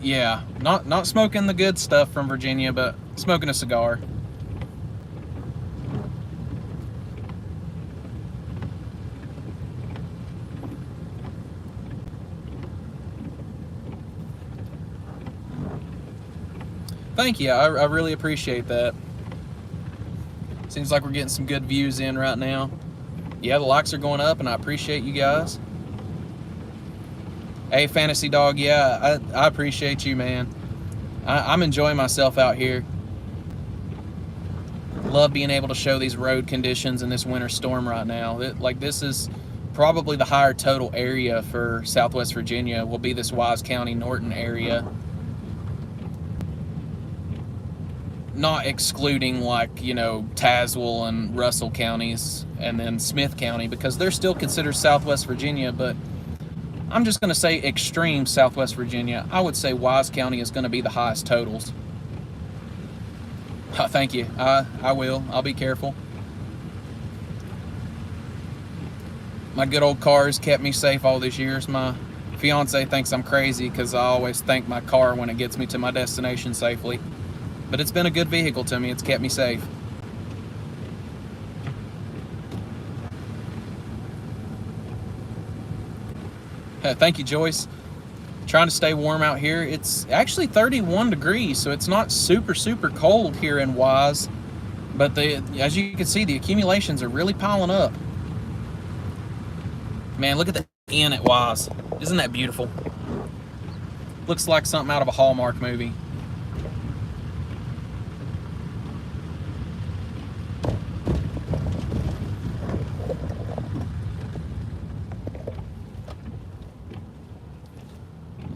Yeah, not smoking the good stuff from Virginia, but smoking a cigar. Thank you. I really appreciate that. Seems like we're getting some good views in right now. Yeah, the likes are going up, and I appreciate you guys. Hey, Fantasy Dog, yeah, I appreciate you, man. I'm enjoying myself out here. Love being able to show these road conditions in this winter storm right now. This is probably the higher total area for Southwest Virginia, will be this Wise County, Norton area. Not excluding, like, you know, Tazewell and Russell counties, and then Smith County, because they're still considered Southwest Virginia, but I'm just going to say extreme Southwest Virginia. I would say Wise County is going to be the highest totals. Oh, thank you. I will. I'll be careful. My good old car has kept me safe all these years. My fiance thinks I'm crazy because I always thank my car when it gets me to my destination safely. But it's been a good vehicle to me. It's kept me safe. Thank you, Joyce. Trying to stay warm out here. It's actually 31 degrees, so it's not super cold here in Wise. But as you can see, the accumulations are really piling up. Man, look at the inn at Wise. Isn't that beautiful? Looks like something out of a Hallmark movie.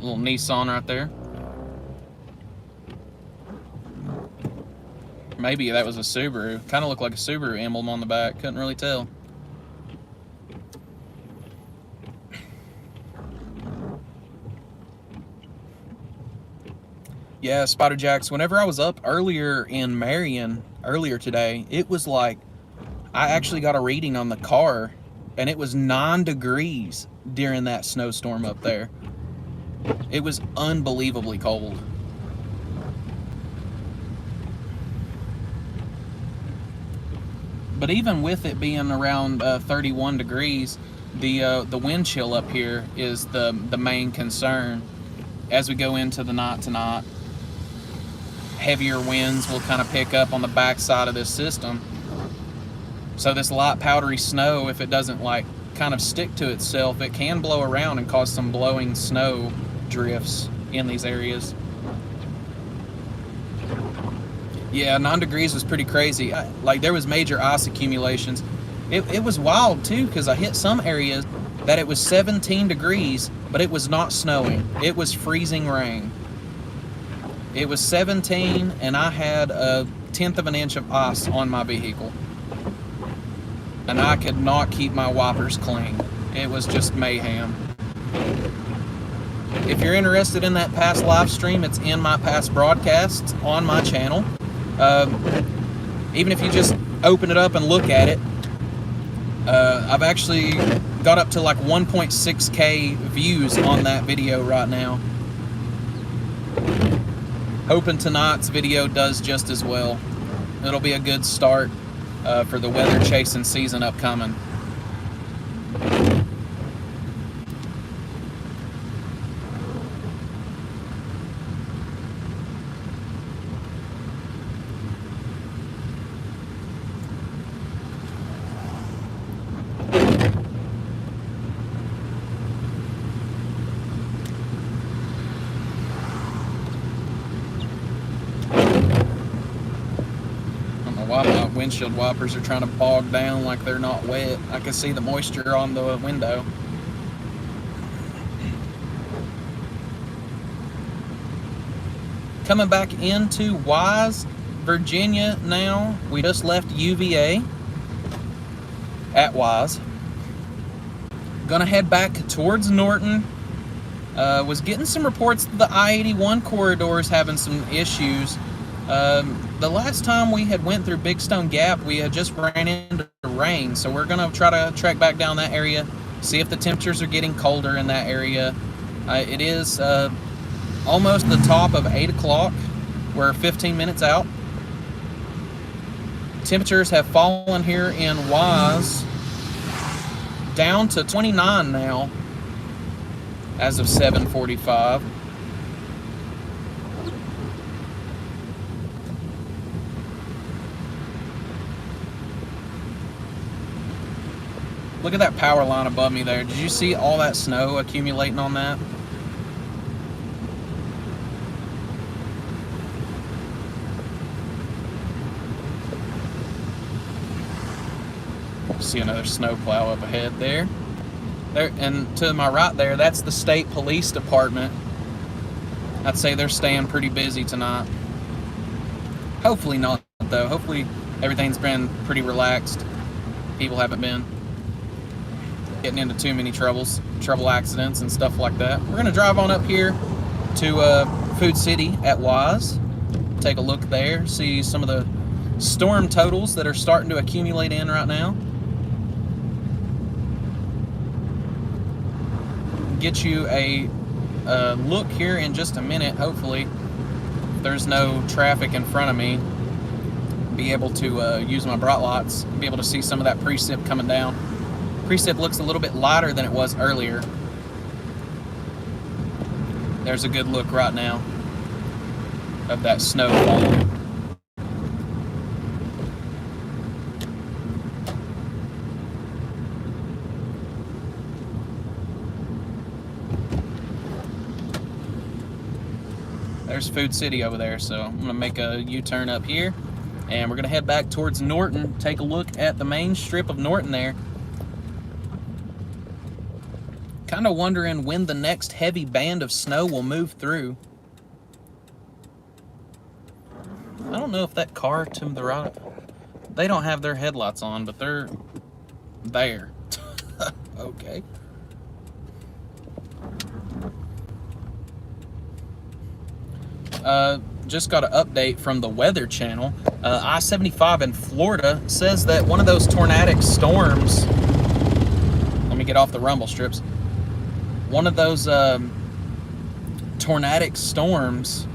Little Nissan right there. Maybe that was a Subaru. Kind of looked like a Subaru emblem on the back. Couldn't really tell. Yeah, Spider Jacks, whenever I was up earlier in Marion, earlier today, it was like, I actually got a reading on the car, and it was 9 degrees during that snowstorm up there. It was unbelievably cold. But even with it being around 31 degrees, the wind chill up here is the main concern. As we go into the night tonight, heavier winds will kind of pick up on the backside of this system. So this light powdery snow, if it doesn't like kind of stick to itself, it can blow around and cause some blowing snow drifts in these areas. Yeah, 9 degrees was pretty crazy. Like, there was major ice accumulations. It was wild too, because I hit some areas that it was 17 degrees, but it was not snowing. It was freezing rain. It was 17, and I had 1/10 of an inch of ice on my vehicle. And I could not keep my wipers clean. It was just mayhem. If you're interested in that past live stream, it's in my past broadcasts on my channel. Even if you just open it up and look at it, I've actually got up to like 1.6K views on that video right now. Hoping tonight's video does just as well. It'll be a good start for the weather chasing season upcoming. why my windshield wipers are trying to bog down like they're not wet. I can see the moisture on the window. Coming back into Wise, Virginia now. We just left UVA at Wise. Gonna head back towards Norton. Was getting some reports that the I-81 corridor is having some issues. The last time we had went through Big Stone Gap, we had just ran into rain, so we're gonna try to track back down that area, see if the temperatures are getting colder in that area. It is almost the top of 8 o'clock. We're 15 minutes out. Temperatures have fallen here in Wise down to 29 now as of 7:45. Look at that power line above me there. Did you see all that snow accumulating on that? See another snowplow up ahead there. And to my right there, that's the state police department. I'd say they're staying pretty busy tonight. Hopefully not, though. Hopefully everything's been pretty relaxed. People haven't been getting into too many trouble accidents and stuff like that. We're gonna drive on up here to Food City at Wise. Take a look there, see some of the storm totals that are starting to accumulate in right now. Get you a look here in just a minute. Hopefully, if there's no traffic in front of me, be able to use my bright lights, be able to see some of that precip coming down. Precip looks a little bit lighter than it was earlier. There's a good look right now of that snow falling. There's Food City over there, so I'm gonna make a U-turn up here, and we're gonna head back towards Norton, take a look at the main strip of Norton there. Kind of wondering when the next heavy band of snow will move through. I don't know if that car to the right, they don't have their headlights on, but they're there. Okay. Just got an update from the Weather Channel. I-75 in Florida says that one of those tornadic storms, let me get off the rumble strips, one of those tornadic storms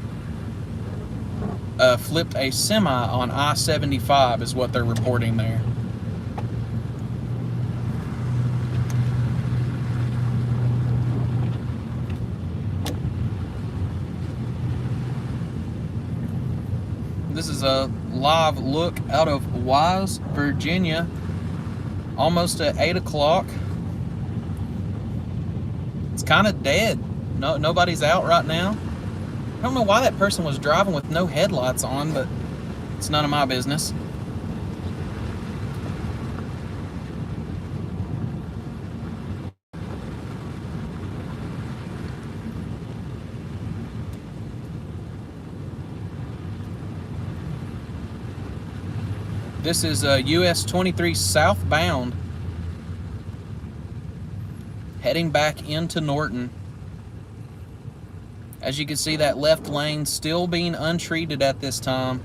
flipped a semi on I-75 is what they're reporting there. This is a live look out of Wise, Virginia, almost at 8 o'clock. It's kind of dead. Nobody's out right now. I don't know why that person was driving with no headlights on, but it's none of my business. This is US-23 southbound, heading back into Norton. As you can see, that left lane still being untreated at this time.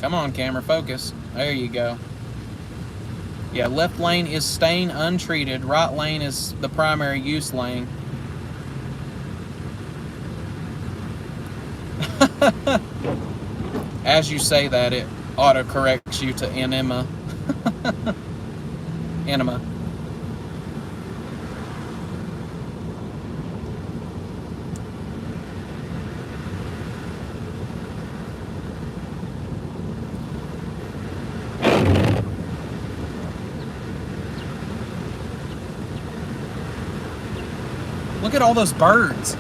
Come on, camera, focus. There you go. Yeah, left lane is staying untreated. Right lane is the primary use lane. As you say that, it auto-corrects you to enema. Enema. Look at all those birds.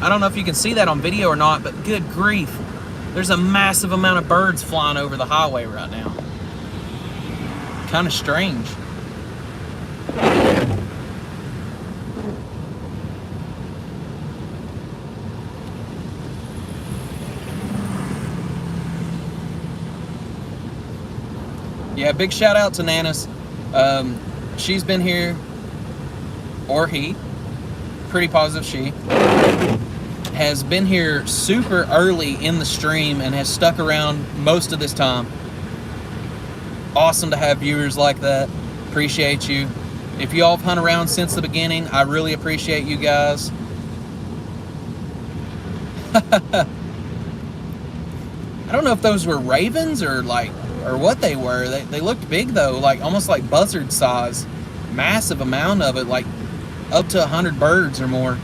I don't know if you can see that on video or not, but good grief. There's a massive amount of birds flying over the highway right now. Kind of strange. Yeah, big shout out to Nanas. She's been here, or he, pretty positive she, has been here super early in the stream and has stuck around most of this time. Awesome to have viewers like that. Appreciate you. If you all have hung around since the beginning, I really appreciate you guys. I don't know if those were ravens or what they were. They looked big though, like almost like buzzard size. Massive amount of it, like up to 100 birds or more.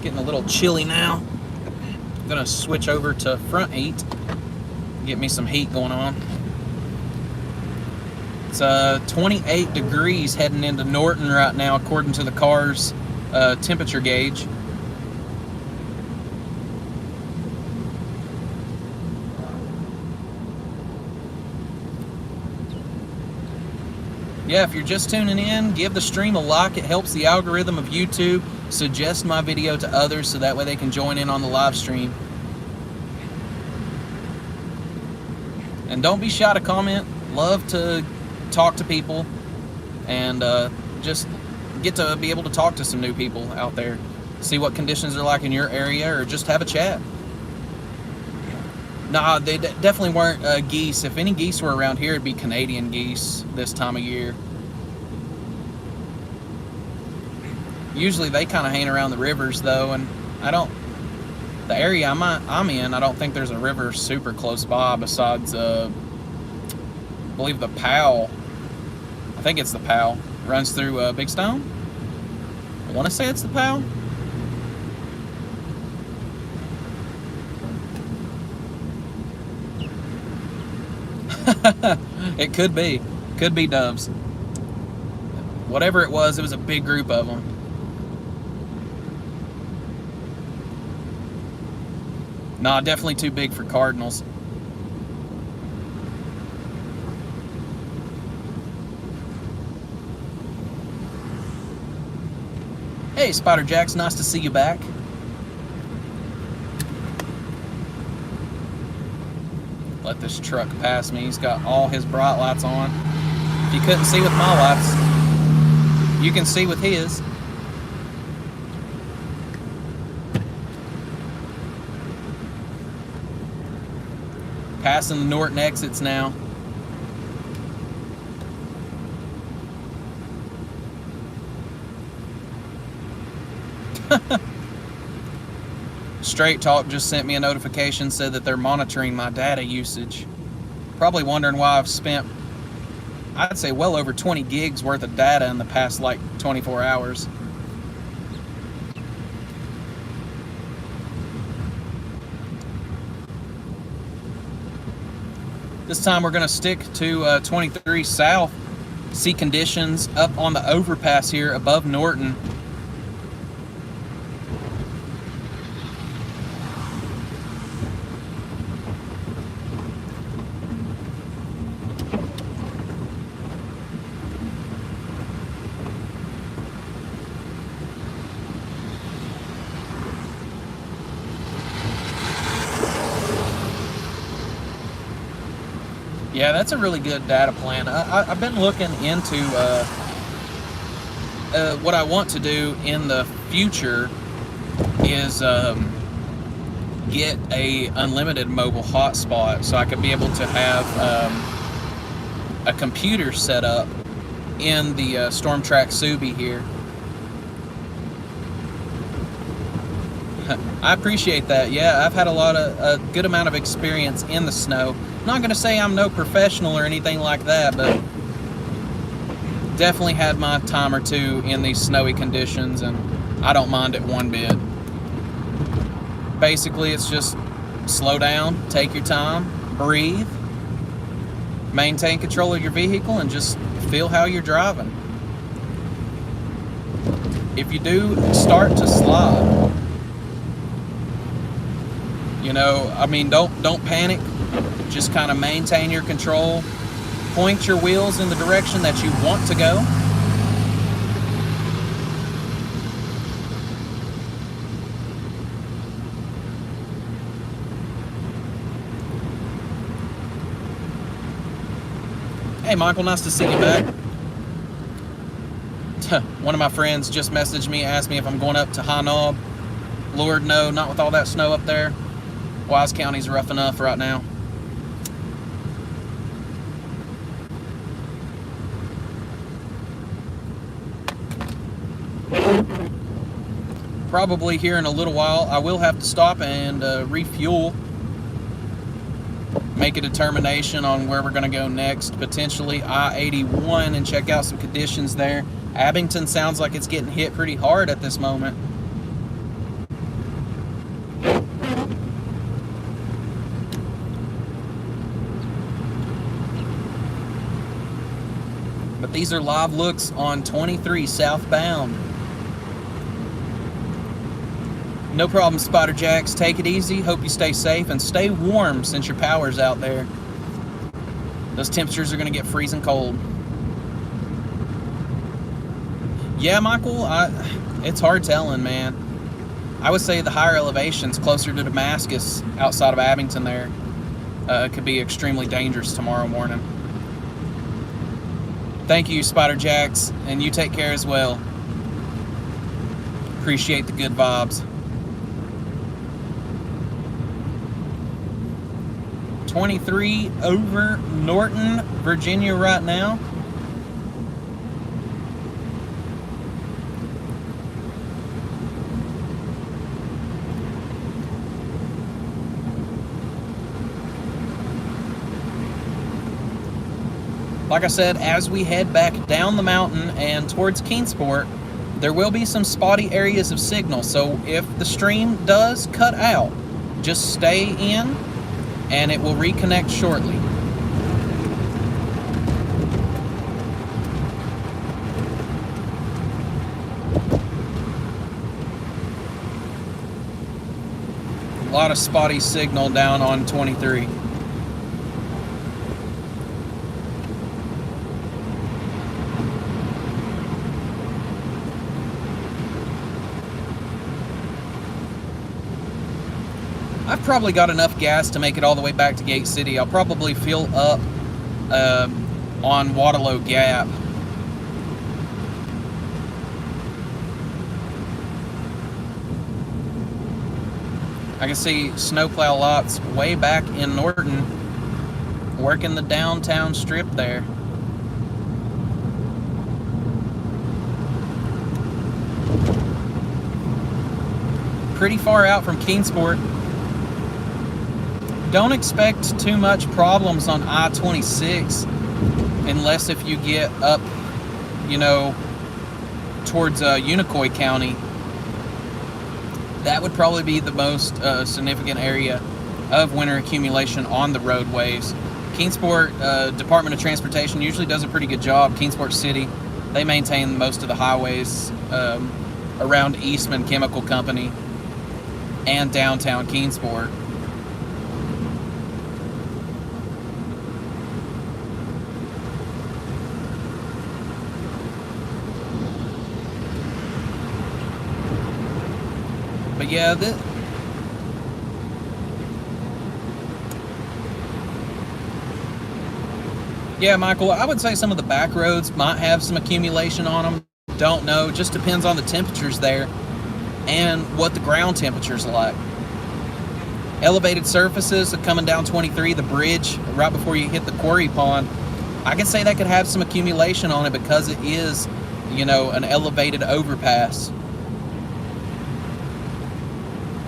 Getting a little chilly now. I'm gonna switch over to front heat. Get me some heat going on. It's 28 degrees heading into Norton right now, according to the car's temperature gauge. Yeah, if you're just tuning in, give the stream a like. It helps the algorithm of YouTube suggest my video to others so that way they can join in on the live stream. And don't be shy to comment. Love to talk to people and just get to be able to talk to some new people out there. See what conditions are like in your area or just have a chat. Nah, they definitely weren't geese. If any geese were around here, it'd be Canadian geese this time of year. Usually they kind of hang around the rivers though, and the area I'm in, I don't think there's a river super close by besides, I believe the Powell. I think it's the Powell. Runs through Big Stone. I want to say it's the Powell. It could be. Could be doves. Whatever it was a big group of them. Nah, definitely too big for cardinals. Hey, Spider Jacks, nice to see you back. Let this truck pass me. He's got all his bright lights on. If you couldn't see with my lights, you can see with his. Passing the Norton exits now. Straight Talk just sent me a notification, said that they're monitoring my data usage. Probably wondering why I've spent, I'd say, well over 20 gigs worth of data in the past like 24 hours. This time we're going to stick to 23 south. See conditions up on the overpass here above Norton. Yeah, that's a really good data plan. I've been looking into what I want to do in the future is get a unlimited mobile hotspot so I could be able to have a computer set up in the StormTrack Subi here. I appreciate that. Yeah, I've had a good amount of experience in the snow. I'm not going to say I'm no professional or anything like that, but definitely had my time or two in these snowy conditions, and I don't mind it one bit. Basically, it's just slow down, take your time, breathe, maintain control of your vehicle and just feel how you're driving. If you do start to slide, you know, I mean, don't panic. Just kind of maintain your control. Point your wheels in the direction that you want to go. Hey Michael, nice to see you back. One of my friends just messaged me, asked me if I'm going up to High Knob. Lord, no, not with all that snow up there. Wise County's rough enough right now. Probably here in a little while, I will have to stop and refuel. Make a determination on where we're going to go next. Potentially I-81 and check out some conditions there. Abington sounds like it's getting hit pretty hard at this moment. But these are live looks on 23 southbound. No problem, Spider Jacks. Take it easy. Hope you stay safe and stay warm since your power's out there. Those temperatures are going to get freezing cold. Yeah, Michael, it's hard telling, man. I would say the higher elevations closer to Damascus, outside of Abington there, could be extremely dangerous tomorrow morning. Thank you, Spider Jacks, and you take care as well. Appreciate the good vibes. 23 over Norton, Virginia right now. Like I said, as we head back down the mountain and towards Kingsport, there will be some spotty areas of signal. So if the stream does cut out, just stay in and it will reconnect shortly. A lot of spotty signal down on 23. I've probably got enough gas to make it all the way back to Gate City. I'll probably fill up on Waterloo Gap. I can see snowplow lots way back in Norton, working the downtown strip there. Pretty far out from Kingsport. Don't expect too much problems on I-26 unless if you get up, you know, towards Unicoi County. That would probably be the most significant area of winter accumulation on the roadways. Kingsport Department of Transportation usually does a pretty good job. Kingsport City, they maintain most of the highways around Eastman Chemical Company and downtown Kingsport. But yeah, yeah, Michael, I would say some of the back roads might have some accumulation on them. Don't know. Just depends on the temperatures there and what the ground temperatures are like. Elevated surfaces coming down 23, the bridge right before you hit the quarry pond, I could say that could have some accumulation on it because it is, you know, an elevated overpass.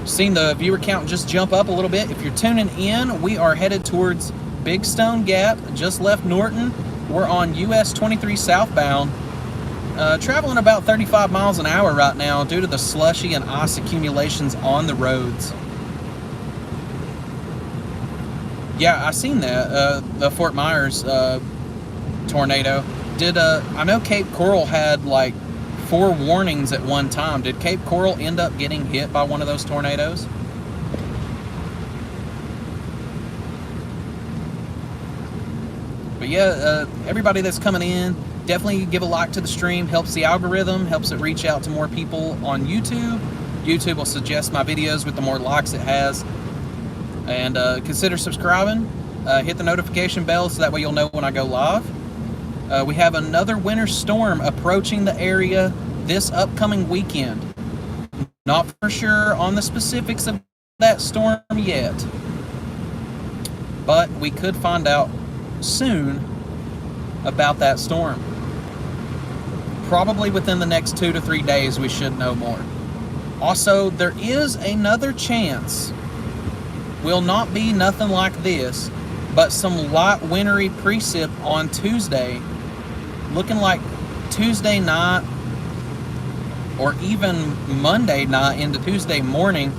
Seen the viewer count just jump up a little bit. If you're tuning in, we are headed towards Big Stone Gap, just left Norton. We're on US-23 southbound, traveling about 35 miles an hour right now due to the slushy and ice accumulations on the roads. Yeah, I seen that. The Fort Myers tornado. I know Cape Coral had like 4 warnings at one time. Did Cape Coral end up getting hit by one of those tornadoes? But yeah, everybody that's coming in, definitely give a like to the stream. Helps the algorithm, helps it reach out to more people on YouTube. YouTube will suggest my videos with the more likes it has. And consider subscribing. Hit the notification bell so that way you'll know when I go live. We have another winter storm approaching the area this upcoming weekend. Not for sure on the specifics of that storm yet, but we could find out soon about that storm. Probably within the next 2 to 3 days we should know more. Also, there is another chance, will not be nothing like this, but some light wintry precip on Tuesday, looking like Tuesday night or even Monday night into Tuesday morning,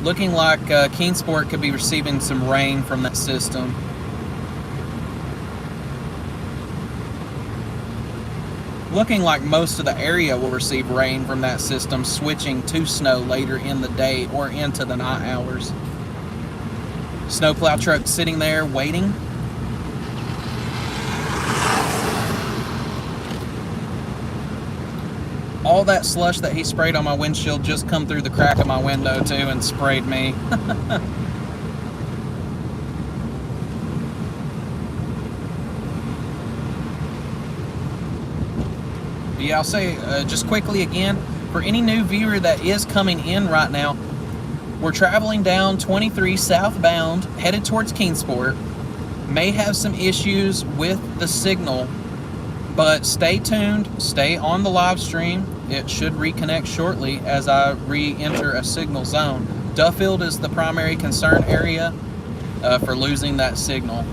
looking like Kingsport could be receiving some rain from that system. Looking like most of the area will receive rain from that system, switching to snow later in the day or into the night hours. Snowplow truck sitting there waiting. All that slush that he sprayed on my windshield just come through the crack of my window too and sprayed me. Yeah, I'll say just quickly again, for any new viewer that is coming in right now, we're traveling down 23 southbound, headed towards Kingsport. May have some issues with the signal, but stay tuned, stay on the live stream. It should reconnect shortly as I re-enter a signal zone. Duffield is the primary concern area for losing that signal.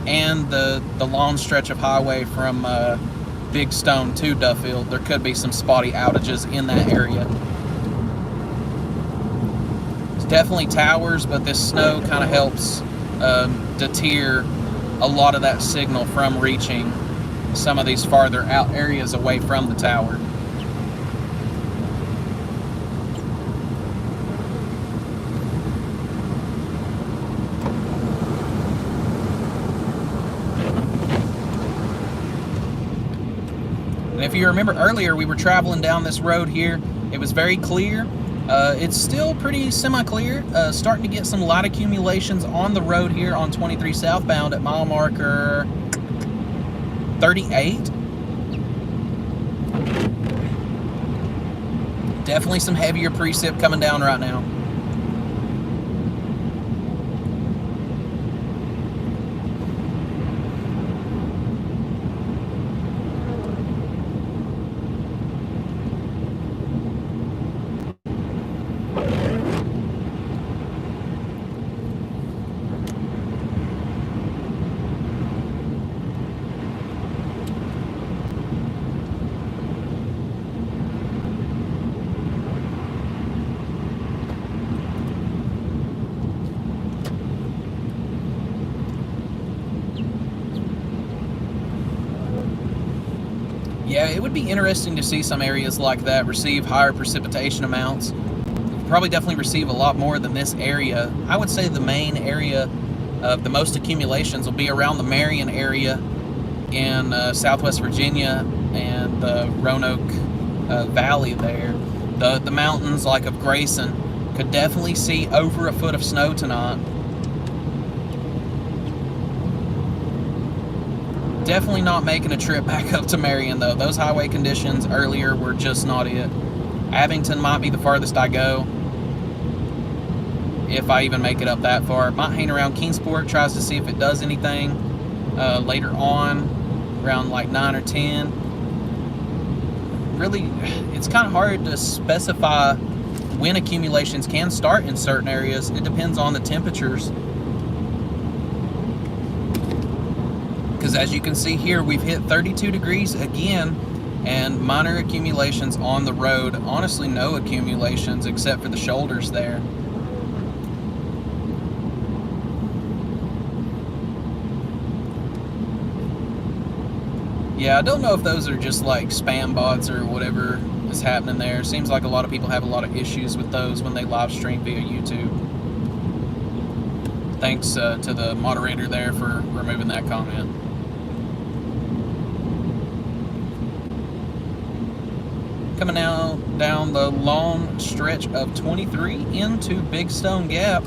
And the long stretch of highway from Big Stone to Duffield, there could be some spotty outages in that area. It's definitely towers, but this snow kind of helps deter a lot of that signal from reaching some of these farther out areas away from the tower. And if you remember earlier, we were traveling down this road here. It was very clear. It's still pretty semi-clear. Starting to get some light accumulations on the road here on 23 southbound at mile marker 38. Definitely some heavier precip coming down right now. Yeah, it would be interesting to see some areas like that receive higher precipitation amounts. Probably definitely receive a lot more than this area. I would say the main area of the most accumulations will be around the Marion area in Southwest Virginia and the Roanoke Valley there. The mountains like of Grayson could definitely see over a foot of snow tonight. Definitely not making a trip back up to Marion though. Those highway conditions earlier were just not it. Abington might be the farthest I go, if I even make it up that far. Might hang around Kingsport, tries to see if it does anything later on, around like 9 or 10. Really, it's kind of hard to specify when accumulations can start in certain areas. It depends on the temperatures. Because as you can see here, we've hit 32 degrees again, and minor accumulations on the road. Honestly, no accumulations except for the shoulders there. Yeah, I don't know if those are just like spam bots or whatever is happening there. Seems like a lot of people have a lot of issues with those when they live stream via YouTube. Thanks to the moderator there for removing that comment. Coming now down the long stretch of 23 into Big Stone Gap.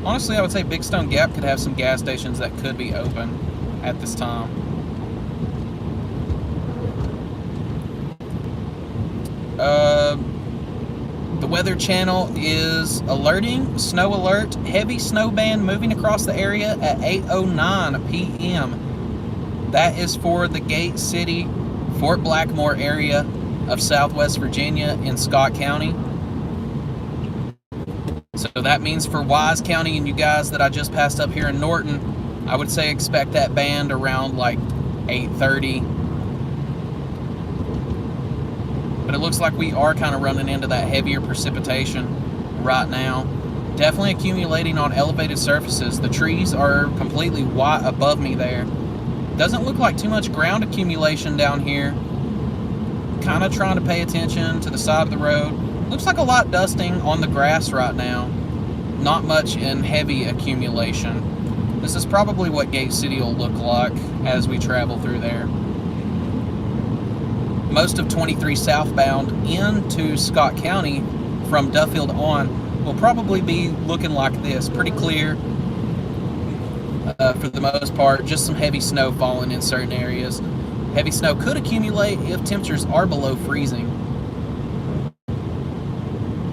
Honestly, I would say Big Stone Gap could have some gas stations that could be open at this time. The Weather Channel is alerting, snow alert, heavy snow band moving across the area at 8:09 p.m. That is for the Gate City, Fort Blackmore area of Southwest Virginia in Scott County. So that means for Wise County and you guys that I just passed up here in Norton, I would say expect that band around like 8:30. But it looks like we are kind of running into that heavier precipitation right now. Definitely accumulating on elevated surfaces. The trees are completely white above me there. Doesn't look like too much ground accumulation down here. Kind of trying to pay attention to the side of the road. Looks like a lot dusting on the grass right now. Not much in heavy accumulation. This is probably what Gate City will look like as we travel through there. Most of 23 southbound into Scott County from Duffield on will probably be looking like this. Pretty clear for the most part. Just some heavy snow falling in certain areas. Heavy snow could accumulate if temperatures are below freezing.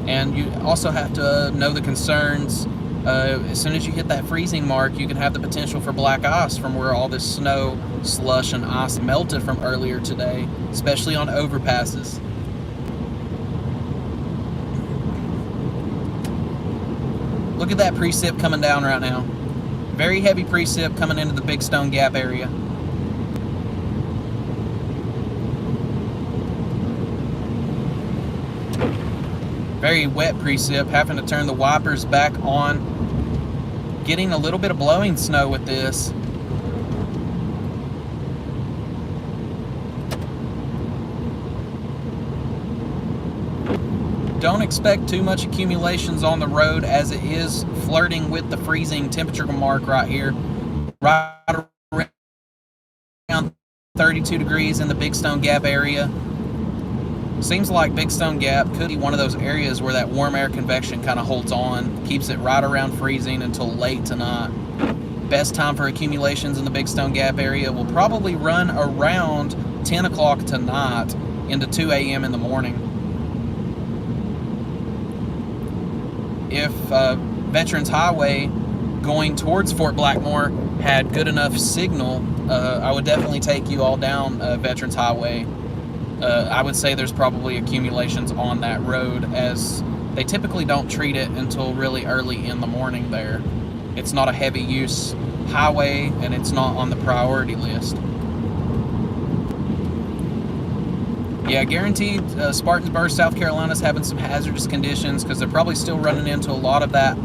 And you also have to know the concerns. As soon as you hit that freezing mark, you can have the potential for black ice from where all this snow, slush, and ice melted from earlier today, especially on overpasses. Look at that precip coming down right now. Very heavy precip coming into the Big Stone Gap area. Very wet precip, having to turn the wipers back on. Getting a little bit of blowing snow with this. Don't expect too much accumulations on the road as it is flirting with the freezing temperature mark right here. Right around 32 degrees in the Big Stone Gap area. Seems like Big Stone Gap could be one of those areas where that warm air convection kind of holds on, keeps it right around freezing until late tonight. Best time for accumulations in the Big Stone Gap area will probably run around 10 o'clock tonight into 2 a.m. in the morning. If Veterans Highway going towards Fort Blackmore had good enough signal, I would definitely take you all down Veterans Highway. I would say there's probably accumulations on that road as they typically don't treat it until really early in the morning there. It's not a heavy use highway and it's not on the priority list. Yeah, guaranteed Spartansburg, South Carolina's having some hazardous conditions because they're probably still running into a lot of that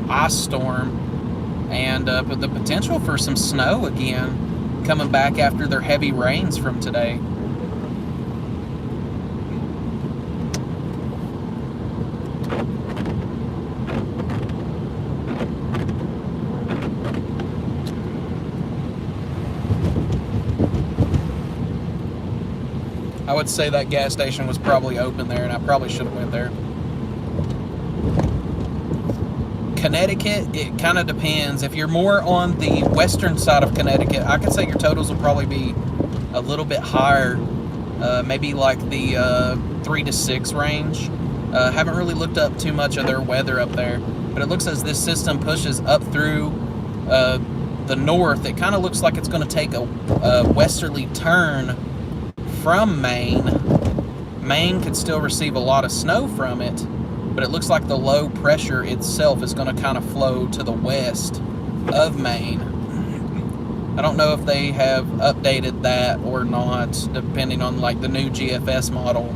ice storm and but the potential for some snow again coming back after their heavy rains from today. I would say that gas station was probably open there, and I probably should have went there. Connecticut, it kind of depends. If you're more on the western side of Connecticut, I could say your totals will probably be a little bit higher, maybe like the 3 to 6 range. Haven't really looked up too much of their weather up there, but it looks as this system pushes up through the north. It kind of looks like it's going to take a westerly turn from Maine. Maine could still receive a lot of snow from it, but it looks like the low pressure itself is going to kind of flow to the west of Maine. I don't know if they have updated that or not, depending on like the new GFS model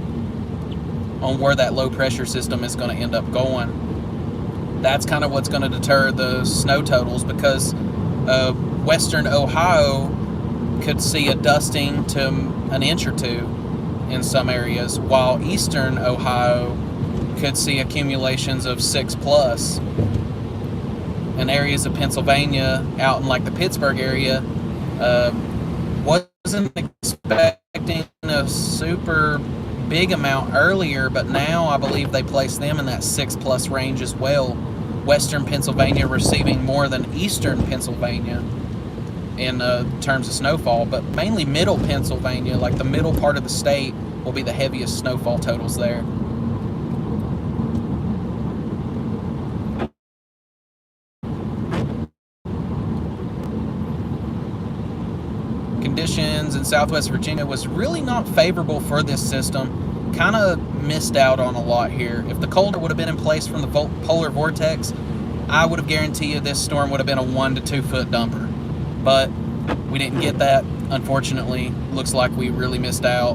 on where that low pressure system is going to end up going. That's kind of what's going to deter the snow totals because western Ohio could see a dusting to an inch or two in some areas, while eastern Ohio could see accumulations of 6+. And areas of Pennsylvania, out in like the Pittsburgh area, wasn't expecting a super big amount earlier, but now I believe they place them in that 6+ range as well. Western Pennsylvania receiving more than eastern Pennsylvania in terms of snowfall, but mainly middle Pennsylvania, like the middle part of the state, will be the heaviest snowfall totals there. Conditions in Southwest Virginia was really not favorable for this system. Kind of missed out on a lot here. If the cold would have been in place from the polar vortex, I would have guaranteed you this storm would have been a 1 to 2 foot dumper. But we didn't get that, unfortunately. Looks like we really missed out.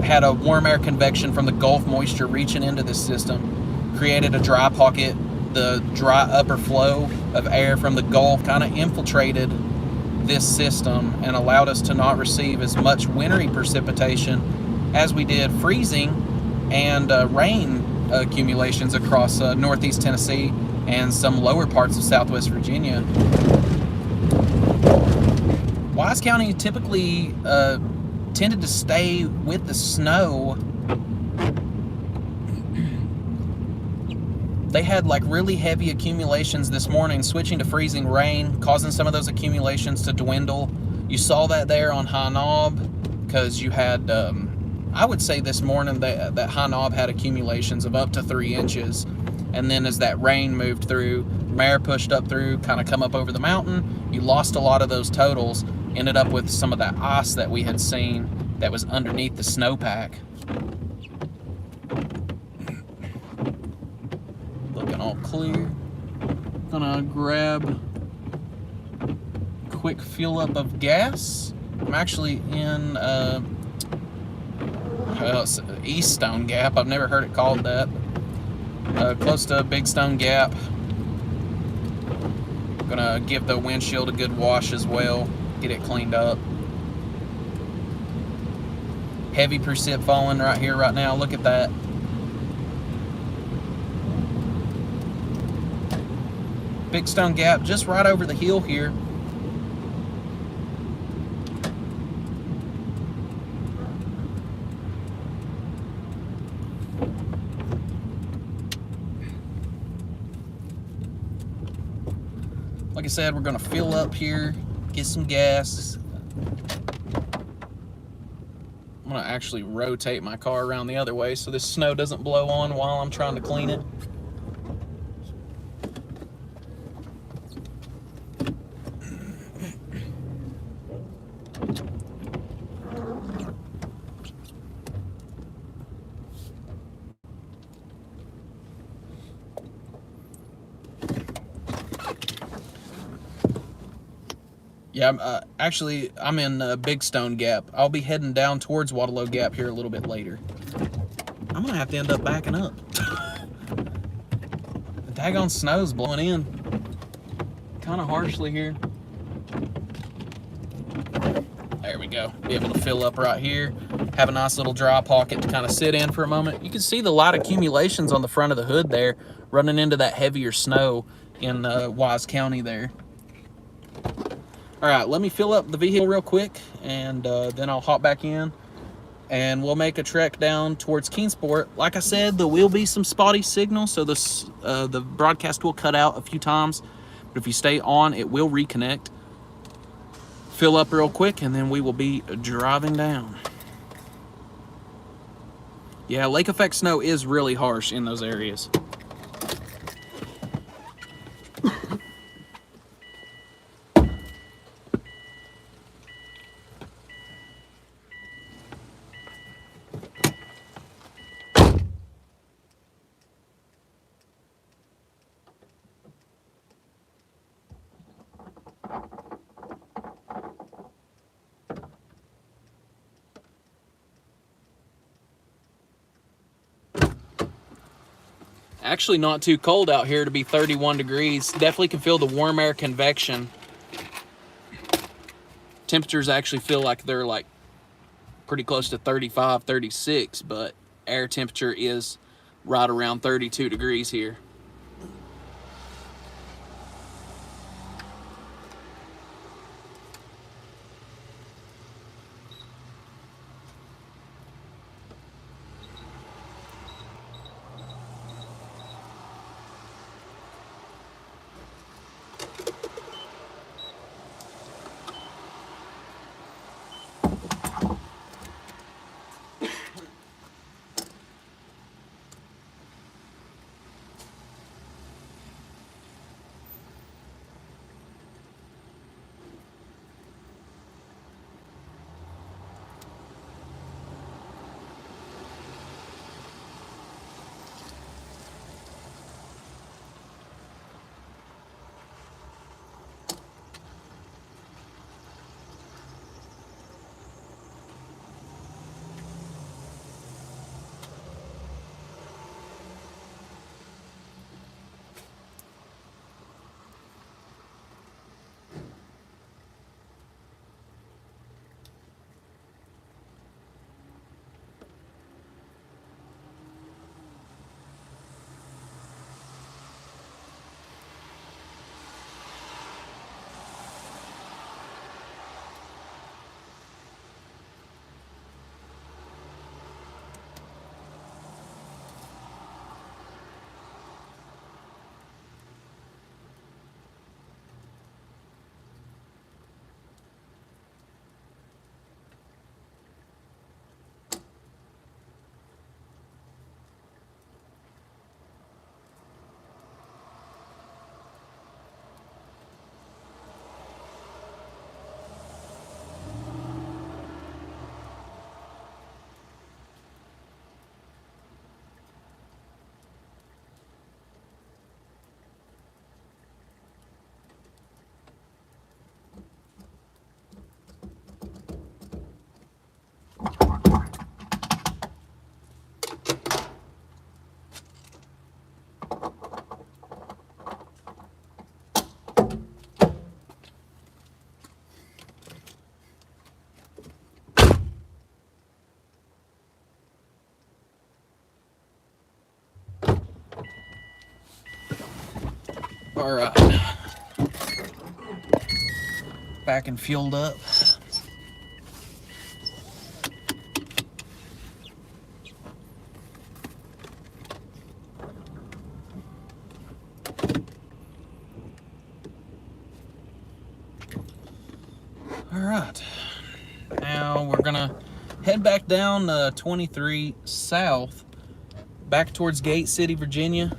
Had a warm air convection from the Gulf moisture reaching into this system, created a dry pocket. The dry upper flow of air from the Gulf kind of infiltrated this system and allowed us to not receive as much wintry precipitation as we did freezing and rain accumulations across northeast Tennessee and some lower parts of southwest Virginia. Wise County typically tended to stay with the snow. They had like really heavy accumulations this morning, switching to freezing rain, causing some of those accumulations to dwindle. You saw that there on High Knob, because you had, I would say this morning that High Knob had accumulations of up to 3 inches. And then as that rain moved through, Mare pushed up through, kind of come up over the mountain, you lost a lot of those totals, ended up with some of that ice that we had seen that was underneath the snowpack. Looking all clear. Gonna grab a quick fill up of gas. I'm actually in East Stone Gap. I've never heard it called that. Close to Big Stone Gap. Gonna give the windshield a good wash as well, get it cleaned up. Heavy precip falling right here, right now. Look at that. Big Stone Gap just right over the hill here. Like I said, we're gonna fill up here, get some gas. I'm gonna actually rotate my car around the other way so this snow doesn't blow on while I'm trying to clean it. Yeah, actually, I'm in Big Stone Gap. I'll be heading down towards Waterloo Gap here a little bit later. I'm gonna have to end up backing up. The daggone snow's blowing in kind of harshly here. There we go. Be able to fill up right here. Have a nice little dry pocket to kind of sit in for a moment. You can see the light accumulations on the front of the hood there, running into that heavier snow in Wise County there. All right, let me fill up the vehicle real quick, and then I'll hop back in, and we'll make a trek down towards Kingsport. Like I said, there will be some spotty signal, so the broadcast will cut out a few times, but if you stay on, it will reconnect. Fill up real quick, and then we will be driving down. Yeah, lake effect snow is really harsh in those areas. Actually not too cold out here to be 31 degrees. Definitely can feel the warm air convection Temperatures actually feel like they're like pretty close to 35, 36, but air temperature is right around 32 degrees here. All right, back and fueled up. All right, now we're gonna head back down 23 south, back towards Gate City, Virginia.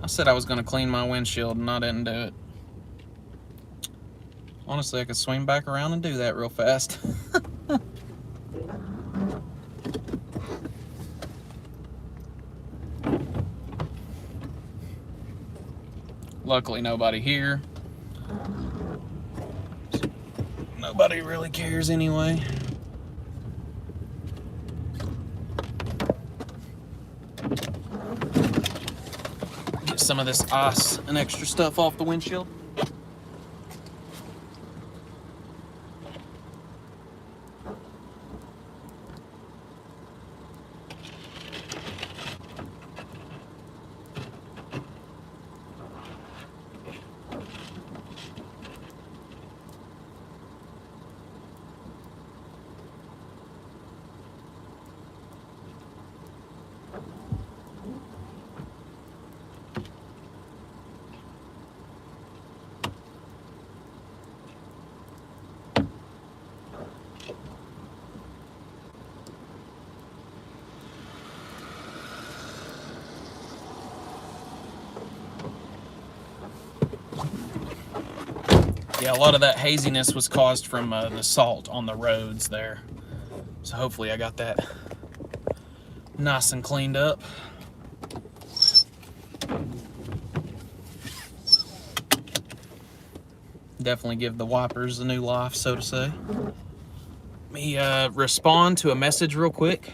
I said I was going to clean my windshield and I didn't do it. Honestly, I could swing back around and do that real fast. Luckily, nobody here. Nobody really cares anyway. Get some of this ice and extra stuff off the windshield. Yeah, a lot of that haziness was caused from the salt on the roads there. So hopefully I got that nice and cleaned up. Definitely give the wipers a new life, so to say. Let me respond to a message real quick.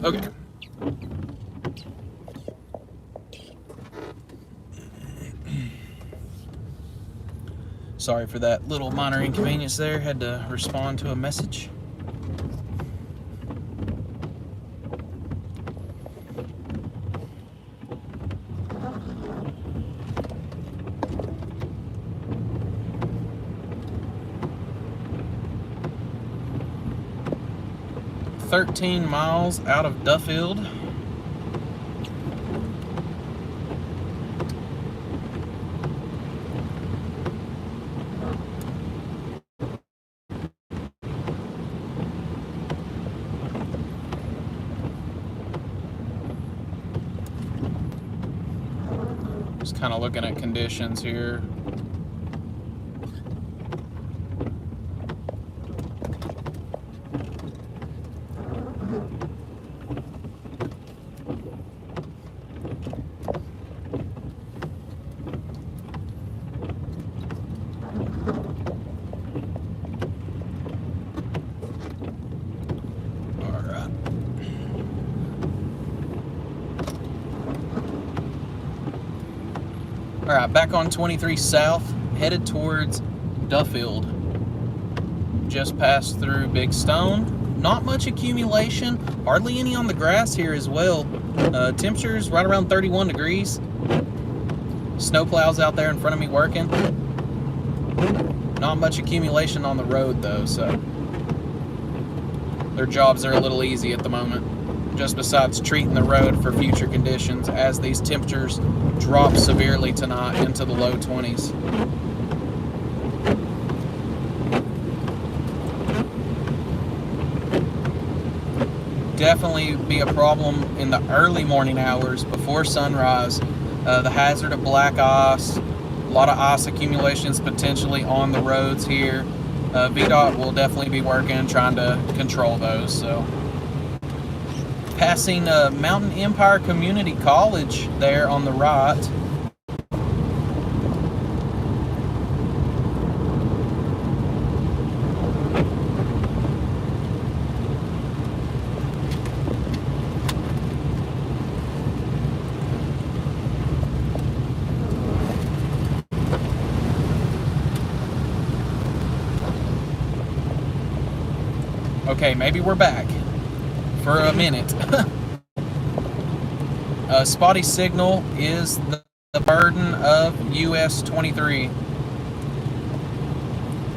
Okay. Sorry for that little minor inconvenience there. Had to respond to a message. "13 miles out of Duffield." Just kind of looking at conditions here. Alright, back on 23 South, headed towards Duffield. Just passed through Big Stone. Not much accumulation, hardly any on the grass here as well. Temperatures right around 31 degrees. Snowplows out there in front of me working. Not much accumulation on the road though, so their jobs are a little easy at the moment. Just besides treating the road for future conditions as these temperatures drop severely tonight into the low 20s. Definitely be a problem in the early morning hours before sunrise. The hazard of black ice, a lot of ice accumulations potentially on the roads here. VDOT will definitely be working trying to control those. So, passing Mountain Empire Community College there on the right. Okay, maybe we're back for a minute. Spotty signal is the burden of US-23.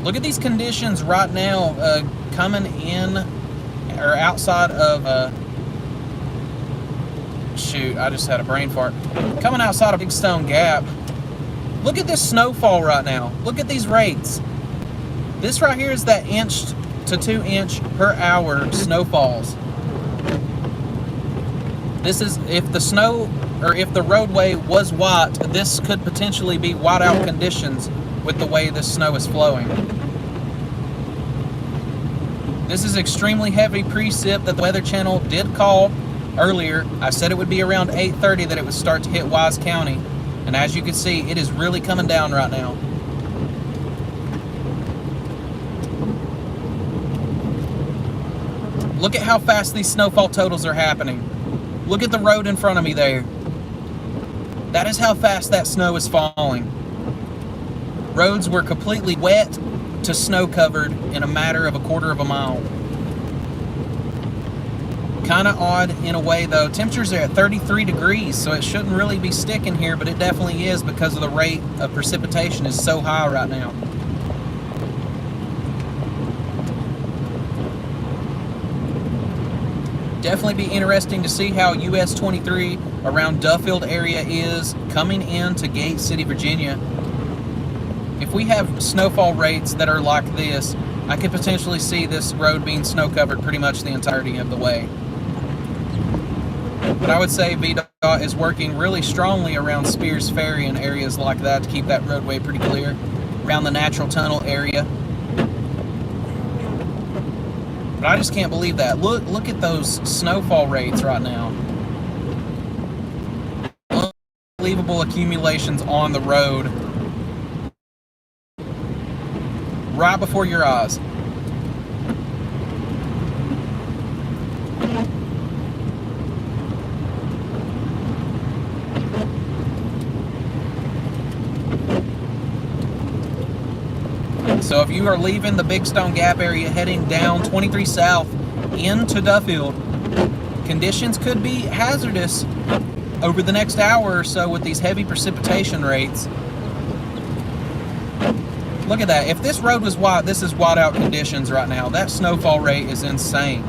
Look at these conditions right now coming in or outside of shoot, I just had a brain fart. Coming outside of Big Stone Gap. Look at this snowfall right now. Look at these rates. This right here is that 1 to 2 inch per hour snowfalls. This is, if the snow, or if the roadway was white, this could potentially be whiteout conditions with the way this snow is flowing. This is extremely heavy precip that the Weather Channel did call earlier. I said it would be around 8:30 that it would start to hit Wise County. And as you can see, it is really coming down right now. Look at how fast these snowfall totals are happening. Look at the road in front of me there. That is how fast that snow is falling. Roads were completely wet to snow covered in a matter of a quarter of a mile. Kind of odd in a way though. Temperatures are at 33 degrees, so it shouldn't really be sticking here, but it definitely is because of the rate of precipitation is so high right now. Definitely be interesting to see how US-23 around Duffield area is coming into Gate City, Virginia. If we have snowfall rates that are like this, I could potentially see this road being snow covered pretty much the entirety of the way. But I would say VDOT is working really strongly around Spears Ferry and areas like that to keep that roadway pretty clear. Around the Natural Tunnel area. But I just can't believe that. Look at those snowfall rates right now. Unbelievable accumulations on the road. Right before your eyes. So if you are leaving the Big Stone Gap area heading down 23 South into Duffield, conditions could be hazardous over the next hour or so with these heavy precipitation rates. Look at that. If this road was wide, this is wide out conditions right now. That snowfall rate is insane.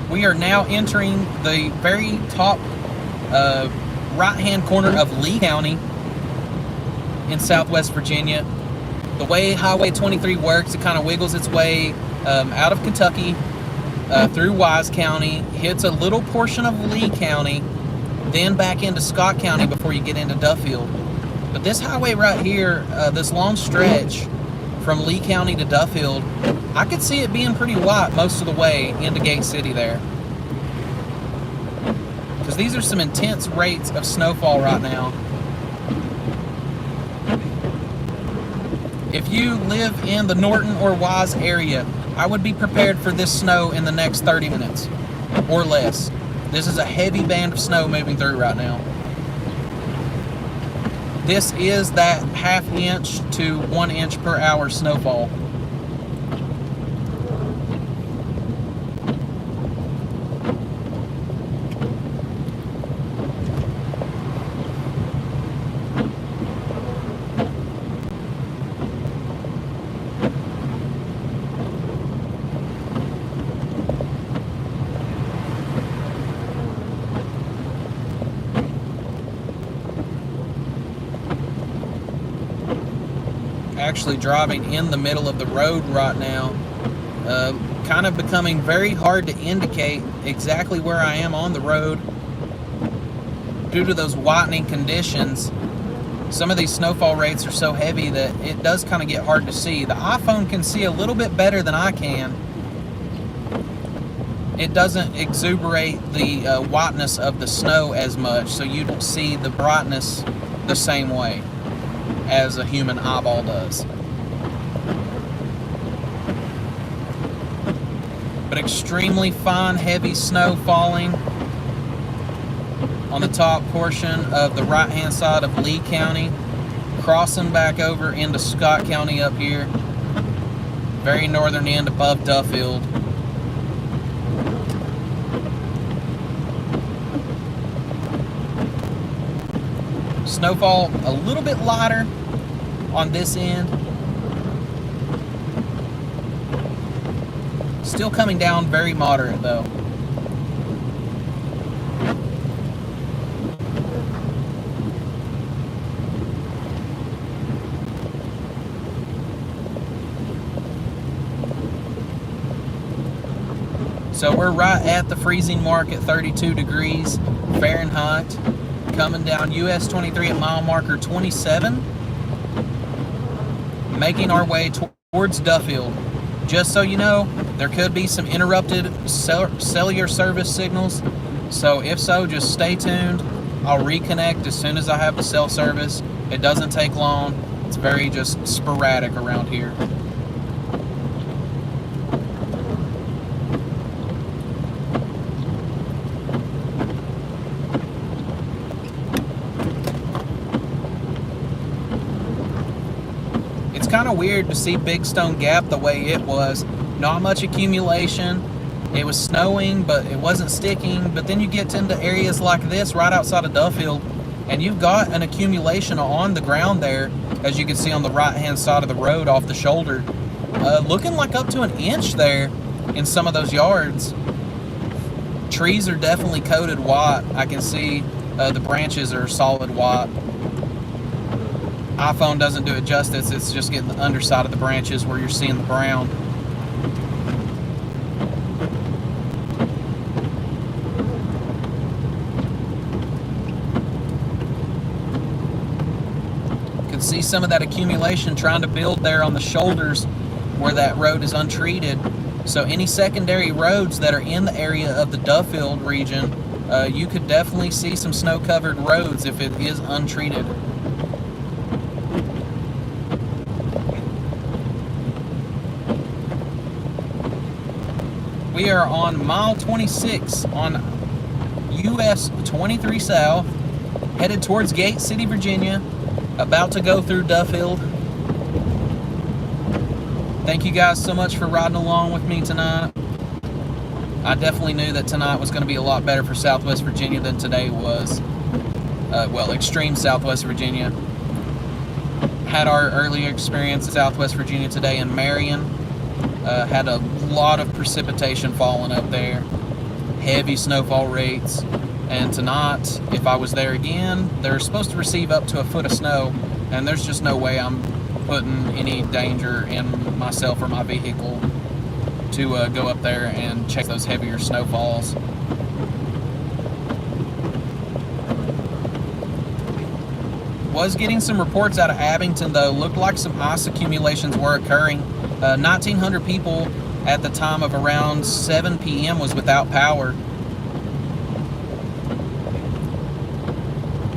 We are now entering the very top right-hand corner of Lee County in Southwest Virginia. The way Highway 23 works, it kind of wiggles its way out of Kentucky through Wise County, hits a little portion of Lee County, then back into Scott County before you get into Duffield. But this highway right here, this long stretch from Lee County to Duffield, I could see it being pretty wide most of the way into Gate City there. Because these are some intense rates of snowfall right now. If you live in the Norton or Wise area, I would be prepared for this snow in the next 30 minutes or less. This is a heavy band of snow moving through right now. This is that ½ inch to 1 inch per hour snowfall. Actually driving in the middle of the road right now, kind of becoming very hard to indicate exactly where I am on the road due to those whitening conditions. Some of these snowfall rates are so heavy that it does kind of get hard to see. The iPhone can see a little bit better than I can. It doesn't exuberate the whiteness of the snow as much, so you don't see the brightness the same way as a human eyeball does. But extremely fine, heavy snow falling on the top portion of the right-hand side of Lee County, crossing back over into Scott County up here, very northern end above Duffield. Snowfall a little bit lighter on this end. Still coming down very moderate though. So we're right at the freezing mark at 32 degrees Fahrenheit. Coming down US-23 at mile marker 27, making our way towards Duffield. Just so you know, there could be some interrupted cellular service signals, so if so, just stay tuned. I'll reconnect as soon as I have the cell service. It doesn't take long. It's very just sporadic around here. It's kind of weird to see Big Stone Gap the way it was. Not much accumulation. It was snowing, but it wasn't sticking. But then you get into areas like this right outside of Duffield, and you've got an accumulation on the ground there, as you can see on the right-hand side of the road off the shoulder. Looking like up to 1 inch there in some of those yards. Trees are definitely coated white. I can see the branches are solid white. iPhone doesn't do it justice. It's just getting the underside of the branches where you're seeing the brown. You can see some of that accumulation trying to build there on the shoulders where that road is untreated. So any secondary roads that are in the area of the Duffield region you could definitely see some snow-covered roads if it is untreated. We are on mile 26 on US-23 South, headed towards Gate City, Virginia, about to go through Duffield. Thank you guys so much for riding along with me tonight. I definitely knew that tonight was going to be a lot better for Southwest Virginia than today was. Well, extreme Southwest Virginia. Had our earlier experience in Southwest Virginia today in Marion. Had a lot of precipitation falling up there. Heavy snowfall rates. And tonight, if I was there again, they're supposed to receive up to a foot of snow. And there's just no way I'm putting any danger in myself or my vehicle to go up there and check those heavier snowfalls. Was getting some reports out of Abington though. Looked like some ice accumulations were occurring. 1,900 people at the time of around 7 p.m. was without power.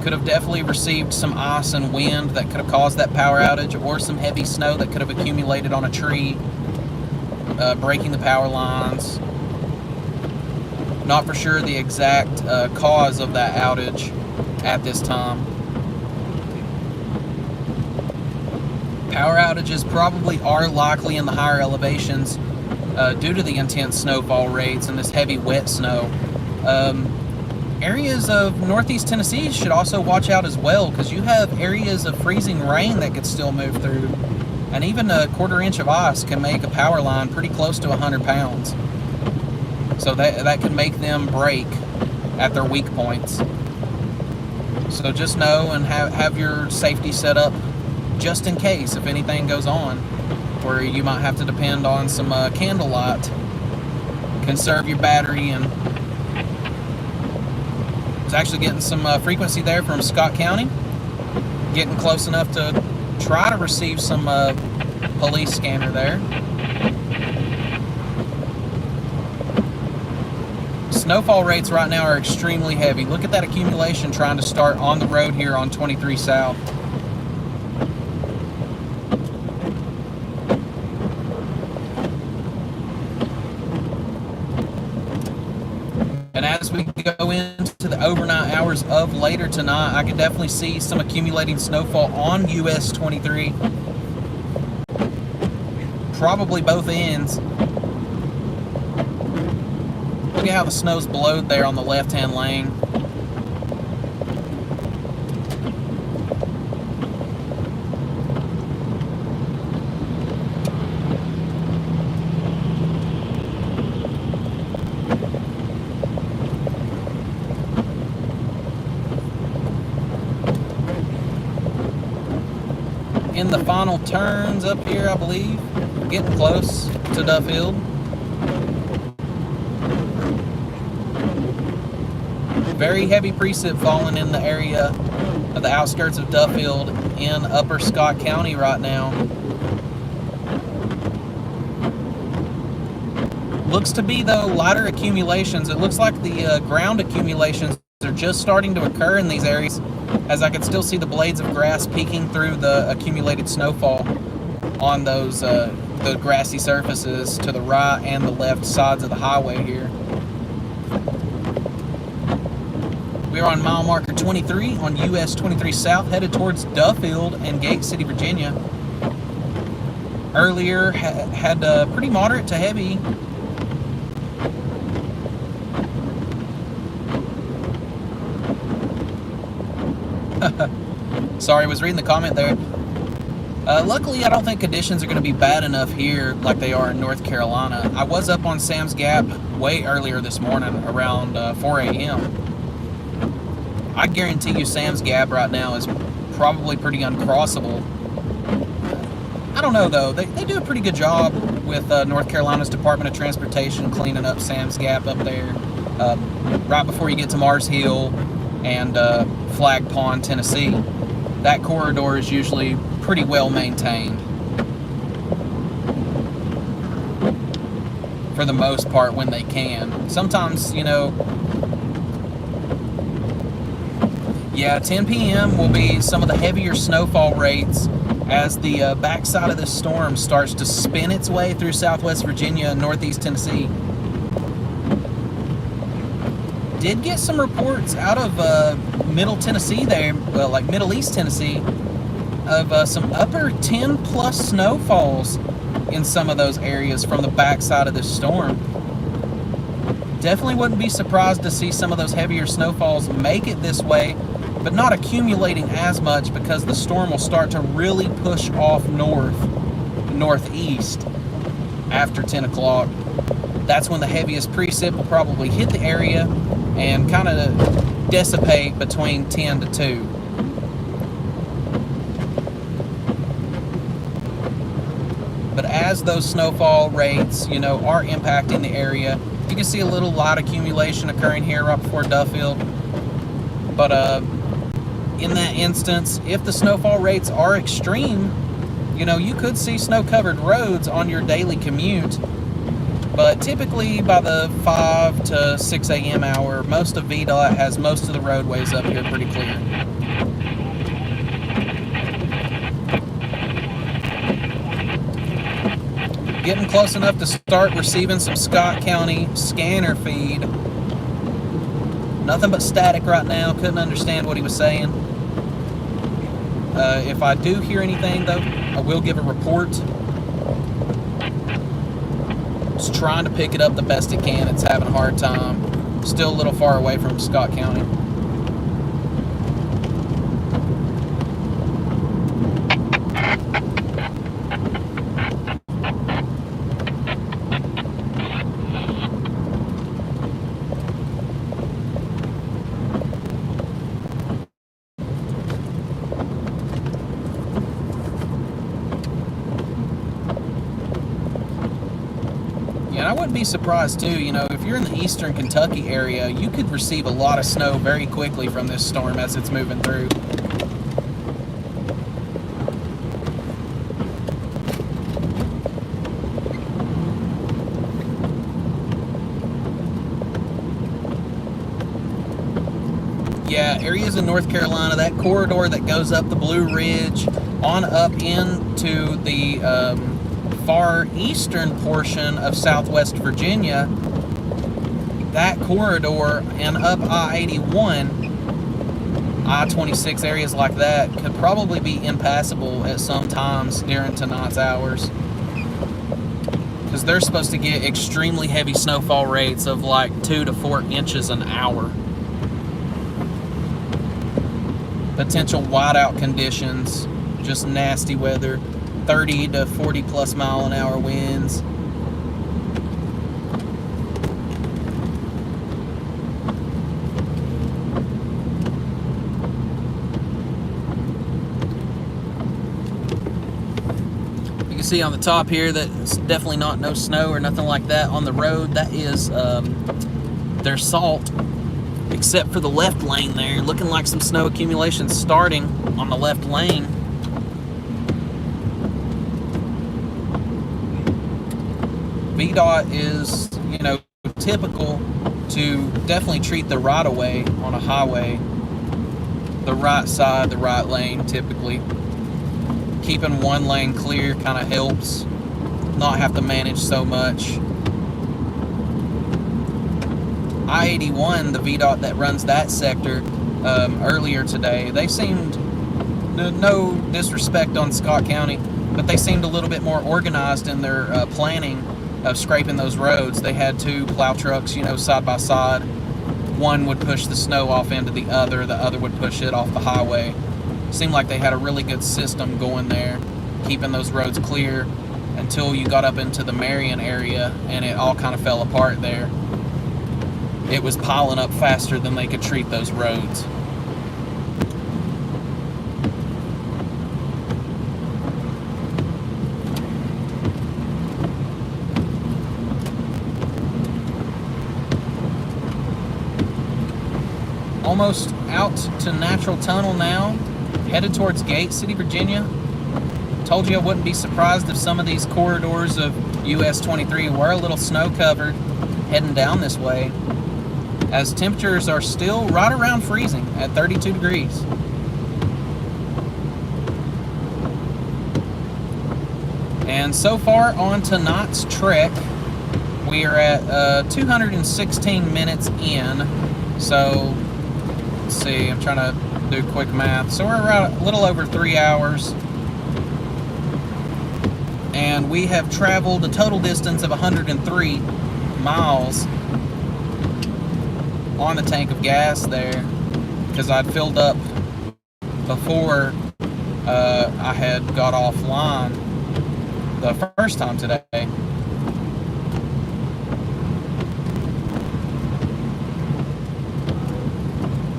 Could have definitely received some ice and wind that could have caused that power outage, or some heavy snow that could have accumulated on a tree, breaking the power lines. Not for sure the exact cause of that outage at this time. Power outages probably are likely in the higher elevations due to the intense snowfall rates and this heavy wet snow. Areas of northeast Tennessee should also watch out as well, because you have areas of freezing rain that could still move through, and even a quarter-inch of ice can make a power line pretty close to 100 pounds. So that can make them break at their weak points. So just know and have your safety set up just in case if anything goes on, where you might have to depend on some candlelight. Conserve your battery. And was actually getting some frequency there from Scott County, getting close enough to try to receive some police scanner there. Snowfall rates right now are extremely heavy. Look at that accumulation trying to start on the road here on 23 South. And as we go into the overnight hours of later tonight, I can definitely see some accumulating snowfall on US-23. Probably both ends. Look at how the snow's blowed there on the left-hand lane. In the final turns up here, I believe. Getting close to Duffield. Very heavy precip falling in the area of the outskirts of Duffield in upper Scott County right now. Looks to be, though, lighter accumulations. It looks like the ground accumulations are just starting to occur in these areas, as I can still see the blades of grass peeking through the accumulated snowfall on those the grassy surfaces to the right and the left sides of the highway here. We are on mile marker 23 on US-23 South, headed towards Duffield and Gate City, Virginia. Earlier had pretty moderate to heavy. Sorry, I was reading the comment there. Luckily, I don't think conditions are going to be bad enough here like they are in North Carolina. I was up on Sam's Gap way earlier this morning, around 4 a.m. I guarantee you Sam's Gap right now is probably pretty uncrossable. I don't know, though. They do a pretty good job with North Carolina's Department of Transportation cleaning up Sam's Gap up there. Right before you get to Mars Hill and Flag Pond, Tennessee. That corridor is usually pretty well maintained for the most part when they can. Sometimes, you know, Yeah, 10 p.m. will be some of the heavier snowfall rates as the backside of this storm starts to spin its way through southwest Virginia and northeast Tennessee. Did get some reports out of middle Tennessee there, well, like middle east Tennessee, of some upper 10 plus snowfalls in some of those areas from the backside of this storm. Definitely wouldn't be surprised to see some of those heavier snowfalls make it this way, but not accumulating as much because the storm will start to really push off northeast after 10 o'clock. That's when the heaviest precip will probably hit the area and kind of dissipate between 10 to 2. But as those snowfall rates, are impacting the area, you can see a little light accumulation occurring here right before Duffield. But in that instance, if the snowfall rates are extreme, you could see snow-covered roads on your daily commute. But typically by the 5 to 6 a.m. hour, most of VDOT has most of the roadways up here pretty clear. Getting close enough to start receiving some Scott County scanner feed. Nothing but static right now. Couldn't understand what he was saying. If I do hear anything, though, I will give a report. Just trying to pick it up the best it can. It's having a hard time. Still a little far away from Scott County. And I wouldn't be surprised too, if you're in the eastern Kentucky area, you could receive a lot of snow very quickly from this storm as it's moving through. Yeah, areas in North Carolina, that corridor that goes up the Blue Ridge on up into the far eastern portion of southwest Virginia, that corridor and up I-81, I-26, areas like that could probably be impassable at some times during tonight's hours, because they're supposed to get extremely heavy snowfall rates of like 2 to 4 inches an hour. Potential whiteout conditions, just nasty weather. 30 to 40 plus mile an hour winds. You can see on the top here that it's definitely not no snow or nothing like that on the road. That is their salt, except for the left lane there. Looking like some snow accumulation starting on the left lane. VDOT is, typical to definitely treat the right-of-way on a highway, the right side, the right lane, typically. Keeping one lane clear kind of helps not have to manage so much. I-81, the VDOT that runs that sector, earlier today, they seemed, no disrespect on Scott County, but they seemed a little bit more organized in their planning of scraping those roads. They had 2 plow trucks, side by side. One would push the snow off into the other would push it off the highway. Seemed like they had a really good system going there, keeping those roads clear until you got up into the Marion area and it all kind of fell apart there. It was piling up faster than they could treat those roads. Almost out to Natural Tunnel now, headed towards Gate City, Virginia. Told you I wouldn't be surprised if some of these corridors of US-23 were a little snow covered heading down this way. as temperatures are still right around freezing at 32 degrees. And so far on tonight's trek, we are at 216 minutes in. So, let's see, I'm trying to do quick math. So we're around a little over 3 hours. And we have traveled a total distance of 103 miles on the tank of gas there, because I'd filled up before I had got offline the first time today.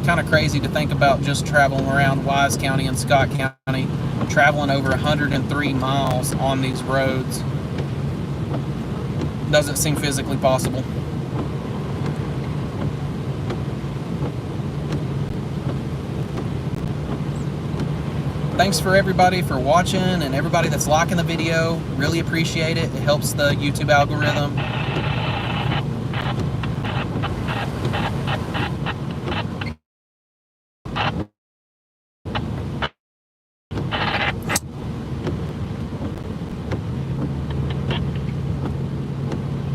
Kind of crazy to think about just traveling around Wise County and Scott County, traveling over 103 miles on these roads. Doesn't seem physically possible. Thanks for everybody for watching and everybody that's liking the video. Really appreciate it. It helps the YouTube algorithm.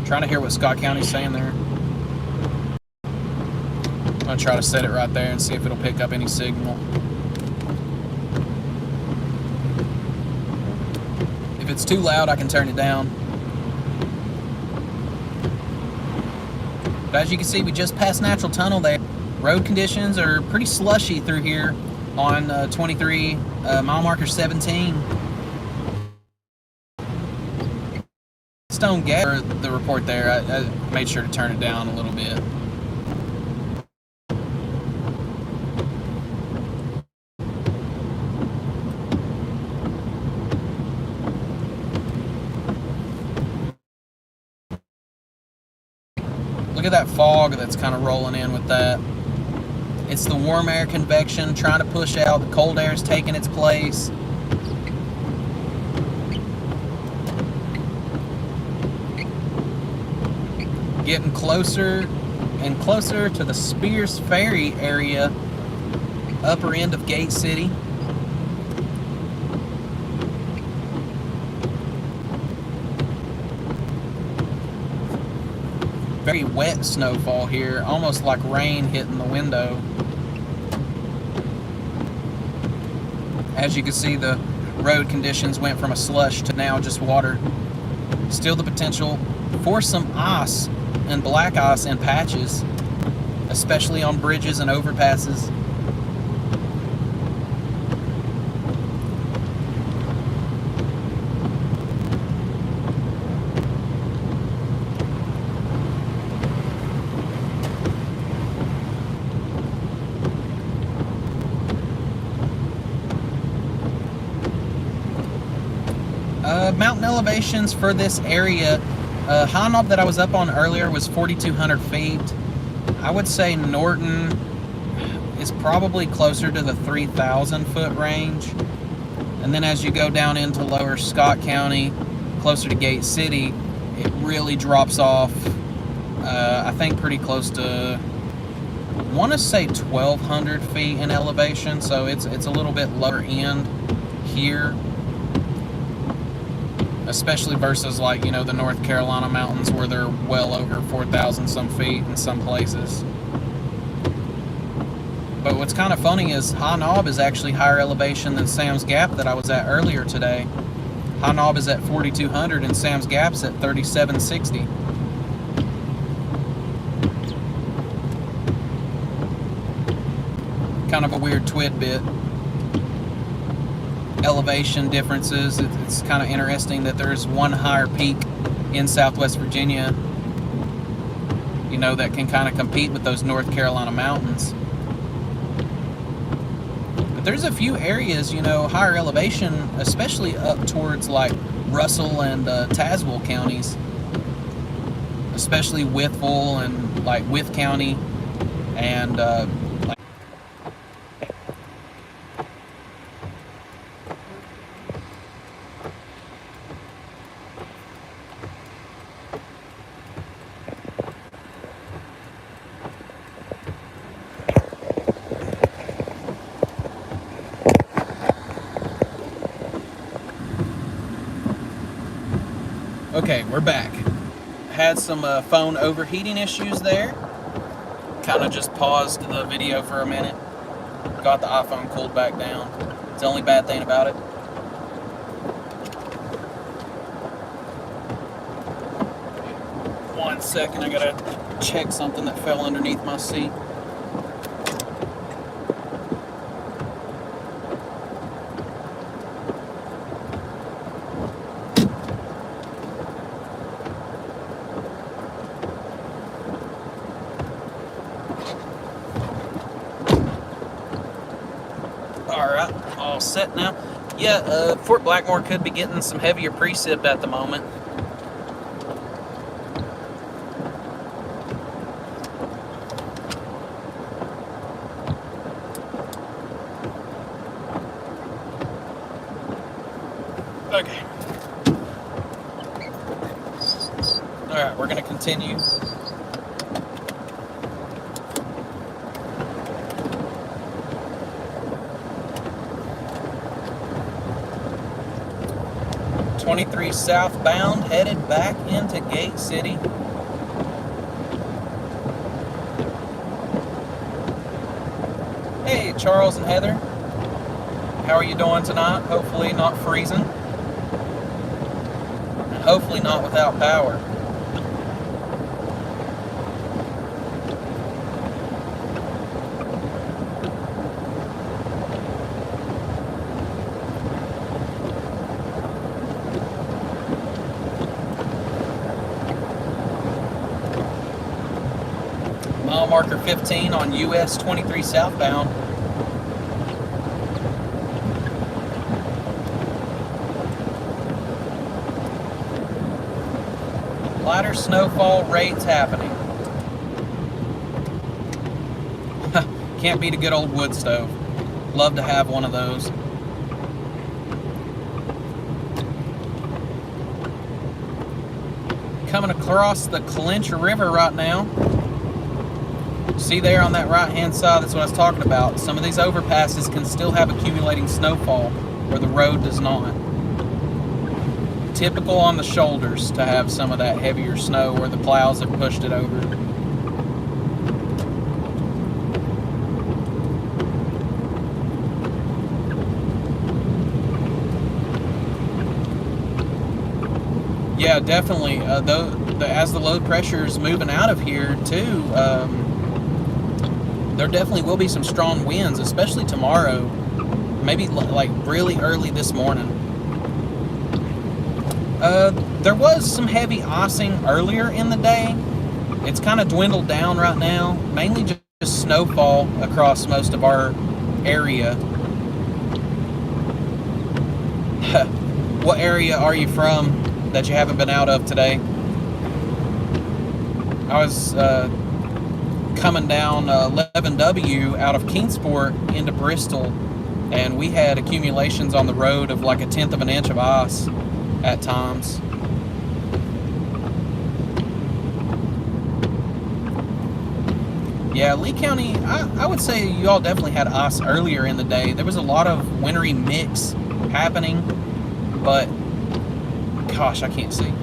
Trying to hear what Scott County's saying there. I'm gonna try to set it right there and see if it'll pick up any signal. If it's too loud, I can turn it down. But as you can see, we just passed Natural Tunnel there. Road conditions are pretty slushy through here on 23, mile marker 17. Don't get the report there. I made sure to turn it down a little bit. Look at that fog that's kind of rolling in with that. It's the warm air convection trying to push out. The cold air is taking its place. Getting closer and closer to the Spears Ferry area, upper end of Gate City. Very wet snowfall here, almost like rain hitting the window. As you can see, the road conditions went from a slush to now just water. Still the potential for some ice and black ice in patches, especially on bridges and overpasses. Mountain elevations for this area, high knob that I was up on earlier was 4,200 feet. I would say Norton is probably closer to the 3,000 foot range. And then as you go down into lower Scott County, closer to Gate City, it really drops off, I think pretty close to, I want to say 1,200 feet in elevation. So it's a little bit lower end here, especially versus, like, you know, the North Carolina mountains where they're well over 4,000 some feet in some places. But what's kind of funny is High Knob is actually higher elevation than Sam's Gap that I was at earlier today. High Knob is at 4,200 and Sam's Gap's at 3,760. Kind of a weird tidbit. Elevation differences. It's kind of interesting that there's one higher peak in Southwest Virginia, you know, that can kind of compete with those North Carolina mountains. But there's a few areas, you know, higher elevation, especially up towards like Russell and Tazewell counties, especially Wytheville and like Wythe County and Okay, we're back. Had some phone overheating issues there. Kind of just paused the video for a minute. Got the iPhone cooled back down. It's the only bad thing about it. One second, I gotta check something that fell underneath my seat. Alright, all set now. Yeah, Fort Blackmore could be getting some heavier precip at the moment. Okay. Alright, we're going to continue. .23 southbound, headed back into Gate City. Hey, Charles and Heather. How are you doing tonight? Hopefully not freezing. And hopefully not without power. Mile marker 15 on US-23 southbound. Lighter snowfall rates happening. Can't beat a good old wood stove. Love to have one of those. Coming across the Clinch River right now. See there on that right hand side, that's what I was talking about. Some of these overpasses can still have accumulating snowfall where the road does not. Typical on the shoulders to have some of that heavier snow where the plows have pushed it over. Yeah, definitely. As the low pressure is moving out of here too, there definitely will be some strong winds, especially tomorrow, maybe like really early this morning. There was some heavy icing earlier in the day. It's kind of dwindled down right now, mainly just snowfall across most of our area. What area are you from that you haven't been out of today? I was coming down 11W out of Kingsport into Bristol, and we had accumulations on the road of like 1/10 of an inch of ice at times. Yeah, Lee County, I would say you all definitely had ice earlier in the day. There was a lot of wintry mix happening, but gosh, I can't see.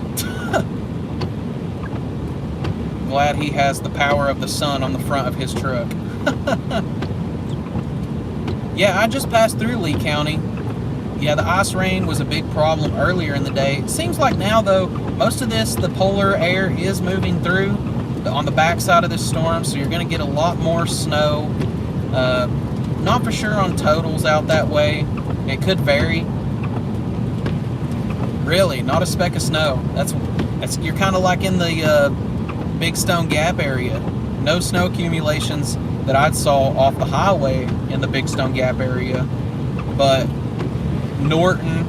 Glad he has the power of the sun on the front of his truck. Yeah, I just passed through Lee County. Yeah, the ice rain was a big problem earlier in the day. It seems like now, though, most of this, the polar air is moving through on the backside of this storm, so you're going to get a lot more snow. Not for sure on totals out that way. It could vary. Really, not a speck of snow. That's you're kind of like in the Big Stone Gap area. No snow accumulations that I saw off the highway in the Big Stone Gap area, but Norton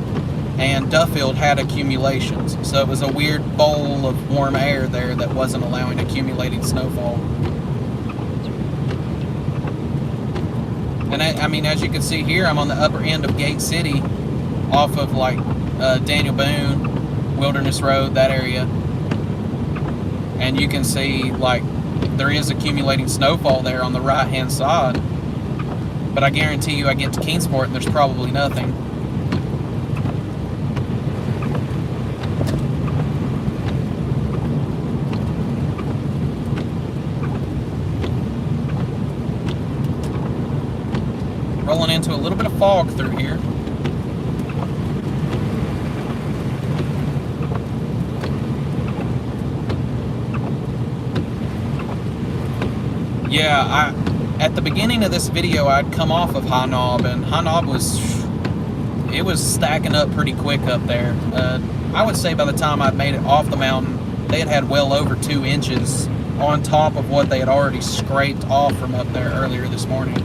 and Duffield had accumulations, so it was a weird bowl of warm air there that wasn't allowing accumulating snowfall. And I mean, as you can see here, I'm on the upper end of Gate City, off of like Daniel Boone, Wilderness Road, that area, and you can see like there is accumulating snowfall there on the right hand side, but I guarantee you I get to Kingsport and there's probably nothing. pulling into a little bit of fog through here. Yeah, at the beginning of this video, I'd come off of High Knob, and High Knob was stacking up pretty quick up there. I would say by the time I'd made it off the mountain, they had well over 2 inches on top of what they had already scraped off from up there earlier this morning.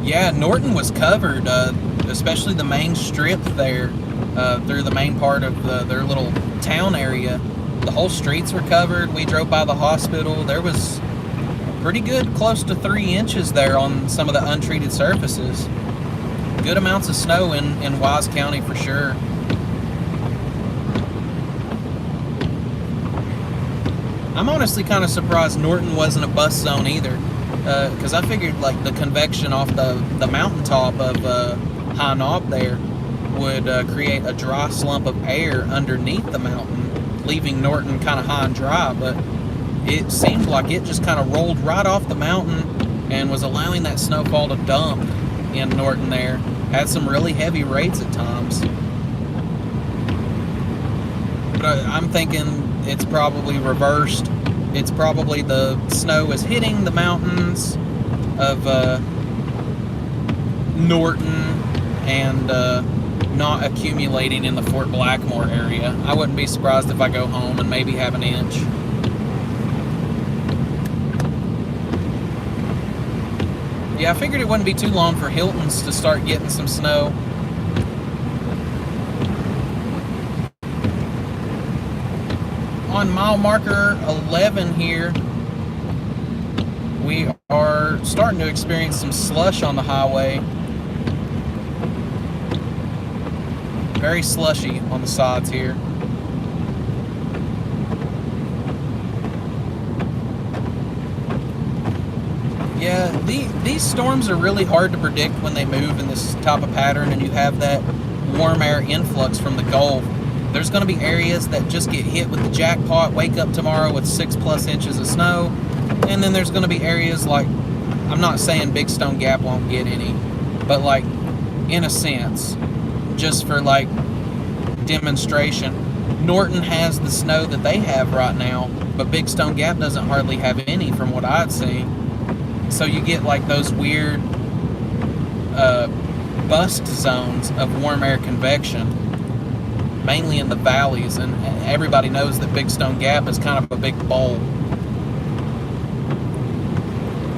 Yeah, Norton was covered, especially the main strip there, through the main part of their little town area. The whole streets were covered. We drove by the hospital. There was pretty good, close to 3 inches there on some of the untreated surfaces. Good amounts of snow in Wise County for sure. I'm honestly kind of surprised Norton wasn't a bust zone either, because I figured like the convection off the mountaintop of High Knob there would create a dry slump of air underneath the mountain, leaving Norton kind of high and dry, but it seemed like it just kind of rolled right off the mountain and was allowing that snowfall to dump in Norton there. Had some really heavy rates at times. But I'm thinking it's probably reversed. It's probably the snow is hitting the mountains of Norton and not accumulating in the Fort Blackmore area. I wouldn't be surprised if I go home and maybe have an inch. Yeah, I figured it wouldn't be too long for Hilton's to start getting some snow. On mile marker 11 here, we are starting to experience some slush on the highway. Very slushy on the sides here. Yeah, these storms are really hard to predict when they move in this type of pattern and you have that warm air influx from the Gulf. There's going to be areas that just get hit with the jackpot, wake up tomorrow with 6+ inches of snow, and then there's going to be areas like, I'm not saying Big Stone Gap won't get any, but like, in a sense, just for like demonstration, Norton has the snow that they have right now, but Big Stone Gap doesn't hardly have any from what I'd seen. So you get like those weird bust zones of warm air convection, mainly in the valleys, and everybody knows that Big Stone Gap is kind of a big bowl.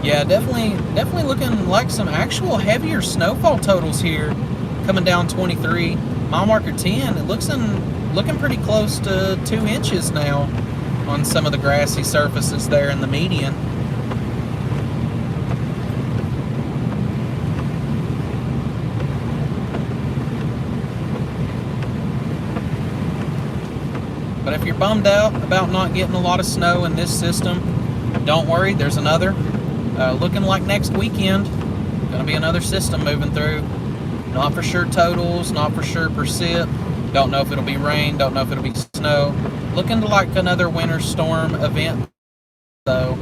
Yeah, definitely looking like some actual heavier snowfall totals here, coming down 23. Mile marker 10, it looking pretty close to 2 inches now on some of the grassy surfaces there in the median. But if you're bummed out about not getting a lot of snow in this system, don't worry, there's another. Looking like next weekend, gonna be another system moving through. Not for sure totals, not for sure precip. Don't know if it'll be rain, don't know if it'll be snow. Looking to like another winter storm event, though.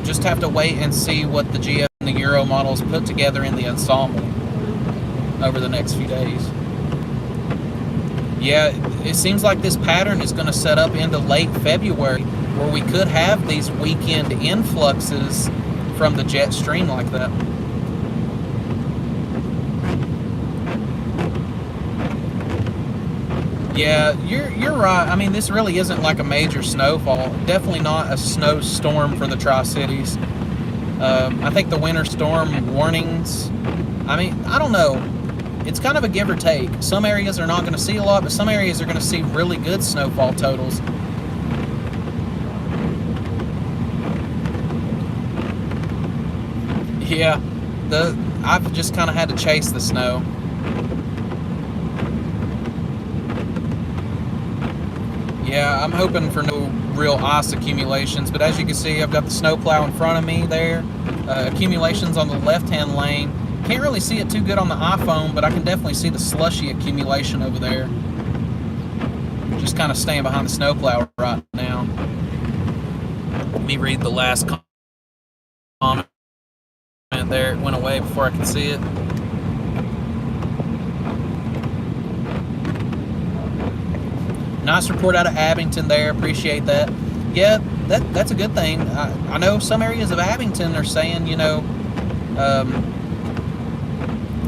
Just have to wait and see what the GF and the Euro models put together in the ensemble over the next few days. Yeah, it seems like this pattern is going to set up into late February, where we could have these weekend influxes from the jet stream like that. Yeah, you're right. I mean, this really isn't like a major snowfall. Definitely not a snowstorm for the Tri-Cities. I think the winter storm warnings, I mean, I don't know. It's kind of a give or take. Some areas are not going to see a lot, but some areas are going to see really good snowfall totals. Yeah, I've just kind of had to chase the snow. Yeah, I'm hoping for no real ice accumulations, but as you can see, I've got the snowplow in front of me there. Accumulations on the left-hand lane. Can't really see it too good on the iPhone, but I can definitely see the slushy accumulation over there. Just kind of staying behind the snowplow right now. Let me read the last comment there. It went away before I could see it. Nice report out of Abington there. Appreciate that. Yeah, that's a good thing. I know some areas of Abington are saying, you know,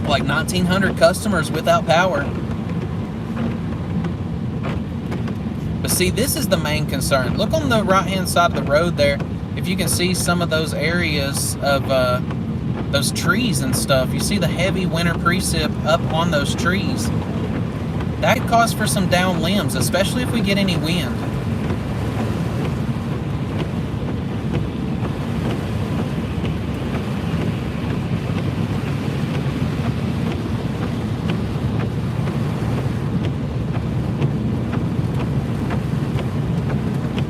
like 1,900 customers without power. But see, this is the main concern. Look on the right-hand side of the road there. If you can see some of those areas of those trees and stuff, you see the heavy winter precip up on those trees. That could cause for some down limbs, especially if we get any wind.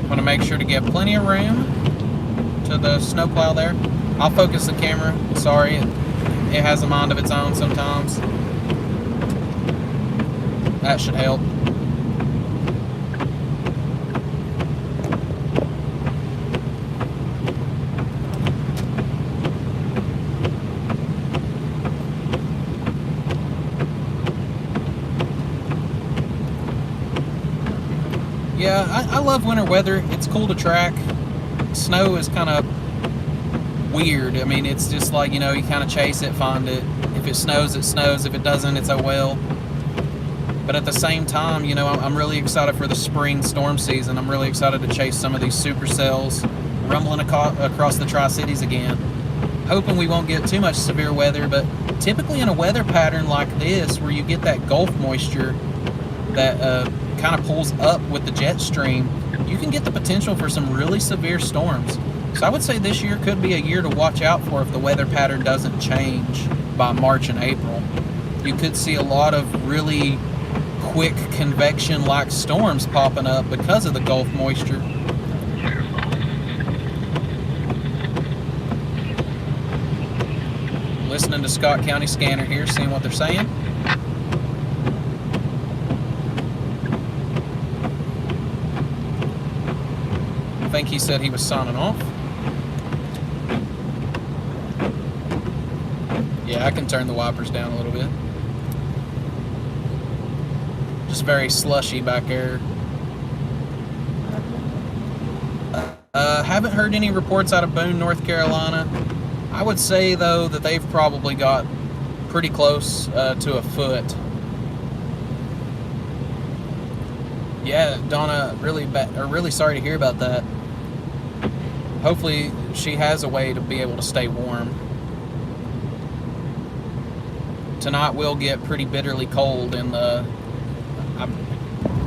Want to make sure to give plenty of room to the snowplow there. I'll focus the camera. Sorry, it has a mind of its own sometimes. That should help. Yeah, I love winter weather. It's cool to track. Snow is kind of weird. I mean, it's just like, you know, you kind of chase it, find it. If it snows, it snows. If it doesn't, it's oh well. But at the same time, you know, I'm really excited for the spring storm season. I'm really excited to chase some of these supercells rumbling across the Tri-Cities again. Hoping we won't get too much severe weather, but typically in a weather pattern like this, where you get that Gulf moisture that kind of pulls up with the jet stream, you can get the potential for some really severe storms. So I would say this year could be a year to watch out for if the weather pattern doesn't change by March and April. You could see a lot of really quick convection-like storms popping up because of the Gulf moisture. Listening to Scott County Scanner here, seeing what they're saying. I think he said he was signing off. Yeah, I can turn the wipers down a little bit. Just very slushy back there. Haven't heard any reports out of Boone, North Carolina. I would say, though, that they've probably got pretty close to a foot. Yeah, Donna, really sorry to hear about that. Hopefully she has a way to be able to stay warm. Tonight will get pretty bitterly cold in the...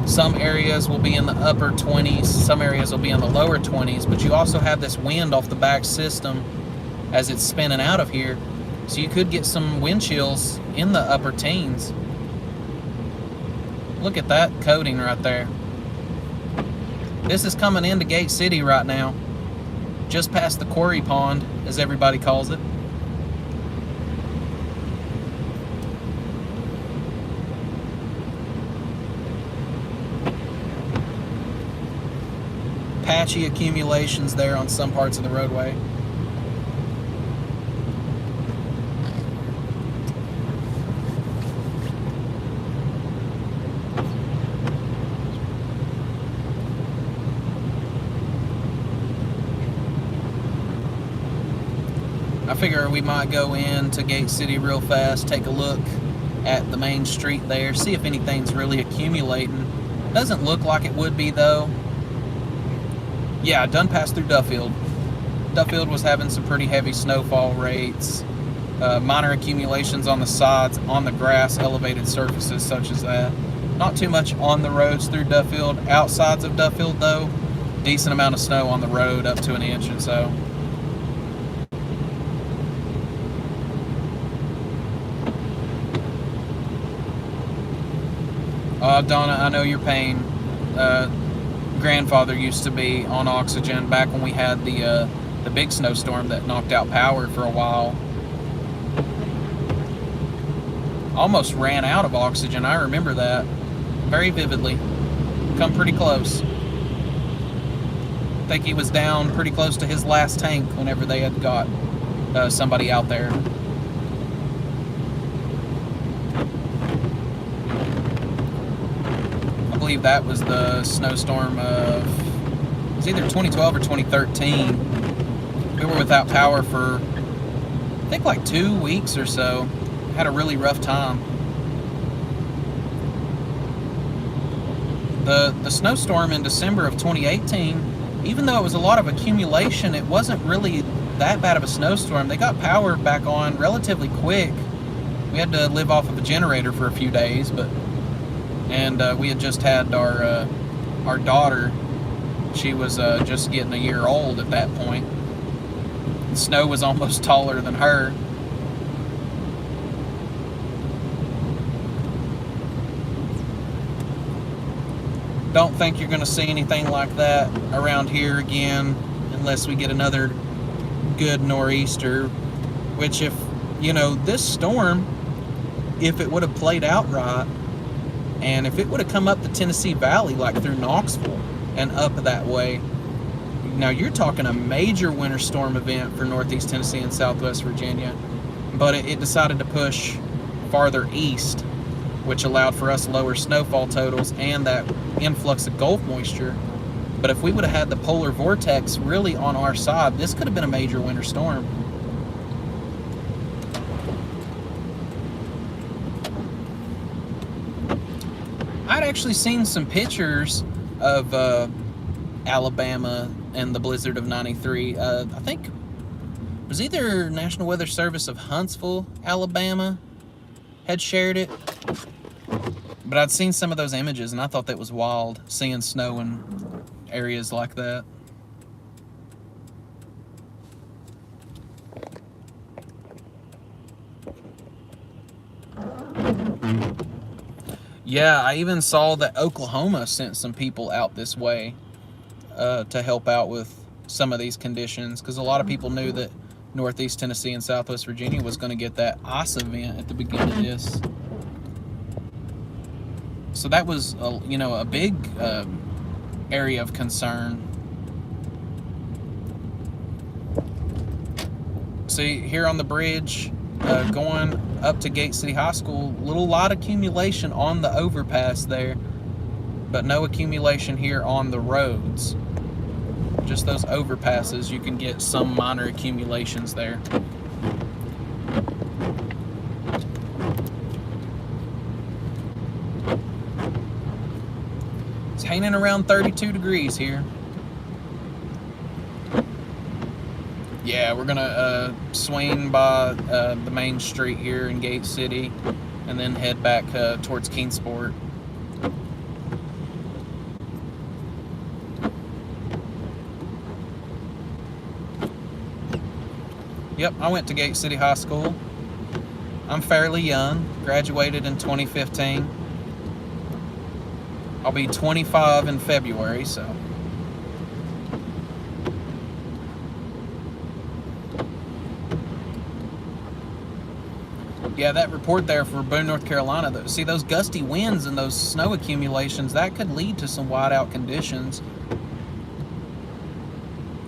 some areas will be in the upper 20s, some areas will be in the lower 20s, but you also have this wind off the back system as it's spinning out of here. So you could get some wind chills in the upper teens. Look at that coating right there. This is coming into Gate City right now. Just past the quarry pond, as everybody calls it. Patchy accumulations there on some parts of the roadway. I figure we might go into Gate City real fast, take a look at the main street there, see if anything's really accumulating. Doesn't look like it would be, though. Yeah, done passed through Duffield. Duffield was having some pretty heavy snowfall rates. Minor accumulations on the sides, on the grass, elevated surfaces such as that. Not too much on the roads through Duffield. Outsides of Duffield, though, decent amount of snow on the road, up to an inch or so. Donna, I know your pain. Grandfather used to be on oxygen back when we had the big snowstorm that knocked out power for a while. almost ran out of oxygen. I remember that very vividly. Come pretty close. I think he was down pretty close to his last tank whenever they had got somebody out there. I believe that was the snowstorm of, it was either 2012 or 2013. We were without power for, I think, like 2 weeks or so. Had a really rough time. The snowstorm in December of 2018, even though it was a lot of accumulation, it wasn't really that bad of a snowstorm. They got power back on relatively quick. We had to live off of a generator for a few days, and we had just had our daughter. She was just getting a year old at that point. The snow was almost taller than her. Don't think you're going to see anything like that around here again unless we get another good nor'easter, which, if, you know, this storm, if it would have played out right, and if it would have come up the Tennessee Valley, like through Knoxville and up that way, now you're talking a major winter storm event for Northeast Tennessee and Southwest Virginia. But it decided to push farther east, which allowed for us lower snowfall totals and that influx of Gulf moisture. But if we would have had the polar vortex really on our side, this could have been a major winter storm. I'd actually seen some pictures of Alabama and the blizzard of '93. I think it was either National Weather Service of Huntsville, Alabama, had shared it. But I'd seen some of those images, and I thought that was wild, seeing snow in areas like that. Yeah, I even saw that Oklahoma sent some people out this way to help out with some of these conditions, because a lot of people knew that Northeast Tennessee and Southwest Virginia was going to get that ice event at the beginning of this. So that was, you know, a big area of concern. See, here on the bridge, going up to Gate City High School, lot of accumulation on the overpass there, but no accumulation here on the roads. Just those overpasses, you can get some minor accumulations there. It's hanging around 32 degrees here. Yeah, we're gonna swing by the main street here in Gate City and then head back towards Kingsport. Yep, I went to Gate City High School. I'm fairly young, graduated in 2015. I'll be 25 in February, so. Yeah, that report there for Boone, North Carolina, see those gusty winds and those snow accumulations, that could lead to some whiteout conditions.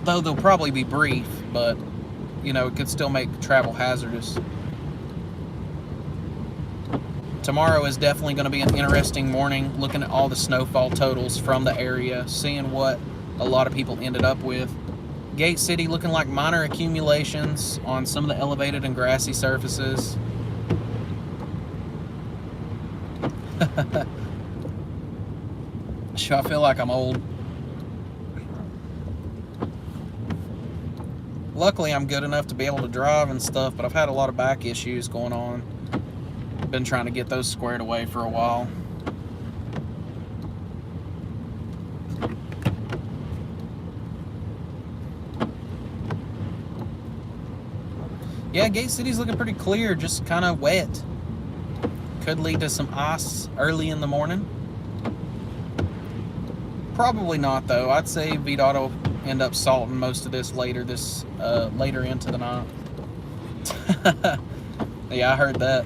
Though they'll probably be brief, but, you know, it could still make travel hazardous. Tomorrow is definitely going to be an interesting morning, looking at all the snowfall totals from the area, seeing what a lot of people ended up with. Gate City looking like minor accumulations on some of the elevated and grassy surfaces. Sure, I feel like I'm old. Luckily, I'm good enough to be able to drive and stuff, but I've had a lot of back issues going on. Been trying to get those squared away for a while. Yeah, Gate City's looking pretty clear, just kind of wet. Could lead to some ice early in the morning. Probably not, though. I'd say VDOT will end up salting most of this later into the night. Yeah, I heard that.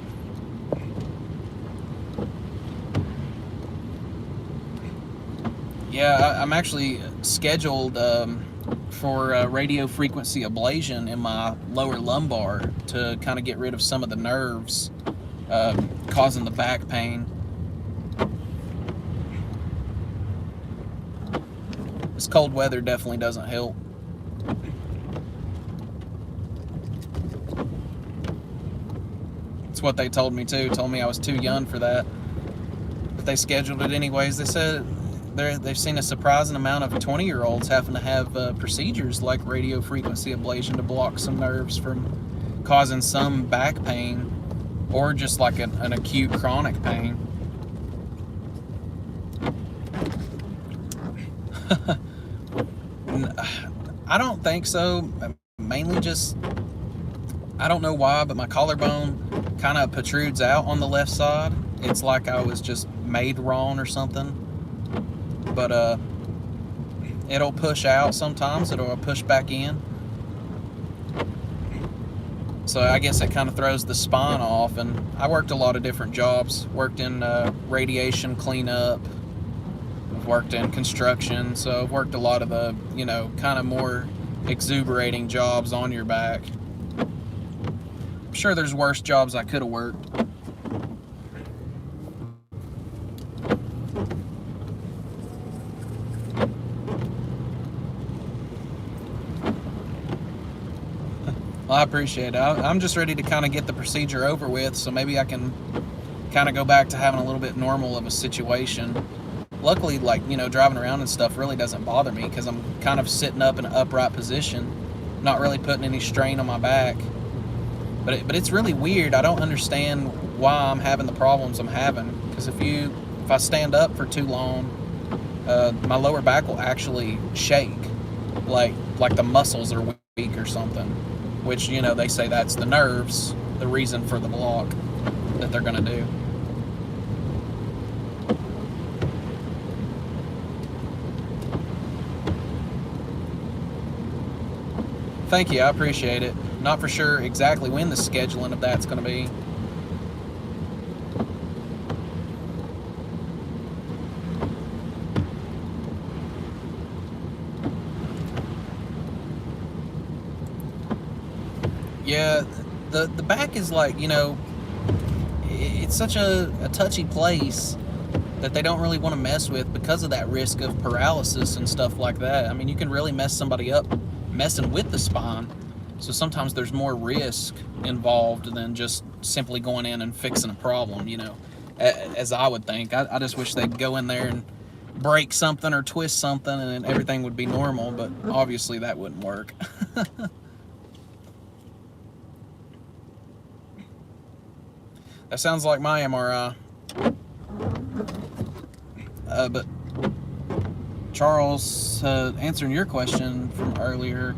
Yeah, I'm actually scheduled for radio frequency ablation in my lower lumbar to kind of get rid of some of the nerves causing the back pain. This cold weather definitely doesn't help. That's what they told me too. Told me I was too young for that. But they scheduled it anyways. They said they've seen a surprising amount of 20-year-olds having to have procedures like radio frequency ablation to block some nerves from causing some back pain or just like an acute chronic pain. I don't think so. Mainly just, I don't know why, but my collarbone kind of protrudes out on the left side. It's like I was just made wrong or something. But it'll push out sometimes. It'll push back in. So I guess it kind of throws the spine off. And I worked a lot of different jobs. Worked in radiation cleanup. I've worked in construction. So I've worked a lot of the, kind of more exuberating jobs on your back. I'm sure there's worse jobs I could have worked. Well, I appreciate it. I'm just ready to kind of get the procedure over with, so maybe I can kind of go back to having a little bit normal of a situation. Luckily, driving around and stuff really doesn't bother me because I'm kind of sitting up in an upright position, not really putting any strain on my back. But it's really weird. I don't understand why I'm having the problems I'm having, because if I stand up for too long, my lower back will actually shake, like the muscles are weak or something, which, they say that's the nerves, the reason for the block that they're going to do. Thank you, I appreciate it. Not for sure exactly when the scheduling of that's going to be. Yeah, the back is like, it's such a touchy place that they don't really want to mess with because of that risk of paralysis and stuff like that. I mean, you can really mess somebody up messing with the spine. So sometimes there's more risk involved than just simply going in and fixing a problem, as I would think. I just wish they'd go in there and break something or twist something and everything would be normal, but obviously that wouldn't work. That sounds like my MRI. But Charles, answering your question from earlier,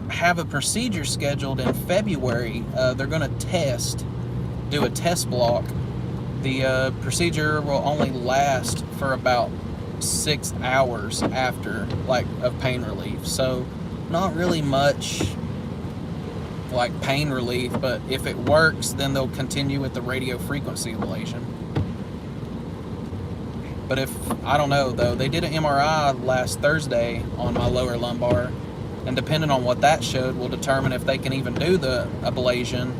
have a procedure scheduled in February. They're going to do a test block. The procedure will only last for about 6 hours after, of pain relief. So not really much pain relief, but if it works, then they'll continue with the radio frequency ablation. But I don't know though, they did an MRI last Thursday on my lower lumbar, and depending on what that showed will determine if they can even do the ablation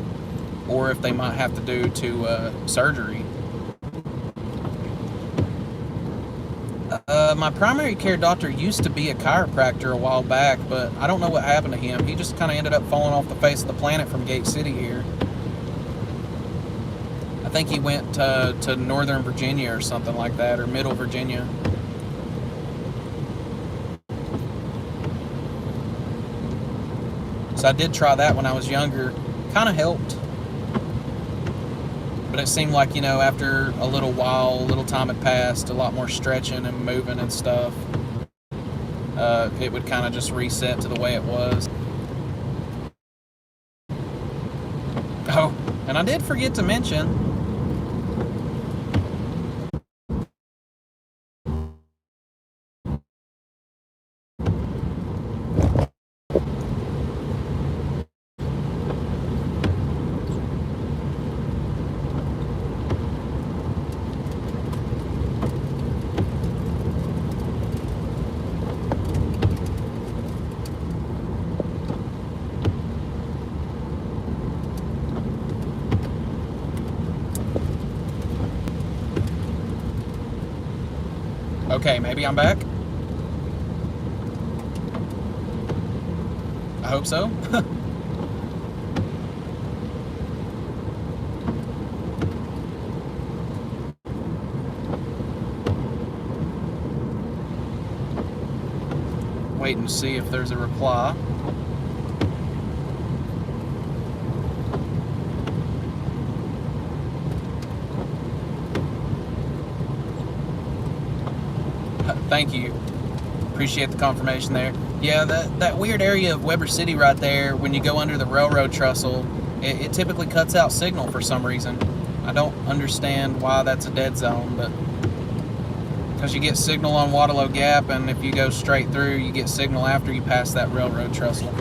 or if they might have to do surgery. My primary care doctor used to be a chiropractor a while back, but I don't know what happened to him. He just kind of ended up falling off the face of the planet from Gate City here. I think he went to Northern Virginia or something like that, or Middle Virginia. So I did try that when I was younger. Kind of helped. But it seemed like, after a little time had passed, a lot more stretching and moving and stuff, it would kind of just reset to the way it was. Oh, and I did forget to mention, Okay, maybe I'm back. I hope so. Waiting to see if there's a reply. Thank you. Appreciate the confirmation there. Yeah, that weird area of Weber City right there, when you go under the railroad trestle, it typically cuts out signal for some reason. I don't understand why that's a dead zone, but because you get signal on Waterloo Gap, and if you go straight through, you get signal after you pass that railroad trestle.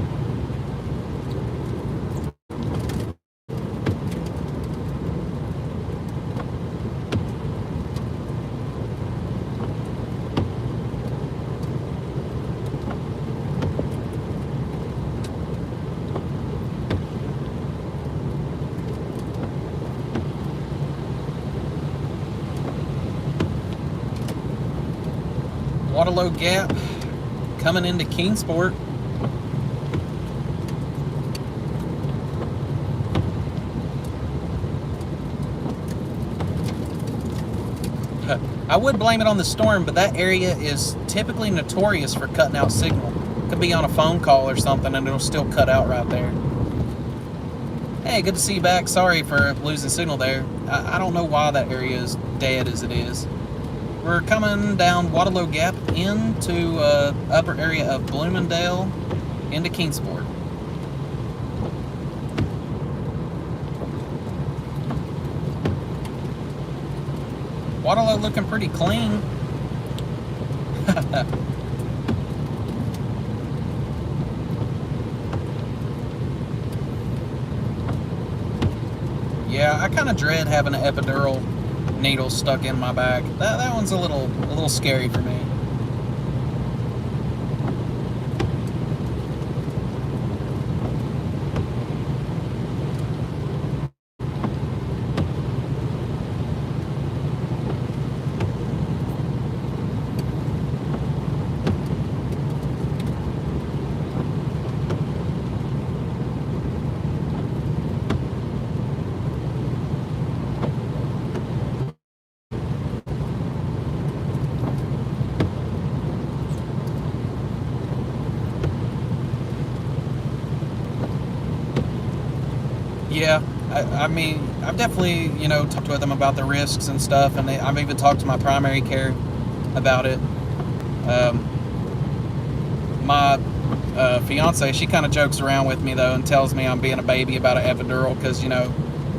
Waterloo Gap coming into Kingsport. I would blame it on the storm, but that area is typically notorious for cutting out signal. Could be on a phone call or something and it'll still cut out right there. Hey, good to see you back. Sorry for losing signal there. I don't know why that area is dead as it is. We're coming down Waterloo Gap into upper area of Bloomingdale into Kingsport. Waterloo looking pretty clean. Yeah, I kind of dread having an epidural needle stuck in my back. That one's a little scary for me. Yeah, I mean, I've definitely, talked with them about the risks and stuff, and I've even talked to my primary care about it. My fiance, she kind of jokes around with me, though, and tells me I'm being a baby about an epidural because,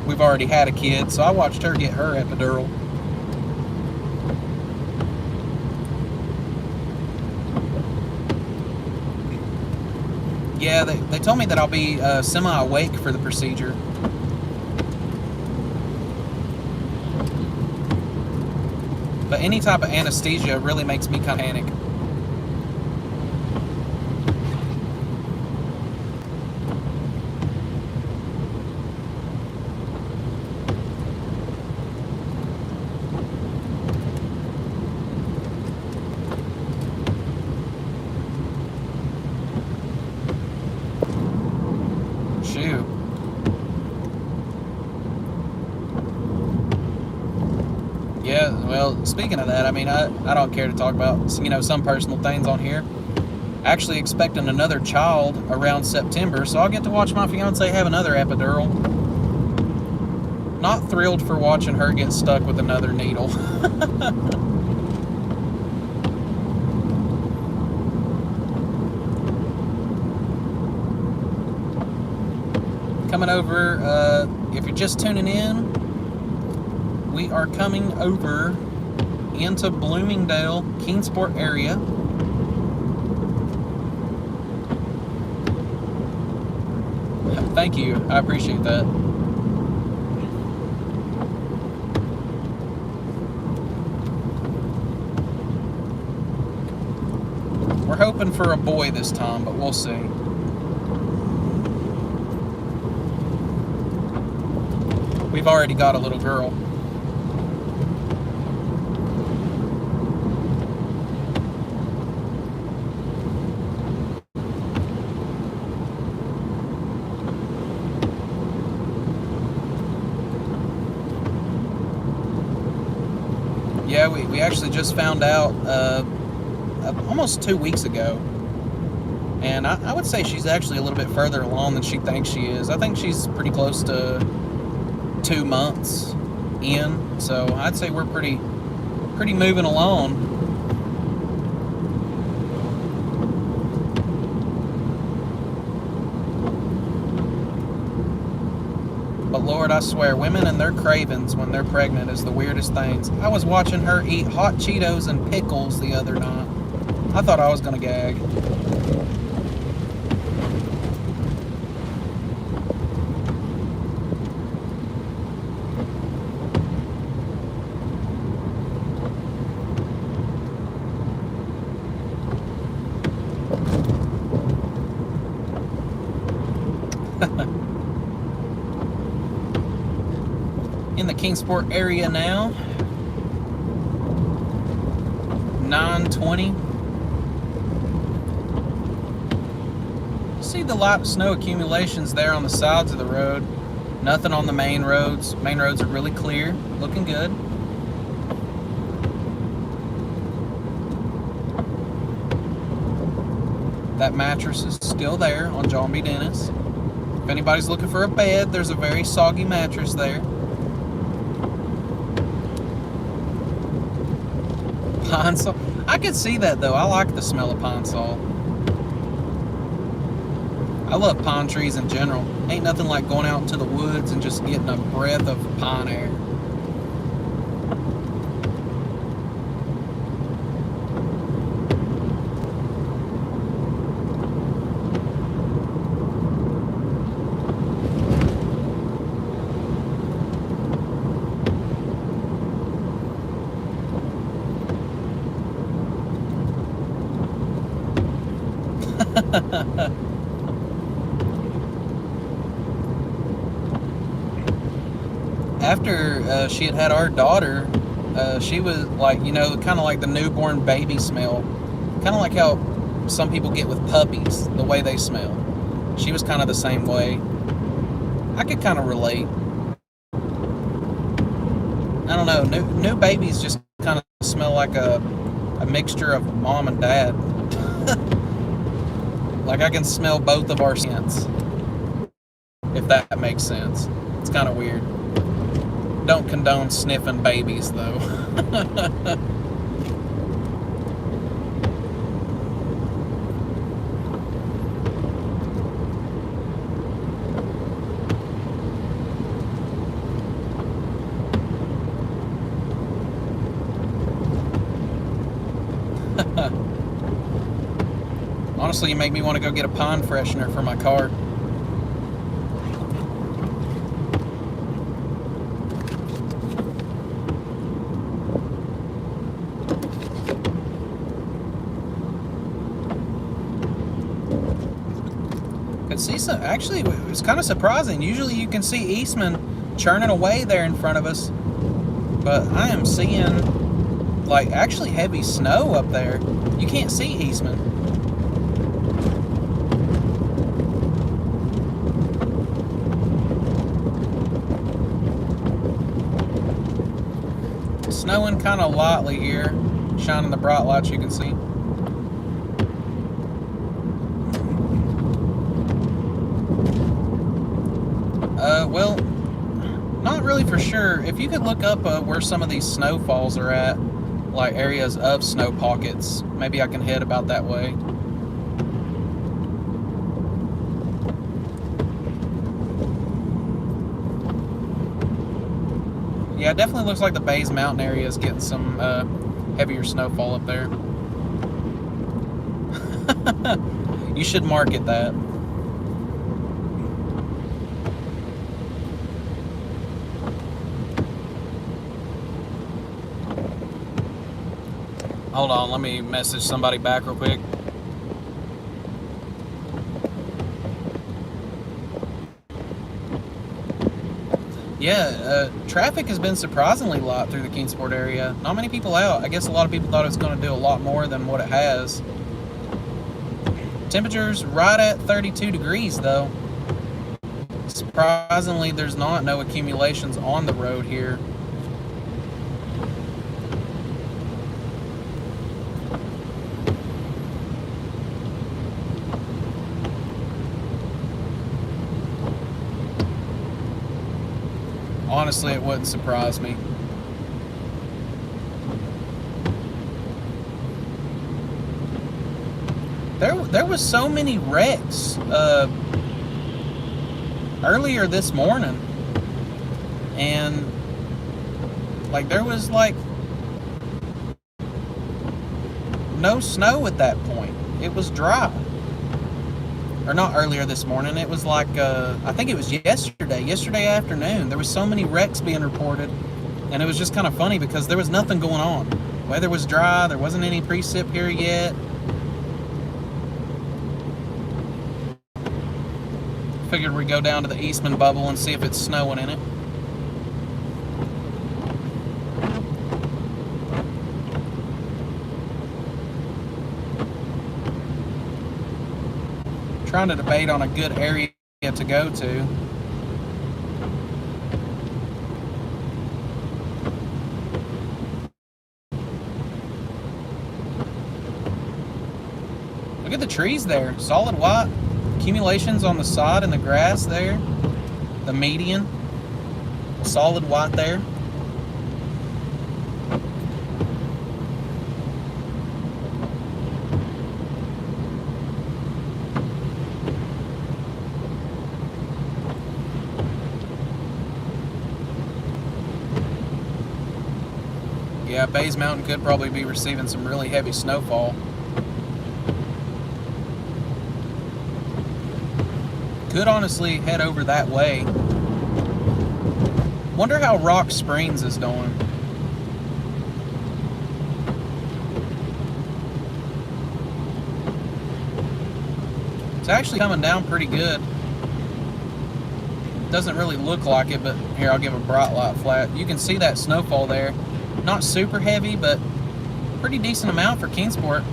we've already had a kid, so I watched her get her epidural. Yeah, they told me that I'll be semi-awake for the procedure. But any type of anesthesia really makes me kind of panic. Shoot. Yeah, well, speaking of that, I mean, I don't care to talk about, some personal things on here. Actually expecting another child around September, so I'll get to watch my fiance have another epidural. Not thrilled for watching her get stuck with another needle. Coming over, if you're just tuning in, we are coming over into Bloomingdale, Kingsport area. Thank you, I appreciate that. We're hoping for a boy this time, but we'll see. We've already got a little girl. Yeah, we actually just found out almost 2 weeks ago. And I would say she's actually a little bit further along than she thinks she is. I think she's pretty close to 2 months in. So I'd say we're pretty moving along. But Lord, I swear, women and their cravings when they're pregnant is the weirdest things. I was watching her eat hot Cheetos and pickles the other night. I thought I was gonna gag. In the Kingsport area now, 9:20. See the light snow accumulations there on the sides of the road. Nothing on the main roads. Main roads are really clear, looking good. That mattress is still there on John B. Dennis. If anybody's looking for a bed, there's a very soggy mattress there. Pine Sol. I could see that though. I like the smell of pine sol. I love pine trees in general. Ain't nothing like going out into the woods and just getting a breath of pine air. After she had our daughter, she was like, you know, kind of like the newborn baby smell. Kind of like how some people get with puppies, the way they smell. She was kind of the same way. I could kind of relate. I don't know, new babies just kind of smell like a mixture of mom and dad. Like I can smell both of our scents, if that makes sense. It's kind of weird. Don't condone sniffing babies, though. Honestly, you make me want to go get a pine freshener for my car. Could see some, actually, it was kind of surprising. Usually you can see Eastman churning away there in front of us, but I am seeing like actually heavy snow up there. You can't see Eastman. Snowing kind of lightly here, shining the bright lights you can see. Well, not really for sure. If you could look up where some of these snowfalls are at, like areas of snow pockets, maybe I can head about that way. Yeah, it definitely looks like the Bays Mountain area is getting some heavier snowfall up there. You should market that. Hold on, let me message somebody back real quick. Yeah, traffic has been surprisingly light through the Kingsport area. Not many people out. I guess a lot of people thought it was going to do a lot more than what it has. Temperatures right at 32 degrees though. Surprisingly, there's no accumulations on the road here. honestly, it wouldn't surprise me. There was so many wrecks earlier this morning, and like there was like no snow at that point. It was dry. Or not earlier this morning. It was like I think it was yesterday afternoon. There was so many wrecks being reported, and it was just kind of funny because there was nothing going on. Weather was dry. There wasn't any precip here yet. Figured we'd go down to the Eastman bubble and see if it's snowing in it. Trying to debate on a good area to go to. Look at the trees there, solid white. Accumulations on the side and the grass there. The median, solid white there. Yeah, Bays Mountain could probably be receiving some really heavy snowfall. Could honestly head over that way. Wonder how Rock Springs is doing. It's actually coming down pretty good. Doesn't really look like it, but here, I'll give a bright light flat. You can see that snowfall there. Not super heavy, but pretty decent amount for Kingsport.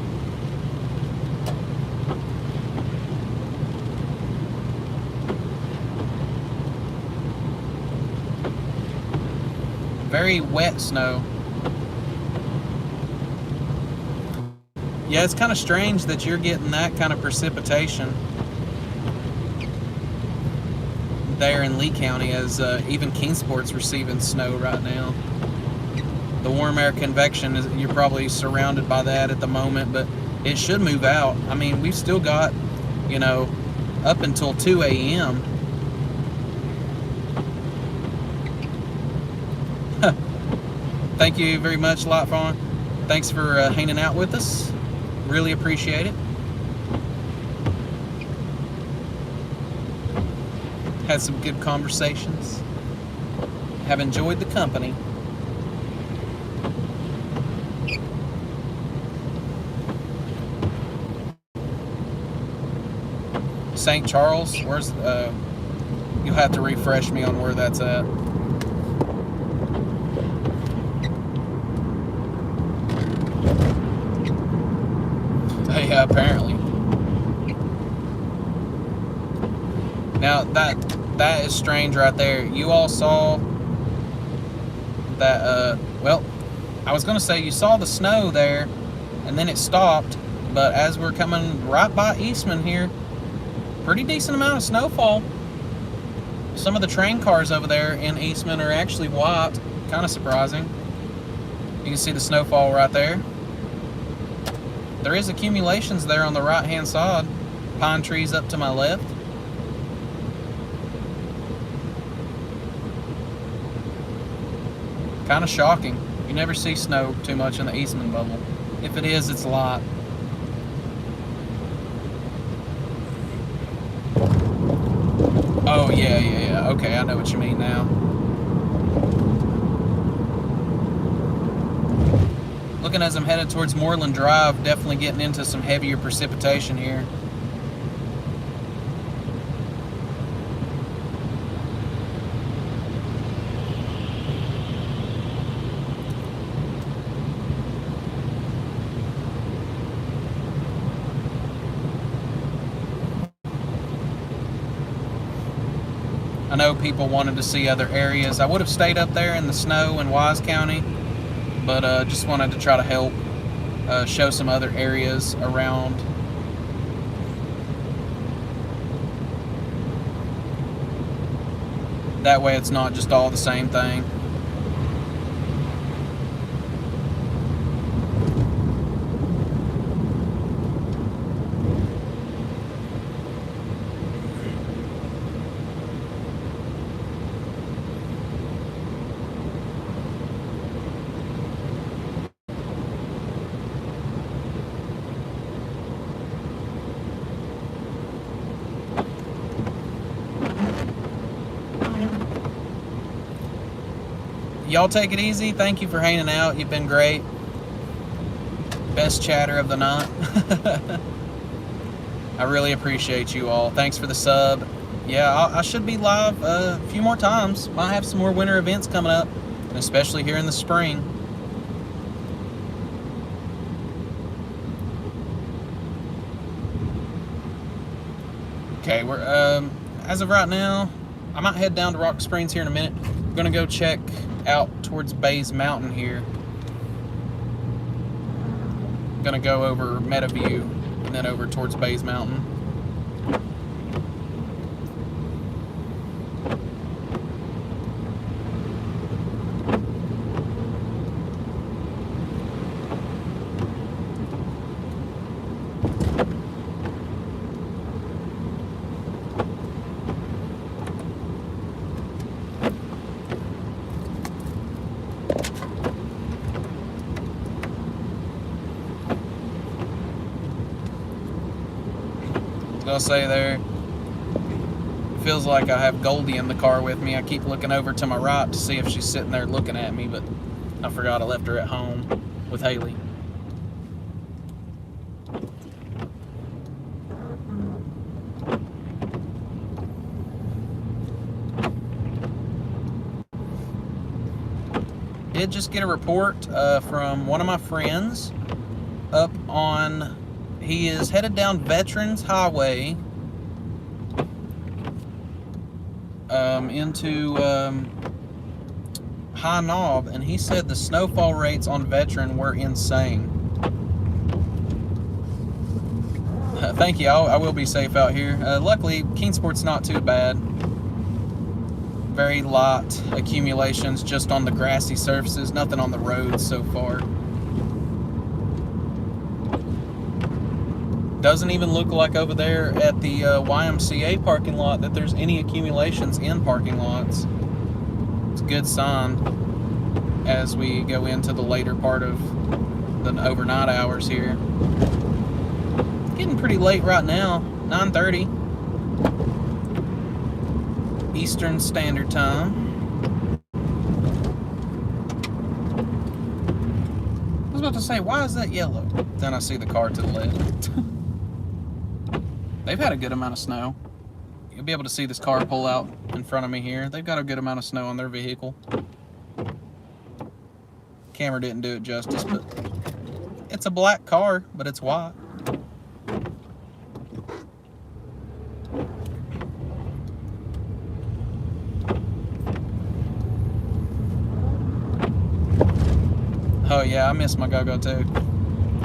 Very wet snow. Yeah, it's kind of strange that you're getting that kind of precipitation there in Lee County, as even Kingsport's receiving snow right now. The warm air convection, you're probably surrounded by that at the moment, but it should move out. I mean, we've still got, you know, up until 2 a.m. Thank you very much, Lightfawn. Thanks for hanging out with us. Really appreciate it. Had some good conversations. Have enjoyed the company. St. Charles, where's you'll have to refresh me on where that's at. Yeah, apparently. Now that is strange right there. You all saw that well, I was gonna say you saw the snow there and then it stopped, but as we're coming right by Eastman here, pretty decent amount of snowfall. Some of the train cars over there in Eastman are actually white. Kind of surprising. You can see the snowfall right there. There is accumulations there on the right hand side. Pine trees up to my left. Kind of shocking. You never see snow too much in the Eastman bubble. If it is, it's light. Oh, yeah. Okay, I know what you mean now. Looking as I'm headed towards Moreland Drive, definitely getting into some heavier precipitation here. I know people wanted to see other areas. I would have stayed up there in the snow in Wise County, but just wanted to try to help show some other areas around. That way it's not just all the same thing. Y'all take it easy. Thank you for hanging out. You've been great. Best chatter of the night. I really appreciate you all. Thanks for the sub. Yeah, I should be live a few more times. Might have some more winter events coming up, especially here in the spring. Okay, we're as of right now, I might head down to Rock Springs here in a minute. I'm gonna go check out towards Bays Mountain here. I'm gonna go over Meadowview and then over towards Bays Mountain. I'll say there, it feels like I have Goldie in the car with me. I keep looking over to my right to see if she's sitting there looking at me, but I forgot I left her at home with Haley. Did just get a report from one of my friends up on, he is headed down Veterans Highway into High Knob, and he said the snowfall rates on Veteran were insane. Thank you. I will be safe out here. Luckily, Kingsport's not too bad. Very light accumulations just on the grassy surfaces, nothing on the roads so far. Doesn't even look like over there at the YMCA parking lot that there's any accumulations in parking lots. It's a good sign as we go into the later part of the overnight hours here. It's getting pretty late right now, 9:30 Eastern Standard Time. I was about to say, why is that yellow? Then I see the car to the left. They've had a good amount of snow. You'll be able to see this car pull out in front of me here. They've got a good amount of snow on their vehicle. Camera didn't do it justice, but it's a black car, but it's white. Oh yeah, I miss my Go-Go too.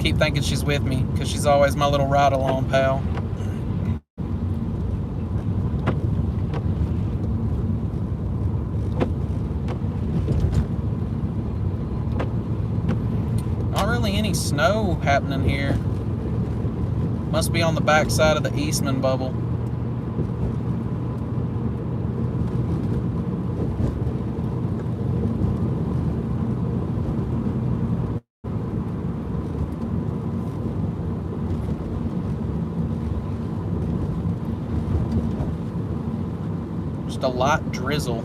Keep thinking she's with me, because she's always my little ride-along pal. Not really any snow happening here. Must be on the back side of the Eastman bubble. Just a light drizzle.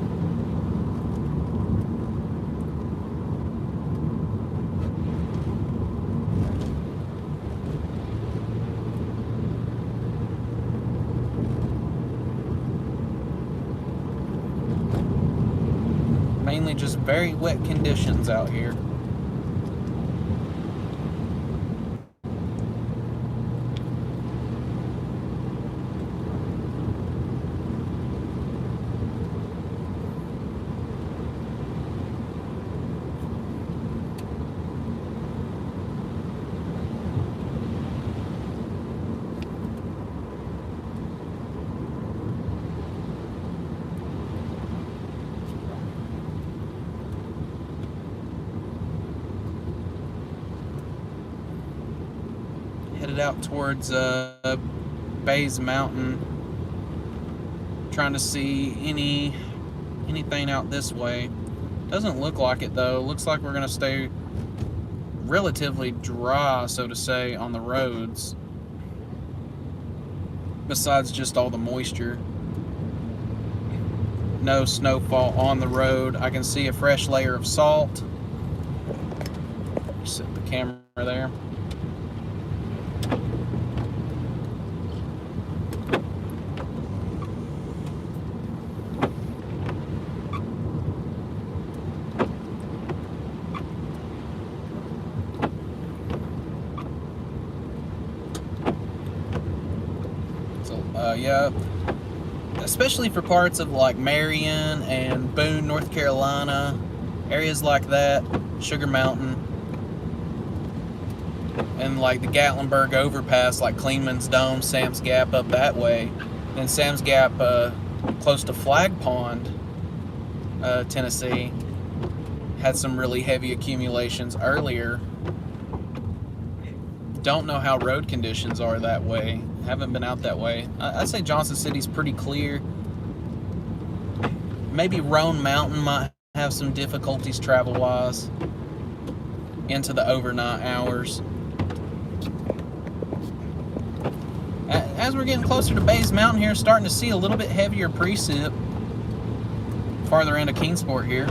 Mainly just very wet conditions out here. Headed out towards Bays Mountain, trying to see anything out this way. Doesn't look like it though. Looks like we're gonna stay relatively dry, so to say, on the roads, besides just all the moisture. No snowfall on the road. I can see a fresh layer of salt. Set the camera there. Yeah, especially for parts of like Marion and Boone, North Carolina, areas like that, Sugar Mountain, and like the Gatlinburg overpass, like Cleanman's Dome, Sam's Gap up that way. Then Sam's Gap close to Flag Pond, Tennessee, had some really heavy accumulations earlier. Don't know how road conditions are that way. Haven't been out that way. I'd say Johnson City's pretty clear. Maybe Roan Mountain might have some difficulties travel-wise into the overnight hours. As we're getting closer to Bays Mountain here, starting to see a little bit heavier precip farther into Kingsport here.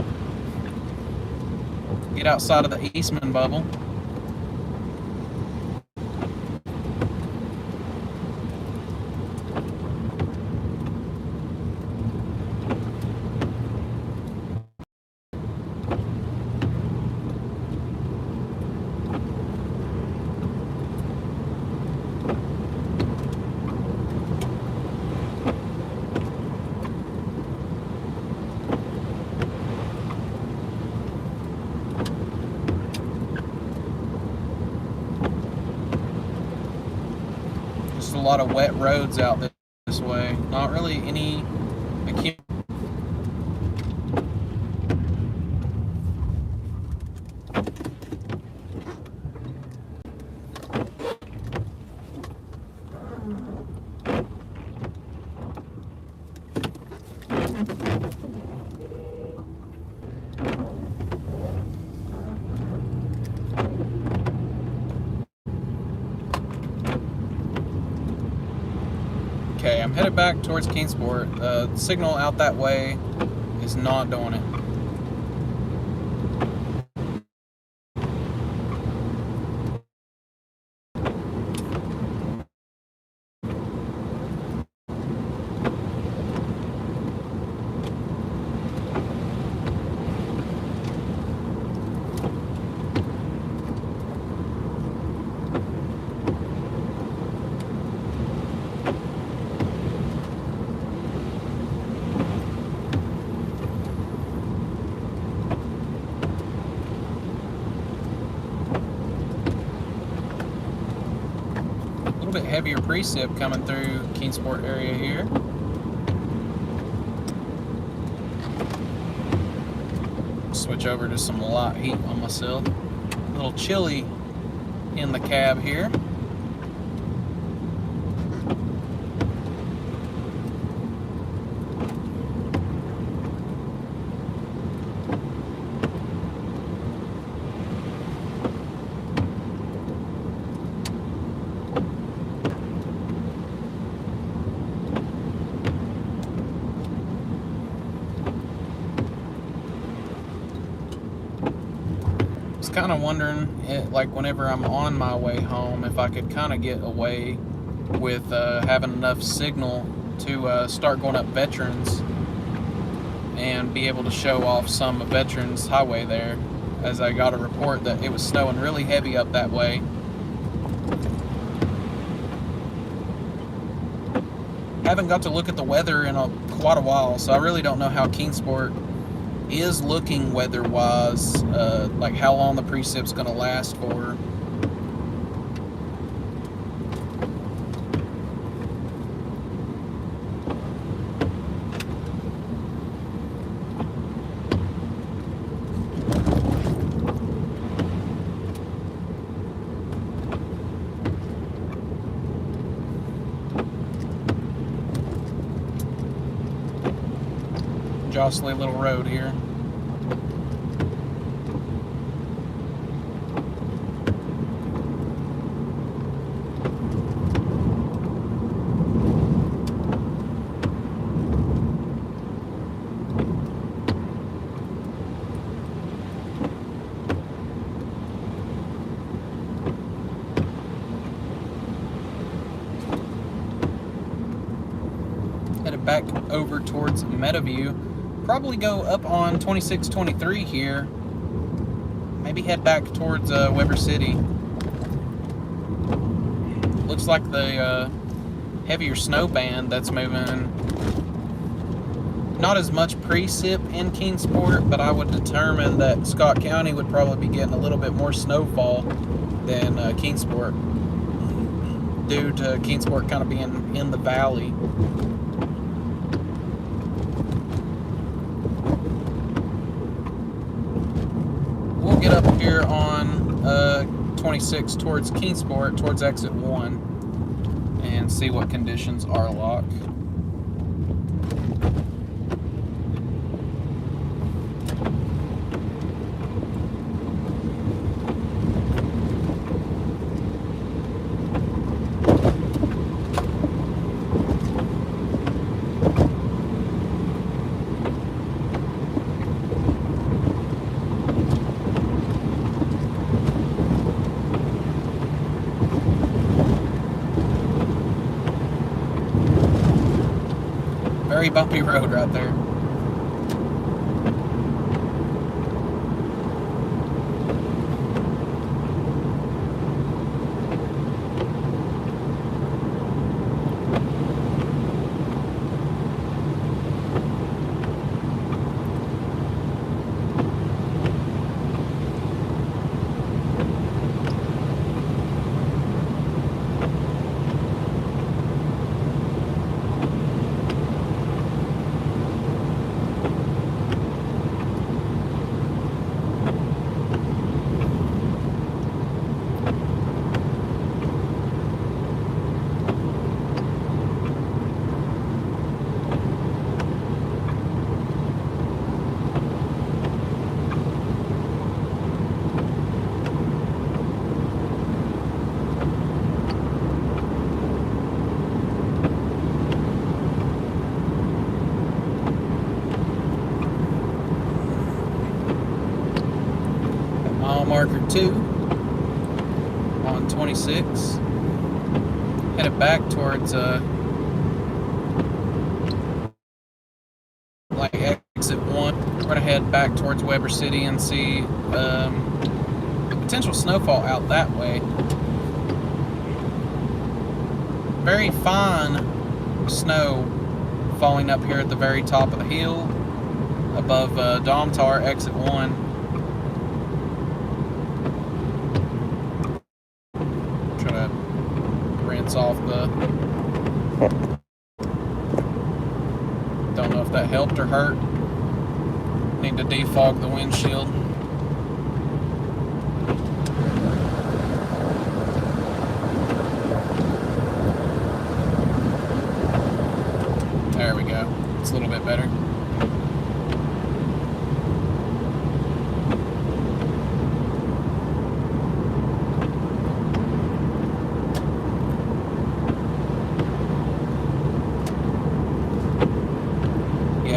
Get outside of the Eastman bubble. A lot of wet roads out this way. Not really any Okay, I'm headed back towards Kingsport. The signal out that way is not doing it. A little bit heavier precip coming through Kingsport area here. Switch over to some light heat on myself. A little chilly in the cab here. Kind of wondering, like whenever I'm on my way home, if I could kind of get away with having enough signal to start going up Veterans and be able to show off some of Veterans Highway there, as I got a report that it was snowing really heavy up that way. Haven't got to look at the weather in quite a while, so I really don't know how Kingsport is looking weather-wise, like how long the precip's going to last for. jostly little road here. Headed back over towards Meadowview. Probably go up on 2623 here. Maybe head back towards Weber City. Looks like the heavier snow band that's moving. Not as much precip in Kingsport, but I would determine that Scott County would probably be getting a little bit more snowfall than Kingsport, due to Kingsport kind of being in the valley. We'll get up here on 26 towards Kingsport, towards exit 1, and see what conditions are like. Very bumpy road right there. Marker 2 on 26. Headed back towards like exit 1. We're gonna head back towards Weber City and see potential snowfall out that way. Very fine snow falling up here at the very top of the hill above Domtar exit 1. Off the, don't know if that helped or hurt. Need to defog the windshield. There we go. It's a little bit better.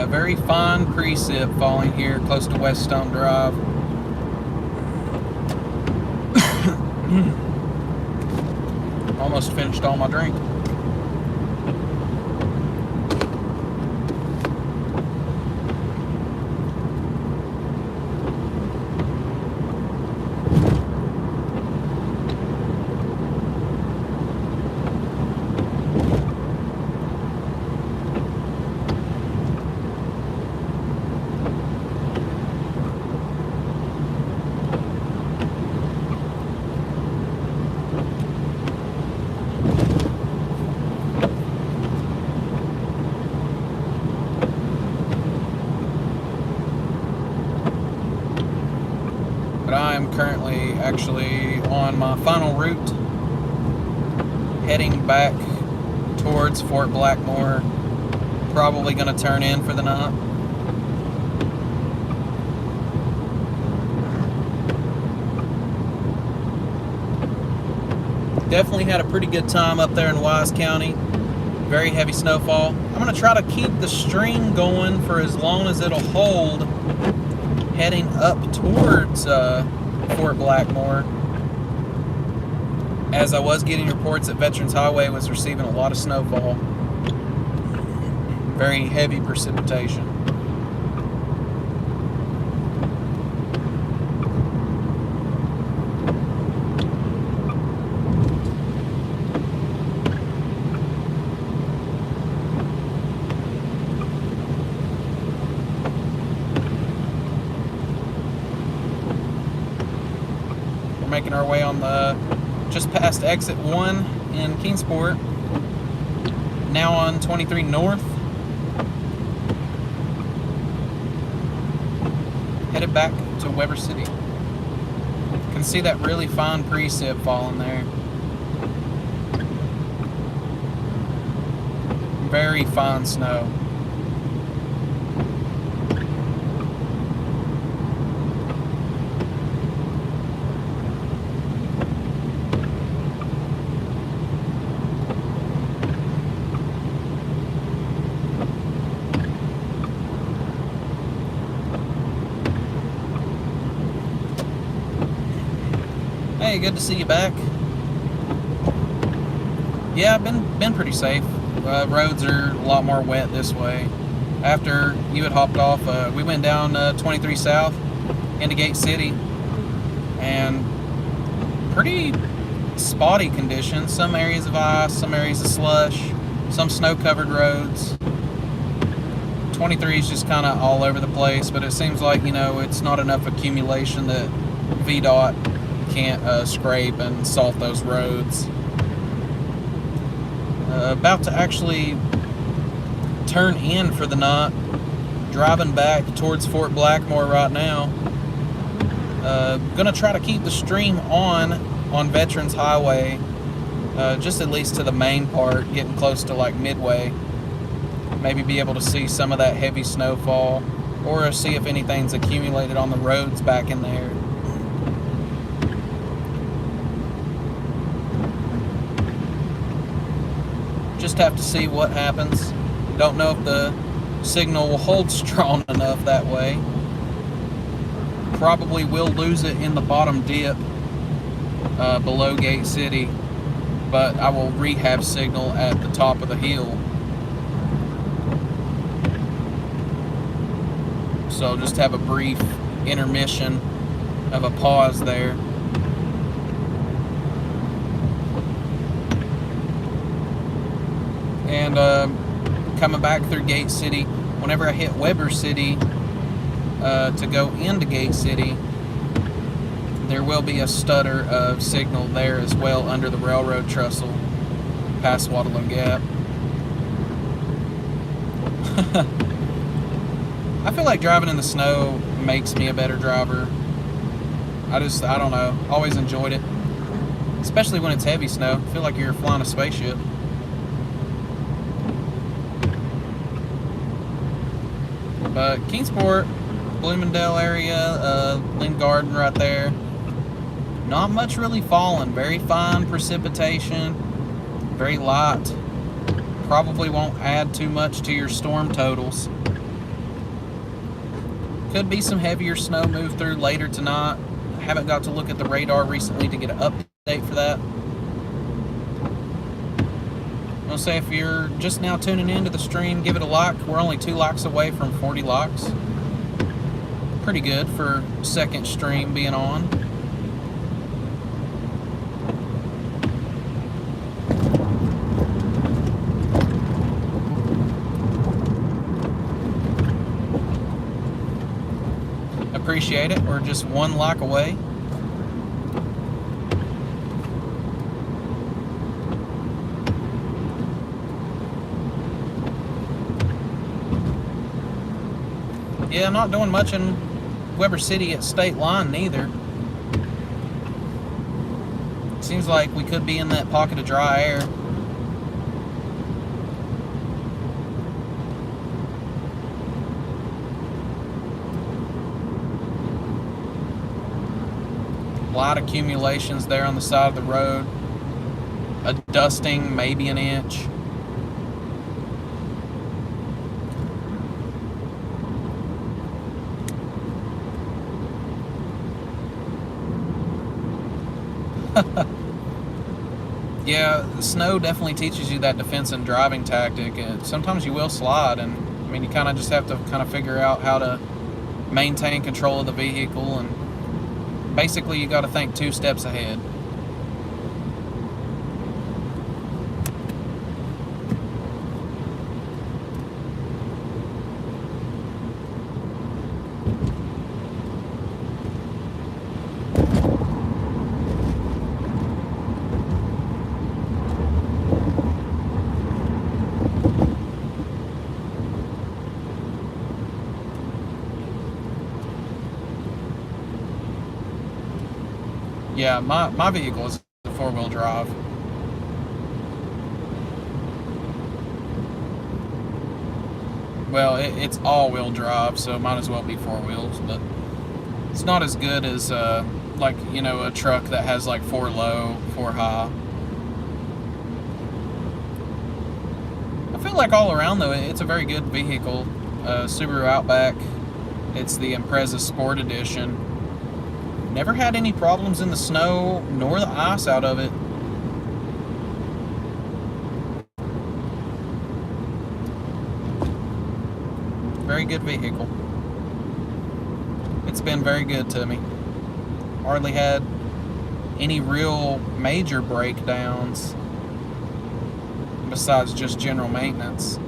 Very fine precip falling here close to West Stone Drive. Almost finished all my drink. I am currently actually on my final route, heading back towards Fort Blackmore. Probably going to turn in for the night. Definitely had a pretty good time up there in Wise County. Very heavy snowfall. I'm going to try to keep the stream going for as long as it'll hold, heading up towards Fort Blackmore, as I was getting reports that Veterans Highway was receiving a lot of snowfall. Very heavy precipitation. Making our way on the just past exit 1 in Kingsport, now on 23 North, headed back to Weber City. Can see that really fine precip falling there. Very fine snow. Hey, good to see you back. Yeah, I've been pretty safe. Roads are a lot more wet this way. After you had hopped off, we went down 23 South into Gate City, and pretty spotty conditions. Some areas of ice, some areas of slush, some snow-covered roads. 23 is just kind of all over the place, but it seems like, you know, it's not enough accumulation that VDOT can't scrape and salt those roads. About to actually turn in for the night, driving back towards Fort Blackmore right now. Gonna try to keep the stream on Veterans Highway, just at least to the main part, getting close to like Midway. Maybe be able to see some of that heavy snowfall, or see if anything's accumulated on the roads back in there. Just have to see what happens. Don't know if the signal will hold strong enough that way. Probably will lose it in the bottom dip below Gate City, but I will rehab signal at the top of the hill. So just have a brief intermission of a pause there. And coming back through Gate City, whenever I hit Weber City to go into Gate City, there will be a stutter of signal there as well under the railroad trestle past Waterloo Gap. I feel like driving in the snow makes me a better driver. I don't know, always enjoyed it, especially when it's heavy snow. I feel like you're flying a spaceship. But Kingsport, Bloomingdale area, Lynn Garden right there. Not much really falling. Very fine precipitation. Very light. Probably won't add too much to your storm totals. Could be some heavier snow move through later tonight. I haven't got to look at the radar recently to get an update for that. I'll say if you're just now tuning into the stream, give it a like. We're only 2 likes away from 40 likes. Pretty good for second stream being on. Appreciate it. We're just 1 like away. Yeah, I'm not doing much in Weber City at State Line neither. Seems like we could be in that pocket of dry air. Light accumulations there on the side of the road. A dusting, maybe an inch. Yeah, the snow definitely teaches you that defense and driving tactic, and sometimes you will slide, and I mean, you kind of just have to kind of figure out how to maintain control of the vehicle, and basically you got to think 2 steps ahead. Yeah, my vehicle is a 4-wheel drive. Well, it's all-wheel drive, so it might as well be 4 wheels, but it's not as good as like, you know, a truck that has like 4 low, 4 high. I feel like all around though, it's a very good vehicle. Subaru Outback. It's the Impreza Sport Edition. Never had any problems in the snow nor the ice out of it. Very good vehicle. It's been very good to me. Hardly had any real major breakdowns besides just general maintenance.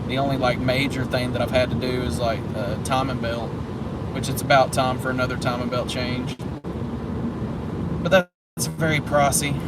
The only like major thing that I've had to do is like timing belt, which it's about time for another timing belt change. But that's very pricey.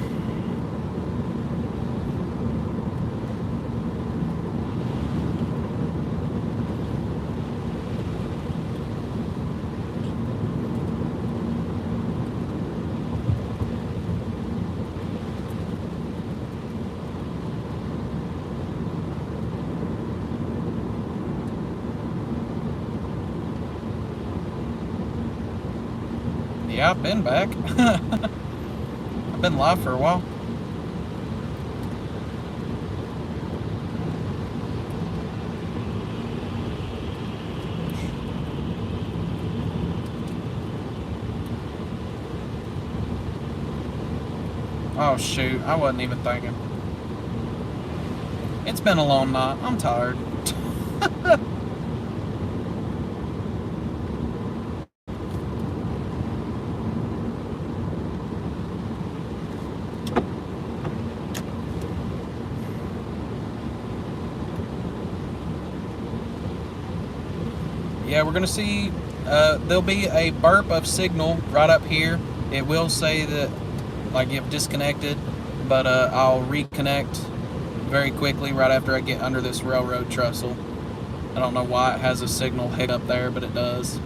Yeah, I've been back. I've been live for a while. Oh shoot, I wasn't even thinking. It's been a long night. I'm tired. Yeah, we're gonna see, there'll be a burp of signal right up here. It will say that, like, you've disconnected, but I'll reconnect very quickly right after I get under this railroad trestle. I don't know why it has a signal hiccup there, but it does.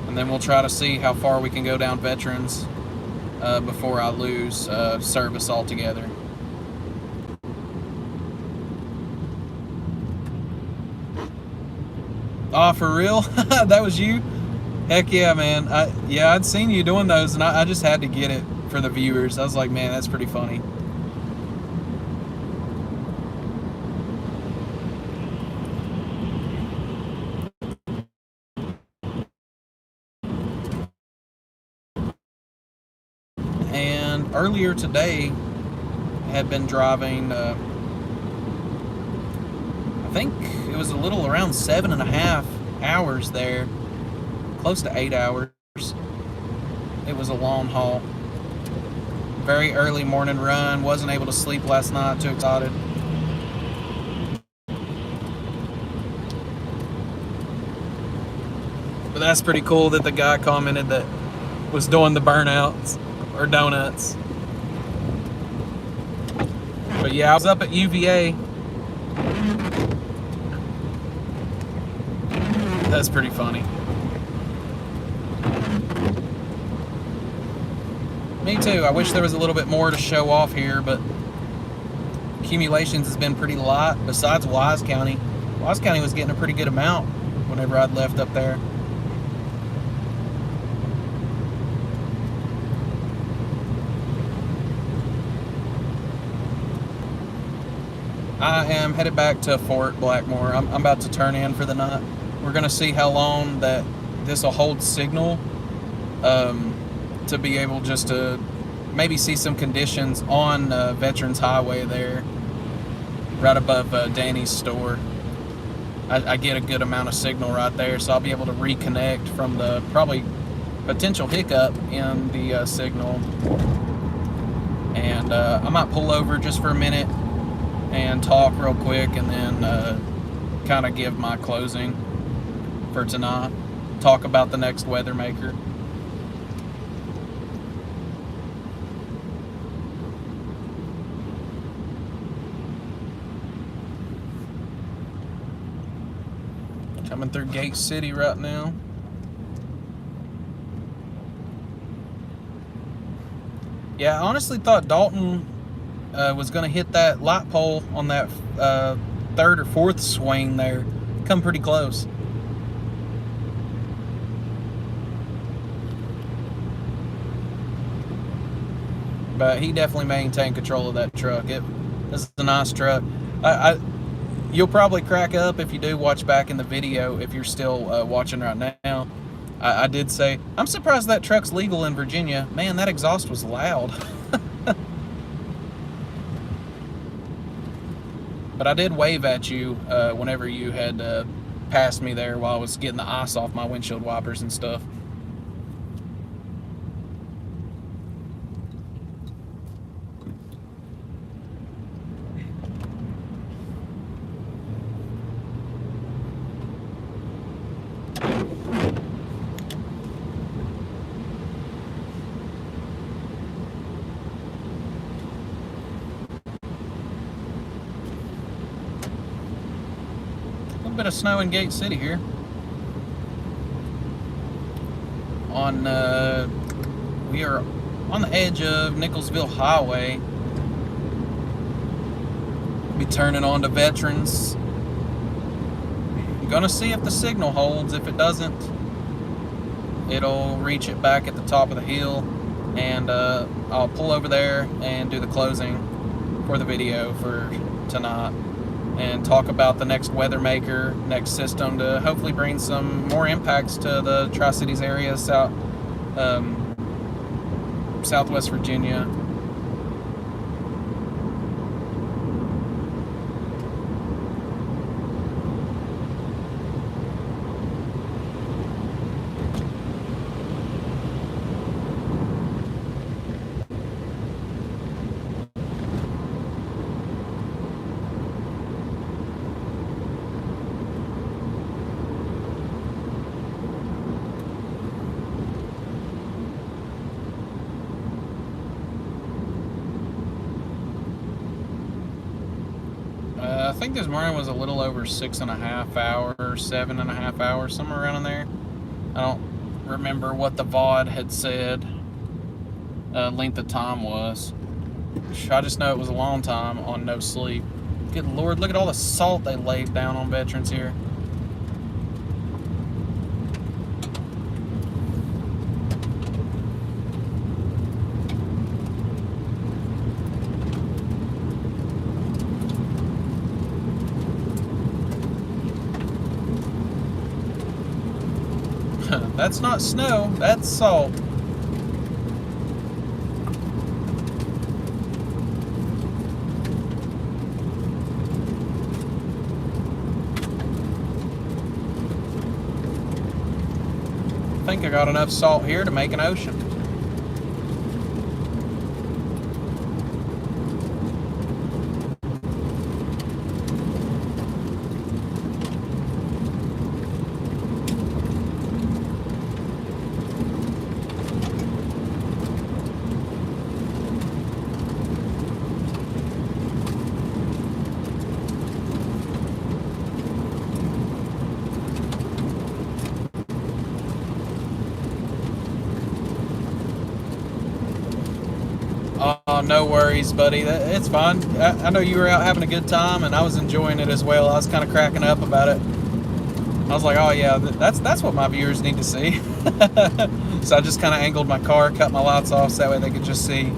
And then we'll try to see how far we can go down Veterans before I lose service altogether. Oh, for real? That was you? Heck yeah, man. I'd seen you doing those, and I just had to get it for the viewers. I was like, man, that's pretty funny. And earlier today, I had been driving, I think it was a little around 7.5 hours there, close to 8 hours. It was a long haul. Very early morning run. Wasn't able to sleep last night. Too excited. But that's pretty cool that the guy commented that was doing the burnouts or donuts. But yeah, I was up at UVA. That's pretty funny. Me too. I wish there was a little bit more to show off here, but accumulations has been pretty light. Besides Wise County. Wise County was getting a pretty good amount whenever I'd left up there. I am headed back to Fort Blackmore. I'm about to turn in for the night. We're going to see how long that this will hold signal, to be able just to maybe see some conditions on Veterans Highway there, right above Danny's store. I get a good amount of signal right there, so I'll be able to reconnect from the probably potential hiccup in the signal. And I might pull over just for a minute and talk real quick, and then kind of give my closing for tonight. Talk about the next weather maker. Coming through Gate City right now. Yeah, I honestly thought Dalton was going to hit that light pole on that third or fourth swing there. Come pretty close. But he definitely maintained control of that truck. This is a nice truck. You'll probably crack up if you do watch back in the video, if you're still watching right now. I did say, I'm surprised that truck's legal in Virginia. Man, that exhaust was loud. But I did wave at you whenever you had passed me there while I was getting the ice off my windshield wipers and stuff. Bit of snow in Gate City here. We are on the edge of Nicholsville Highway. Be turning on to Veterans. I'm gonna see if the signal holds. If it doesn't, it'll reach it back at the top of the hill, and I'll pull over there and do the closing for the video for tonight, and talk about the next weather maker, next system, to hopefully bring some more impacts to the Tri-Cities area, Southwest Virginia. I think this morning was a little over 6.5 hours, 7.5 hours, somewhere around in there. I don't remember what the VOD had said length of time was. I just know it was a long time on no sleep. Good Lord, look at all the salt they laid down on veterans here. That's not snow, that's salt. I think I got enough salt here to make an ocean. Oh, no worries, buddy. It's fine. I know you were out having a good time, and I was enjoying it as well. I was kind of cracking up about it. I was like, oh yeah, that's what my viewers need to see. So I just kind of angled my car, cut my lights off, so that way they could just see.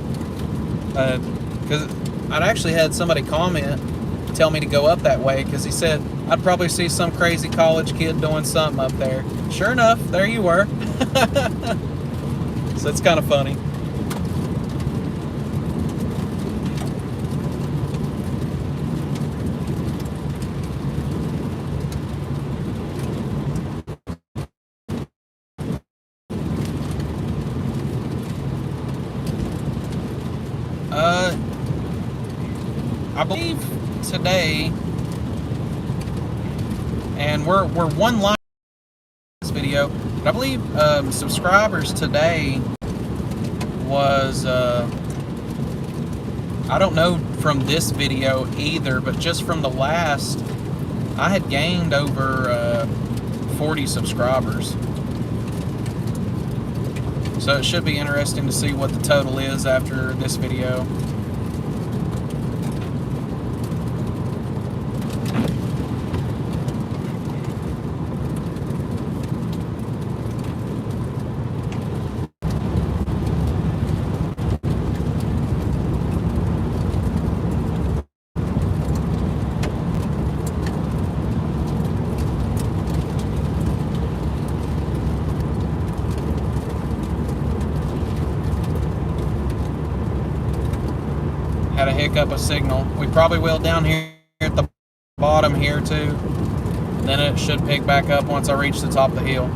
Because I'd actually had somebody comment tell me to go up that way, because he said I'd probably see some crazy college kid doing something up there. Sure enough, there you were. So it's kind of funny. I believe today, and we're one line in this video, but I believe subscribers today was, I don't know from this video either, but just from the last, I had gained over 40 subscribers. So it should be interesting to see what the total is after this video. Had a hiccup of signal. We probably will down here at the bottom here too. Then it should pick back up once I reach the top of the hill.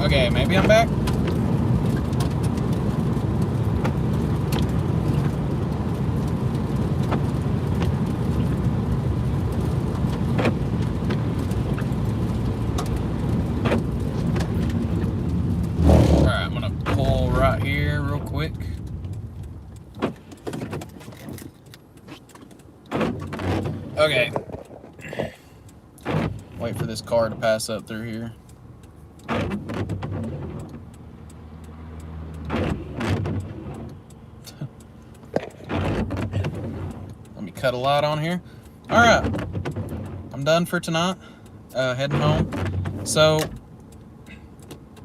Okay, maybe I'm back. Alright, I'm gonna pull right here real quick. Okay. Wait for this car to pass up through here. Let me cut a light on here. All right, I'm done for tonight. Heading home. So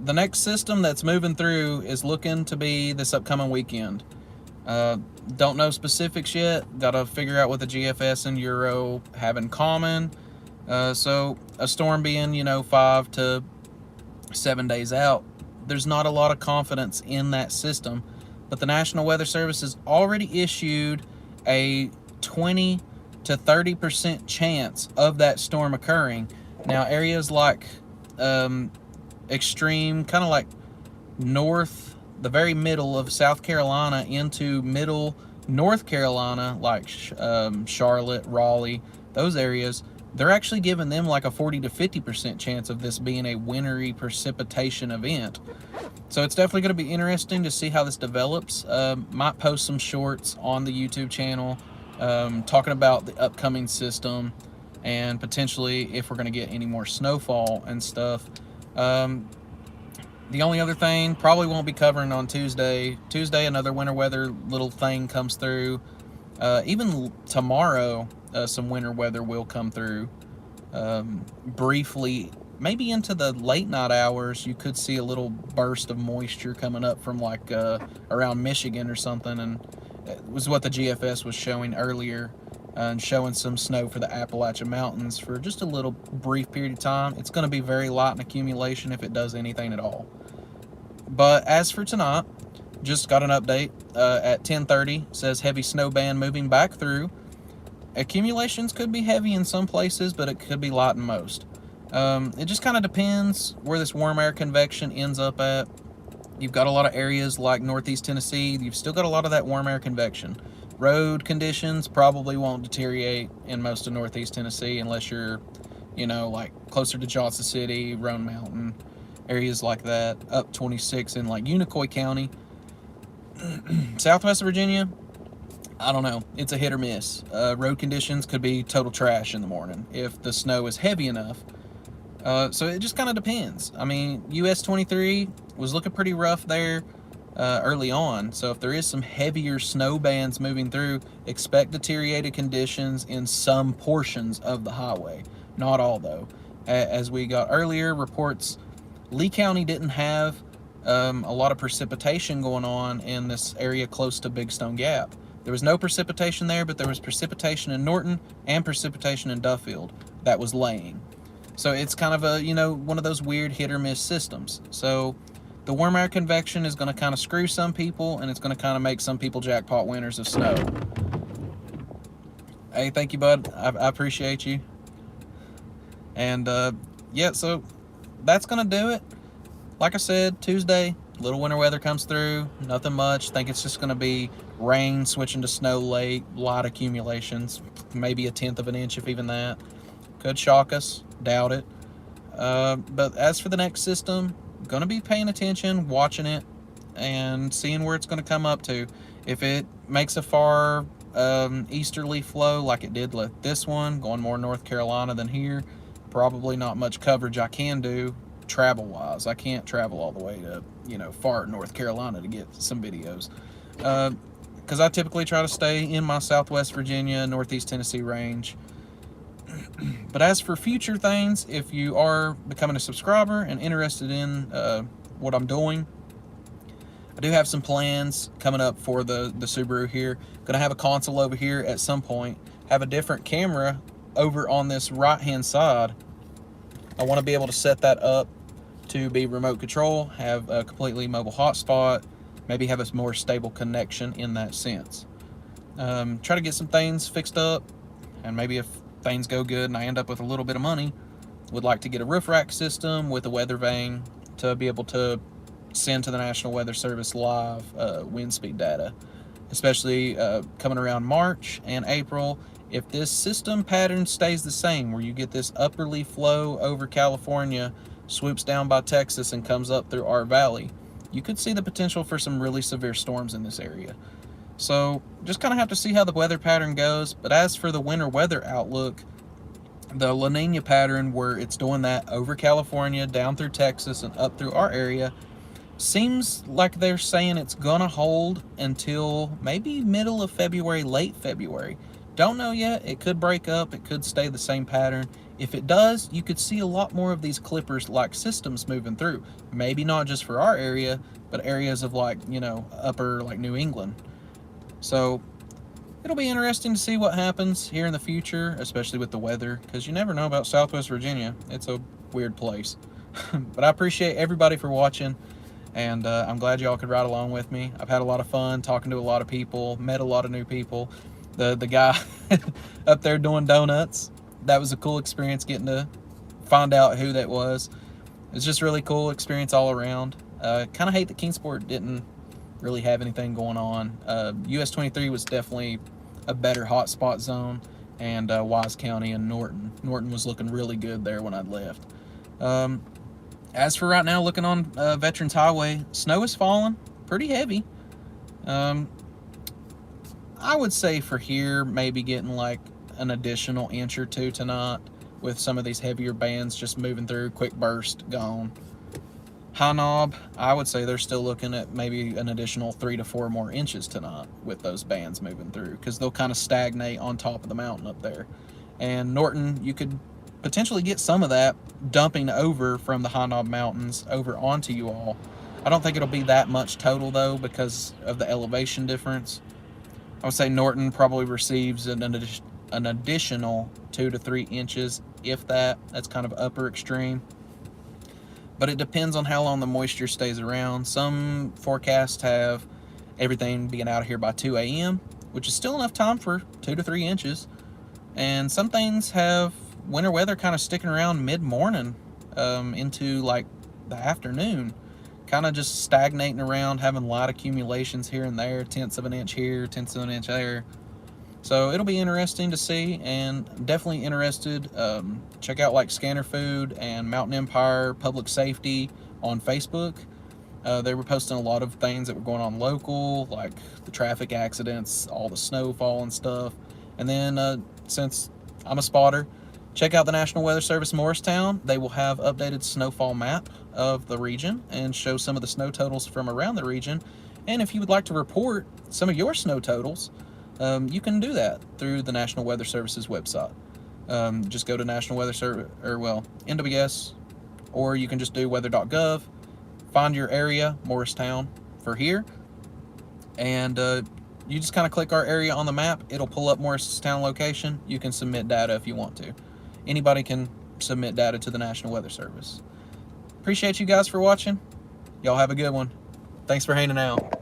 the next system that's moving through is looking to be this upcoming weekend. Don't know specifics yet. Got to figure out what the GFS and Euro have in common. So a storm being, 5 to 7 days out, there's not a lot of confidence in that system. But the National Weather Service has already issued a 20 to 30% chance of that storm occurring. Now, areas like extreme, kind of like north, the very middle of South Carolina into middle North Carolina, like Charlotte, Raleigh, those areas, they're actually giving them like a 40 to 50% chance of this being a wintry precipitation event. So it's definitely going to be interesting to see how this develops. Might post some shorts on the YouTube channel talking about the upcoming system and potentially if we're going to get any more snowfall and stuff. The only other thing, probably won't be covering on Tuesday. Tuesday, another winter weather little thing comes through. Even tomorrow, some winter weather will come through. Briefly, maybe into the late night hours, you could see a little burst of moisture coming up from like around Michigan or something, and it was what the GFS was showing earlier, and showing some snow for the Appalachian Mountains for just a little brief period of time. It's going to be very light in accumulation if it does anything at all. But as for tonight, just got an update at 10:30, says heavy snow band moving back through. Accumulations could be heavy in some places, but it could be light in most. It just kind of depends where this warm air convection ends up at. You've got a lot of areas like Northeast Tennessee. You've still got a lot of that warm air convection. Road conditions probably won't deteriorate in most of Northeast Tennessee unless you're, you know, like closer to Johnson City, Roan Mountain, areas like that. Up 26 in like Unicoi County. Southwest Virginia, I don't know. It's a hit or miss. Road conditions could be total trash in the morning if the snow is heavy enough. So it just kind of depends. I mean, US-23 was looking pretty rough there early on. So if there is some heavier snow bands moving through, expect deteriorated conditions in some portions of the highway. Not all, though. As we got earlier, reports Lee County didn't have a lot of precipitation going on in this area close to Big Stone Gap. There was no precipitation there, but there was precipitation in Norton and precipitation in Duffield that was laying. So it's kind of a, you know, one of those weird hit or miss systems. So the warm air convection is going to kind of screw some people, and it's going to kind of make some people jackpot winners of snow. Hey, thank you, bud. I appreciate you. And yeah, so that's going to do it. Like I said, Tuesday, little winter weather comes through, nothing much. Think it's just going to be rain switching to snow late, light accumulations, maybe 1/10 of an inch, if even that. Could shock us, doubt it. But as for the next system, going to be paying attention, watching it, and seeing where it's going to come up to. If it makes a far easterly flow like it did with this one, going more North Carolina than here, probably not much coverage I can do travel-wise. I can't travel all the way to, you know, far North Carolina to get some videos. Because I typically try to stay in my Southwest Virginia, Northeast Tennessee range. But as for future things, if you are becoming a subscriber and interested in what I'm doing, I do have some plans coming up for the Subaru here. Gonna have a console over here at some point. Have a different camera over on this right-hand side. I want to be able to set that up to be remote control, have a completely mobile hotspot, maybe have a more stable connection in that sense. Try to get some things fixed up, and maybe if things go good and I end up with a little bit of money, would like to get a roof rack system with a weather vane to be able to send to the National Weather Service live wind speed data, especially coming around March and April. If this system pattern stays the same, where you get this upperly flow over California, swoops down by Texas and comes up through our valley, you could see the potential for some really severe storms in this area. So just kind of have to see how the weather pattern goes. But as for the winter weather outlook, the La Nina pattern, where it's doing that over California, down through Texas, and up through our area, seems like they're saying it's gonna hold until maybe middle of February, late February. Don't know yet. It could break up. It could stay the same pattern. If it does, you could see a lot more of these clippers-like systems moving through. Maybe not just for our area, but areas of, like, you know, upper, like, New England. So it'll be interesting to see what happens here in the future, especially with the weather, because you never know about Southwest Virginia. It's a weird place. But I appreciate everybody for watching, and I'm glad y'all could ride along with me. I've had a lot of fun talking to a lot of people, met a lot of new people. The guy up there doing donuts, that was a cool experience, getting to find out who that was. It's just really cool experience all around. Kind of hate that Kingsport didn't really have anything going on. US-23 was definitely a better hotspot zone, and Wise County and Norton. Norton was looking really good there when I'd left. As for right now, looking on Veterans Highway, snow is falling pretty heavy. I would say for here, maybe getting like an additional inch or two tonight, with some of these heavier bands just moving through, quick burst, gone. High Knob, I would say they're still looking at maybe an additional 3 to 4 more inches tonight with those bands moving through, because they'll kind of stagnate on top of the mountain up there. And Norton, you could potentially get some of that dumping over from the High Knob Mountains over onto you all. I don't think it'll be that much total, though, because of the elevation difference. I would say Norton probably receives an additional 2 to 3 inches, if that. That's kind of upper extreme. But it depends on how long the moisture stays around. Some forecasts have everything being out of here by 2 a.m., which is still enough time for 2 to 3 inches. And some things have winter weather kind of sticking around mid-morning into like the afternoon. kind of just stagnating around, having light accumulations here and there, tenths of an inch here, tenths of an inch there. So it'll be interesting to see, and definitely interested. Check out like Scanner Food and Mountain Empire Public Safety on Facebook. They were posting a lot of things that were going on local, like the traffic accidents, all the snowfall and stuff. And then since I'm a spotter, check out the National Weather Service Morristown. They will have updated snowfall map of the region and show some of the snow totals from around the region. And if you would like to report some of your snow totals, you can do that through the National Weather Service's website. Just go to National Weather Service, or well, NWS, or you can just do weather.gov, find your area, Morristown, for here, and you just kind of click our area on the map. It'll pull up Morristown location. You can submit data if you want to. Anybody can submit data to the National Weather Service. Appreciate you guys for watching. Y'all have a good one. Thanks for hanging out.